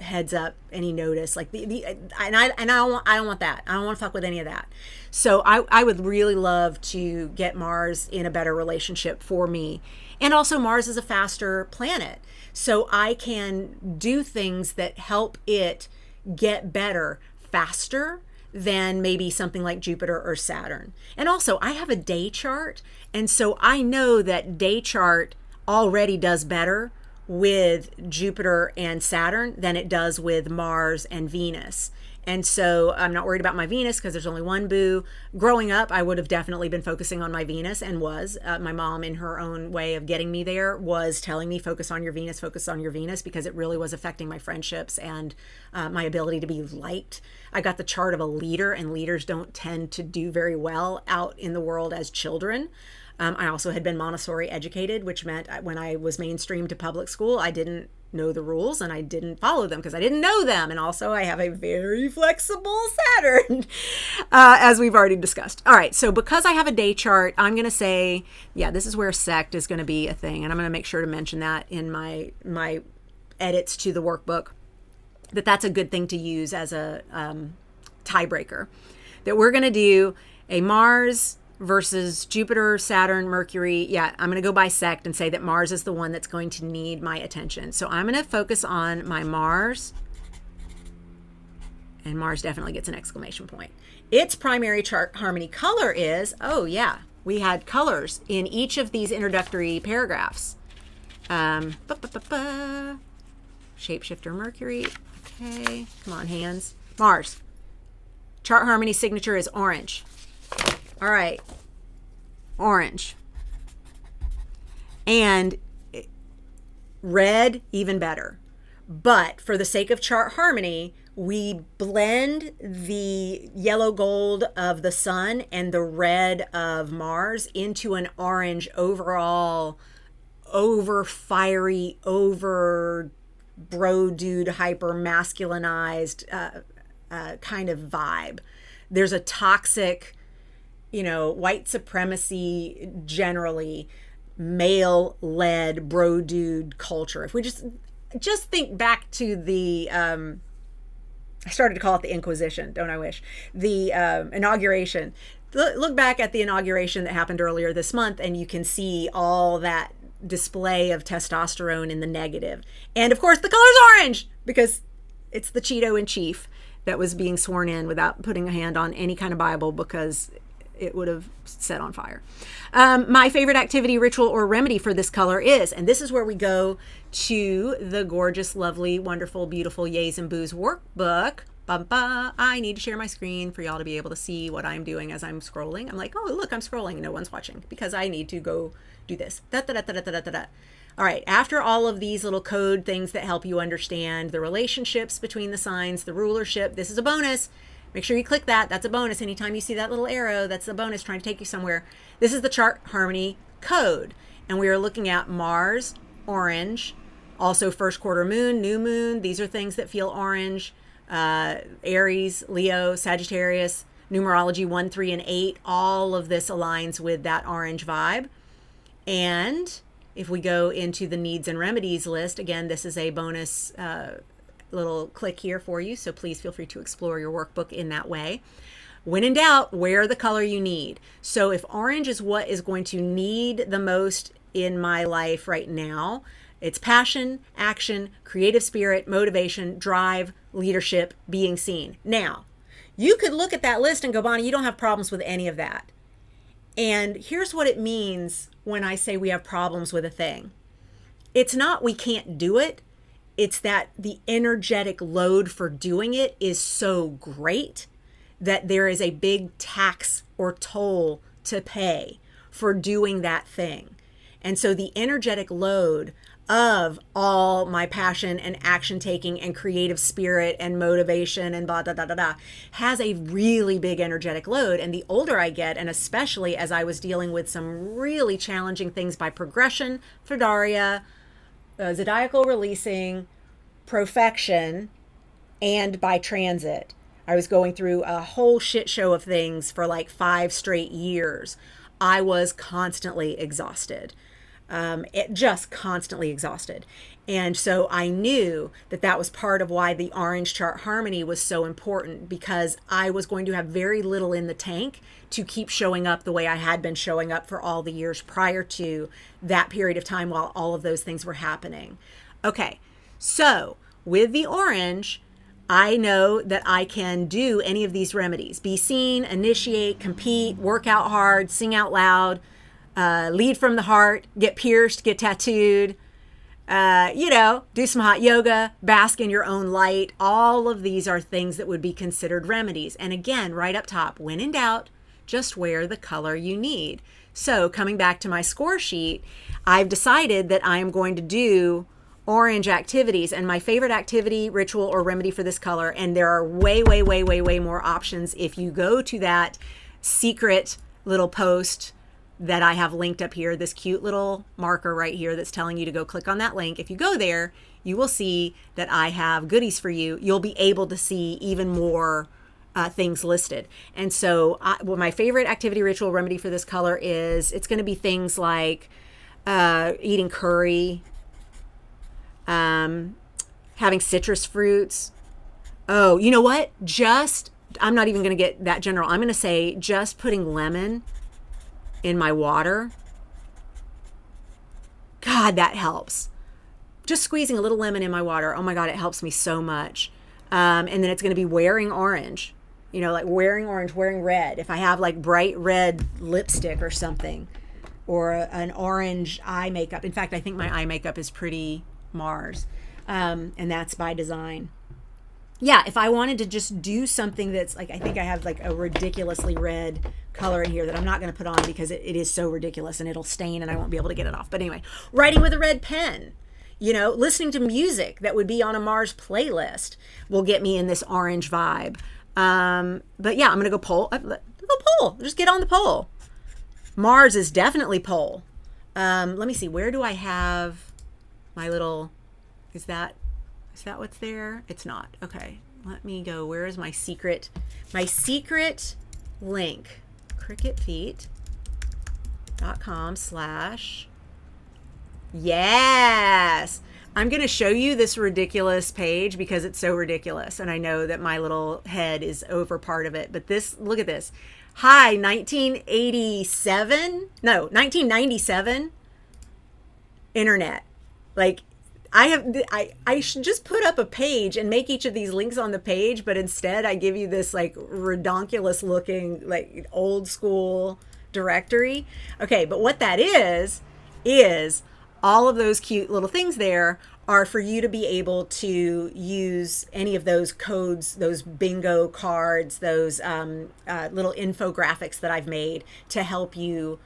heads up, any notice. Like I don't want that. I don't want to fuck with any of that. So I would really love to get Mars in a better relationship for me. And also, Mars is a faster planet, so I can do things that help it get better faster than maybe something like Jupiter or Saturn. And also, I have a day chart, and so I know that day chart already does better with Jupiter and Saturn than it does with Mars and Venus. And so I'm not worried about my Venus because there's only one boo. Growing up, I would have definitely been focusing on my Venus, and was. My mom, in her own way of getting me there, was telling me, focus on your Venus, because it really was affecting my friendships and my ability to be liked. I got the chart of a leader, and leaders don't tend to do very well out in the world as children. I also had been Montessori educated, which meant when I was mainstreamed to public school, I didn't know the rules and I didn't follow them because I didn't know them. And also, I have a very flexible Saturn, as we've already discussed. All right, so because I have a day chart, I'm going to say, yeah, this is where sect is going to be a thing. And I'm going to make sure to mention that in my edits to the workbook, that's a good thing to use as a tiebreaker. That we're going to do a Mars versus Jupiter, Saturn, Mercury. Yeah, I'm going to go by sect and say that Mars is the one that's going to need my attention. So I'm going to focus on my Mars, and Mars definitely gets an exclamation point. Its primary chart harmony color is, oh yeah, we had colors in each of these introductory paragraphs. Shapeshifter Mercury. Okay, come on, hands. Mars. Chart harmony signature is orange. All right, orange. And red, even better. But for the sake of chart harmony, we blend the yellow gold of the sun and the red of Mars into an orange overall, over fiery, over bro dude, hyper masculinized kind of vibe. There's a toxic, white supremacy, generally male led bro dude culture. If we just think back to the I started to call it the Inquisition, don't I wish? The inauguration. Look back at the inauguration that happened earlier this month, and you can see all that display of testosterone in the negative. And of course, the color's orange because it's the Cheeto in chief that was being sworn in without putting a hand on any kind of Bible because it would have set on fire. My favorite activity, ritual, or remedy for this color is, and this is where we go to the gorgeous, lovely, wonderful, beautiful Yays and Boos workbook. I need to share my screen for y'all to be able to see what I'm doing as I'm scrolling. I'm like, oh, look, I'm scrolling. No one's watching because I need to go do this. All right, after all of these little code things that help you understand the relationships between the signs, the rulership, this is a bonus. Make sure you click that. That's a bonus. Anytime you see that little arrow, that's a bonus trying to take you somewhere. This is the chart harmony code. And we are looking at Mars, orange, also first quarter moon, new moon. These are things that feel orange. Aries, Leo, Sagittarius, numerology 1, 3, and 8. All of this aligns with that orange vibe. And if we go into the needs and remedies list, again, this is a bonus little click here for you, so please feel free to explore your workbook in that way. When in doubt, wear the color you need. So if orange is what is going to need the most in my life right now, it's passion, action, creative spirit, motivation, drive, leadership, being seen. Now, you could look at that list and go, Bonnie, you don't have problems with any of that. And here's what it means when I say we have problems with a thing. It's not we can't do it. It's that the energetic load for doing it is so great that there is a big tax or toll to pay for doing that thing. And so the energetic load of all my passion and action taking and creative spirit and motivation and blah, blah, blah, blah, blah, has a really big energetic load. And the older I get, and especially as I was dealing with some really challenging things by progression, Fedaria, zodiacal releasing, profection, and by transit. I was going through a whole shit show of things for like 5 straight years. I was constantly exhausted. Just constantly exhausted. And so I knew that that was part of why the orange chart harmony was so important, because I was going to have very little in the tank to keep showing up the way I had been showing up for all the years prior to that period of time while all of those things were happening. Okay, so with the orange, I know that I can do any of these remedies. Be seen, initiate, compete, work out hard, sing out loud, lead from the heart, get pierced, get tattooed, do some hot yoga, bask in your own light. All of these are things that would be considered remedies. And again, right up top, when in doubt, just wear the color you need. So coming back to my score sheet, I've decided that I am going to do orange activities, and my favorite activity, ritual, or remedy for this color, and there are way more options if you go to that secret little post that I have linked up here, this cute little marker right here that's telling you to go click on that link. If you go there, you will see that I have goodies for you. You'll be able to see even more things listed. And so my favorite activity, ritual, remedy for this color is, it's going to be things like eating curry, having citrus fruits. Oh, you know what? I'm not even going to get that general. I'm going to say just putting lemon in my water. God, that helps. Just squeezing a little lemon in my water. Oh my God, it helps me so much. And then it's going to be wearing orange, like wearing orange, wearing red. If I have like bright red lipstick or something, or an orange eye makeup. In fact, I think my eye makeup is pretty Mars. And that's by design. yeah, if I wanted to just do something that's like, I think I have like a ridiculously red color in here that I'm not going to put on because it is so ridiculous and it'll stain and I won't be able to get it off. But anyway, writing with a red pen, listening to music that would be on a Mars playlist will get me in this orange vibe. But yeah, I'm going to go pole. Go pole. Just get on the pole. Mars is definitely pole. Let me see. Where do I have my little, is that what's there? It's not. Okay. Let me go. Where is my secret link? cricketfeet.com/ yes. I'm going to show you this ridiculous page because it's so ridiculous. And I know that my little head is over part of it, but look at this. Hi, 1997 internet. Like, I should just put up a page and make each of these links on the page, but instead I give you this like redonkulous looking, like old school directory. Okay, but what that is all of those cute little things there are for you to be able to use any of those codes, those bingo cards, those little infographics that I've made to help you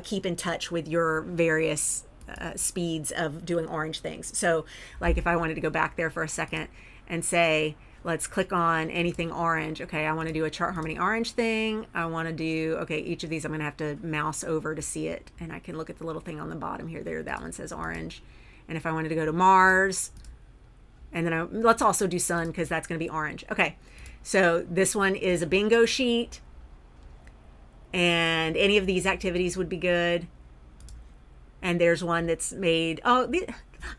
keep in touch with your various speeds of doing orange things. So like if I wanted to go back there for a second and say, let's click on anything orange. Okay, I want to do a chart harmony orange thing. I want to do, okay, each of these I'm going to have to mouse over to see it. And I can look at the little thing on the bottom here. There, that one says orange. And if I wanted to go to Mars, and then let's also do sun because that's going to be orange. Okay, so this one is a bingo sheet. And any of these activities would be good. And there's one that's made, I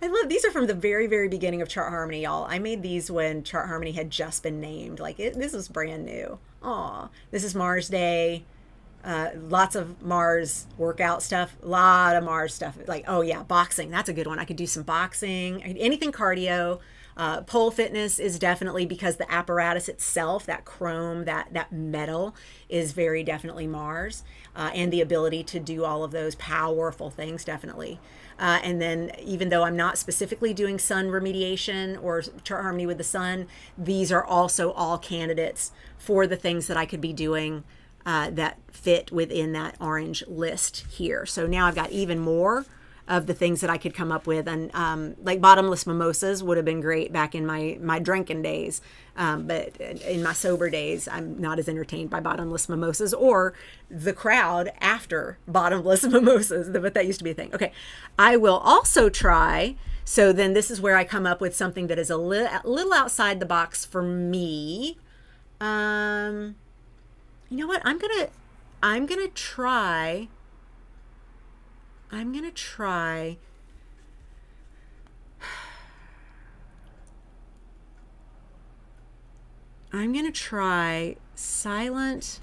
love, these are from the very, very beginning of Chart Harmony, y'all. I made these when Chart Harmony had just been named. Like, this was brand new. Aw, this is Mars Day. Lots of Mars workout stuff. A lot of Mars stuff. Like, oh yeah, boxing. That's a good one. I could do some boxing. Anything cardio. Pole fitness is definitely because the apparatus itself, that chrome, that metal is very definitely Mars, and the ability to do all of those powerful things definitely. And then even though I'm not specifically doing sun remediation or chart harmony with the sun, these are also all candidates for the things that I could be doing that fit within that orange list here. So now I've got even more of the things that I could come up with. And like bottomless mimosas would have been great back in my drinking days. But in my sober days, I'm not as entertained by bottomless mimosas or the crowd after bottomless mimosas, but that used to be a thing. Okay, I will also try. So then this is where I come up with something that is a little outside the box for me. You know what? I'm gonna try silent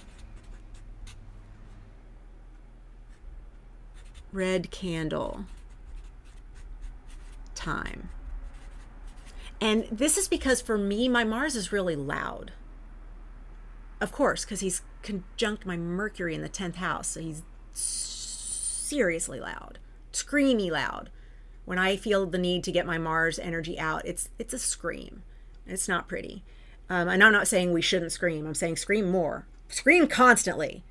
red candle time. And this is because for me, my Mars is really loud. Of course, because he's conjunct my Mercury in the 10th house. So he's seriously loud, screamy loud. When I feel the need to get my Mars energy out, it's a scream. It's not pretty. And I'm not saying we shouldn't scream. I'm saying scream more. Scream constantly.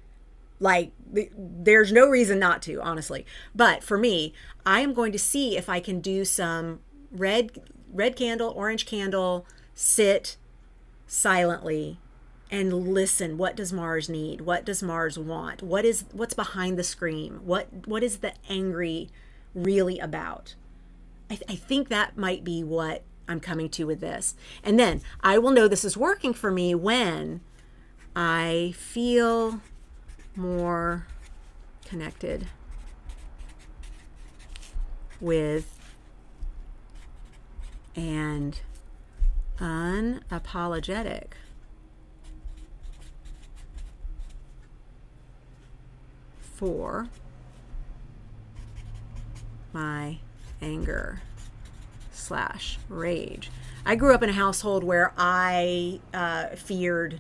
Like, there's no reason not to, honestly. But for me, I am going to see if I can do some red candle, orange candle, sit silently and listen. What does Mars need? What does Mars want? What's behind the scream? What is the angry really about? I think that might be what I'm coming to with this. And then I will know this is working for me when I feel more connected with and unapologetic for my anger / rage. I grew up in a household where I feared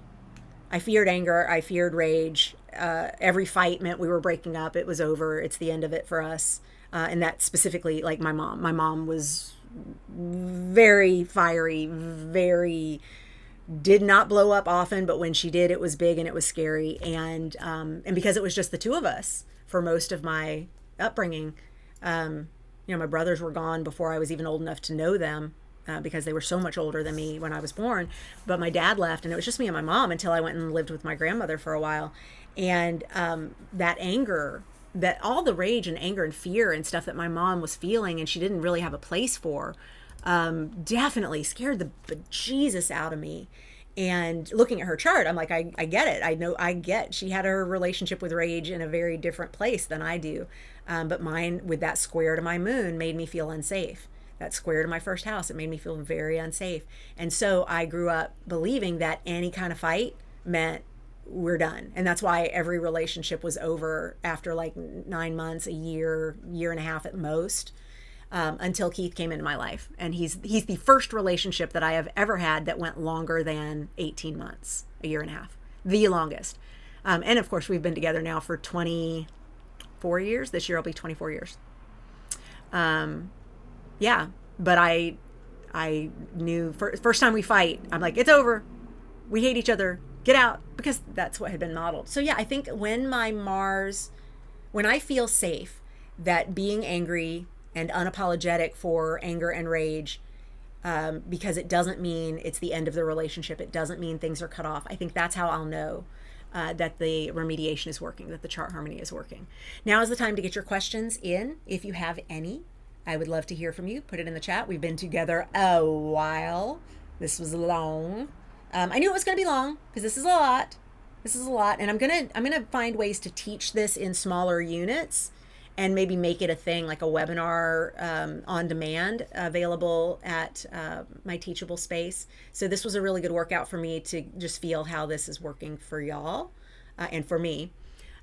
anger, I feared rage. Every fight meant we were breaking up. It was over. It's the end of it for us. And that specifically, like my mom. My mom was very fiery, very did not blow up often, but when she did, it was big and it was scary. And because it was just the two of us for most of my upbringing, my brothers were gone before I was even old enough to know them, because they were so much older than me when I was born. But my dad left, and it was just me and my mom until I went and lived with my grandmother for a while. And that anger, that all the rage and anger and fear and stuff that my mom was feeling and she didn't really have a place for, definitely scared the bejesus out of me. And looking at her chart, I'm like, I get it. She had her relationship with rage in a very different place than I do. But mine, with that square to my moon, made me feel unsafe. That square to my first house, it made me feel very unsafe. And so I grew up believing that any kind of fight meant we're done. And that's why every relationship was over after like 9 months, a year and a half at most. Until Keith came into my life. And he's the first relationship that I have ever had that went longer than 18 months, a year and a half, the longest. And of course, we've been together now for 24 years. This year will be 24 years. Yeah, but I knew first time we fight, I'm like, it's over. We hate each other. Get out, because that's what had been modeled. So yeah, I think when I feel safe, that being angry and unapologetic for anger and rage, because it doesn't mean it's the end of the relationship. It doesn't mean things are cut off. I think that's how I'll know that the remediation is working, that the chart harmony is working. Now is the time to get your questions in. If you have any, I would love to hear from you. Put it in the chat. We've been together a while. This was long. I knew it was going to be long because this is a lot. And I'm gonna find ways to teach this in smaller units, and maybe make it a thing, like a webinar on demand, available at my teachable space. So this was a really good workout for me to just feel how this is working for y'all and for me.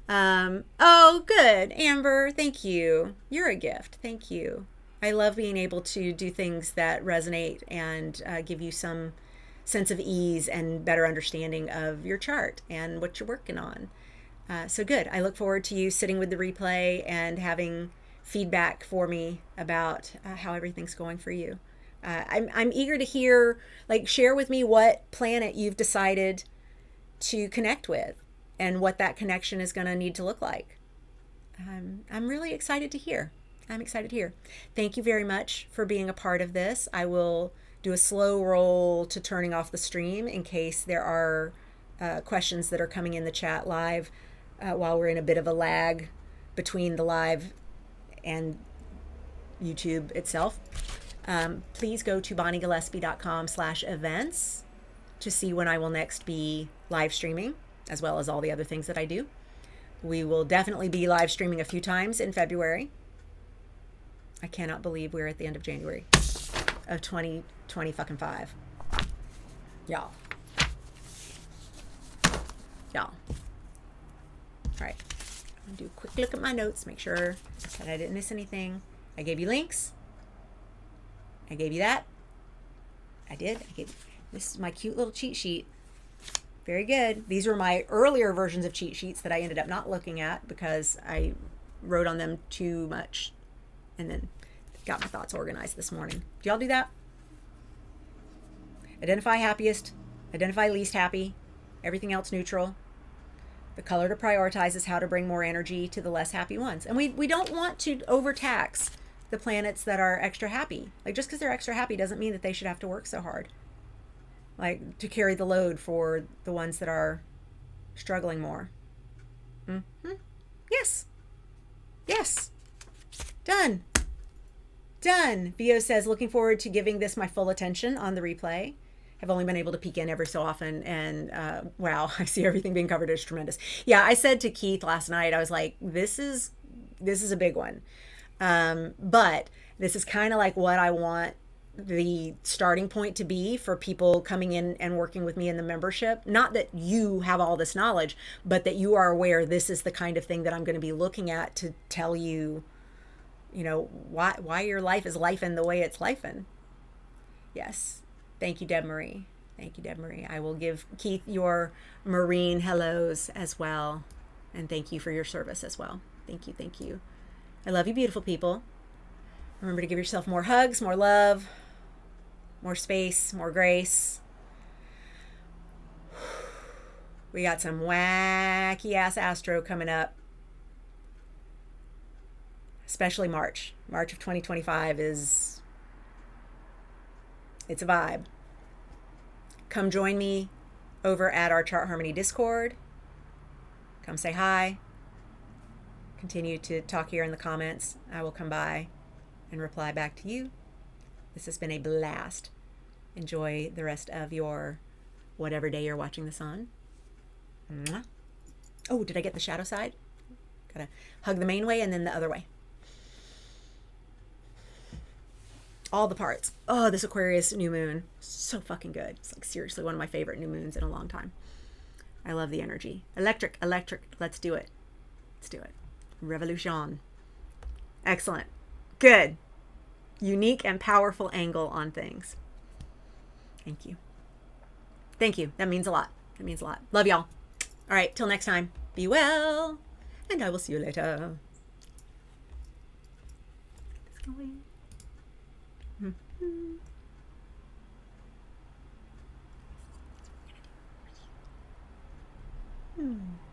Oh, good. Amber, thank you. You're a gift. Thank you. I love being able to do things that resonate and give you some sense of ease and better understanding of your chart and what you're working on. So good. I look forward to you sitting with the replay and having feedback for me about how everything's going for you. I'm eager to hear, share with me what planet you've decided to connect with and what that connection is going to need to look like. I'm really excited to hear. Thank you very much for being a part of this. I will do a slow roll to turning off the stream in case there are questions that are coming in the chat live. While we're in a bit of a lag between the live and YouTube itself. Please go to bonniegillespie.com/events to see when I will next be live streaming, as well as all the other things that I do. We will definitely be live streaming a few times in February. I cannot believe we're at the end of January of 2025. Y'all. All right, I'm gonna do a quick look at my notes, make sure that I didn't miss anything. I gave you links. I gave you that. I did. This is my cute little cheat sheet. Very good. These were my earlier versions of cheat sheets that I ended up not looking at because I wrote on them too much and then got my thoughts organized this morning. Do y'all do that? Identify happiest, identify least happy, everything else neutral. The color to prioritize is how to bring more energy to the less happy ones. And we don't want to overtax the planets that are extra happy. Just because they're extra happy doesn't mean that they should have to work so hard. To carry the load for the ones that are struggling more. Mm-hmm. Yes. Done. Vio says, looking forward to giving this my full attention on the replay. I've only been able to peek in every so often, and wow, I see everything being covered. It's tremendous. Yeah, I said to Keith last night, I was like, this is a big one. But this is kind of like what I want the starting point to be for people coming in and working with me in the membership. Not that you have all this knowledge, but that you are aware this is the kind of thing that I'm going to be looking at to tell you, why your life is lifing the way it's lifing. Yes. Thank you, Deb Marie. I will give Keith your marine hellos as well. And thank you for your service as well. Thank you. I love you, beautiful people. Remember to give yourself more hugs, more love, more space, more grace, We got some wacky ass astro coming up. Especially March. March of 2025 it's a vibe. Come join me over at our Chart Harmony Discord. Come say hi. Continue to talk here in the comments. I will come by and reply back to you. This has been a blast. Enjoy the rest of your whatever day you're watching this on. Mwah. Oh, did I get the shadow side? Gotta hug the main way and then the other way. All the parts. Oh, this Aquarius new moon, so fucking good. It's like seriously one of my favorite new moons in a long time. I love the energy. Electric. Let's do it. Let's do it. Revolution. Excellent. Good. Unique and powerful angle on things. Thank you. Thank you. That means a lot. That means a lot. Love y'all. All right. Till next time. Be well. And I will see you later. It's going. Mm-hmm.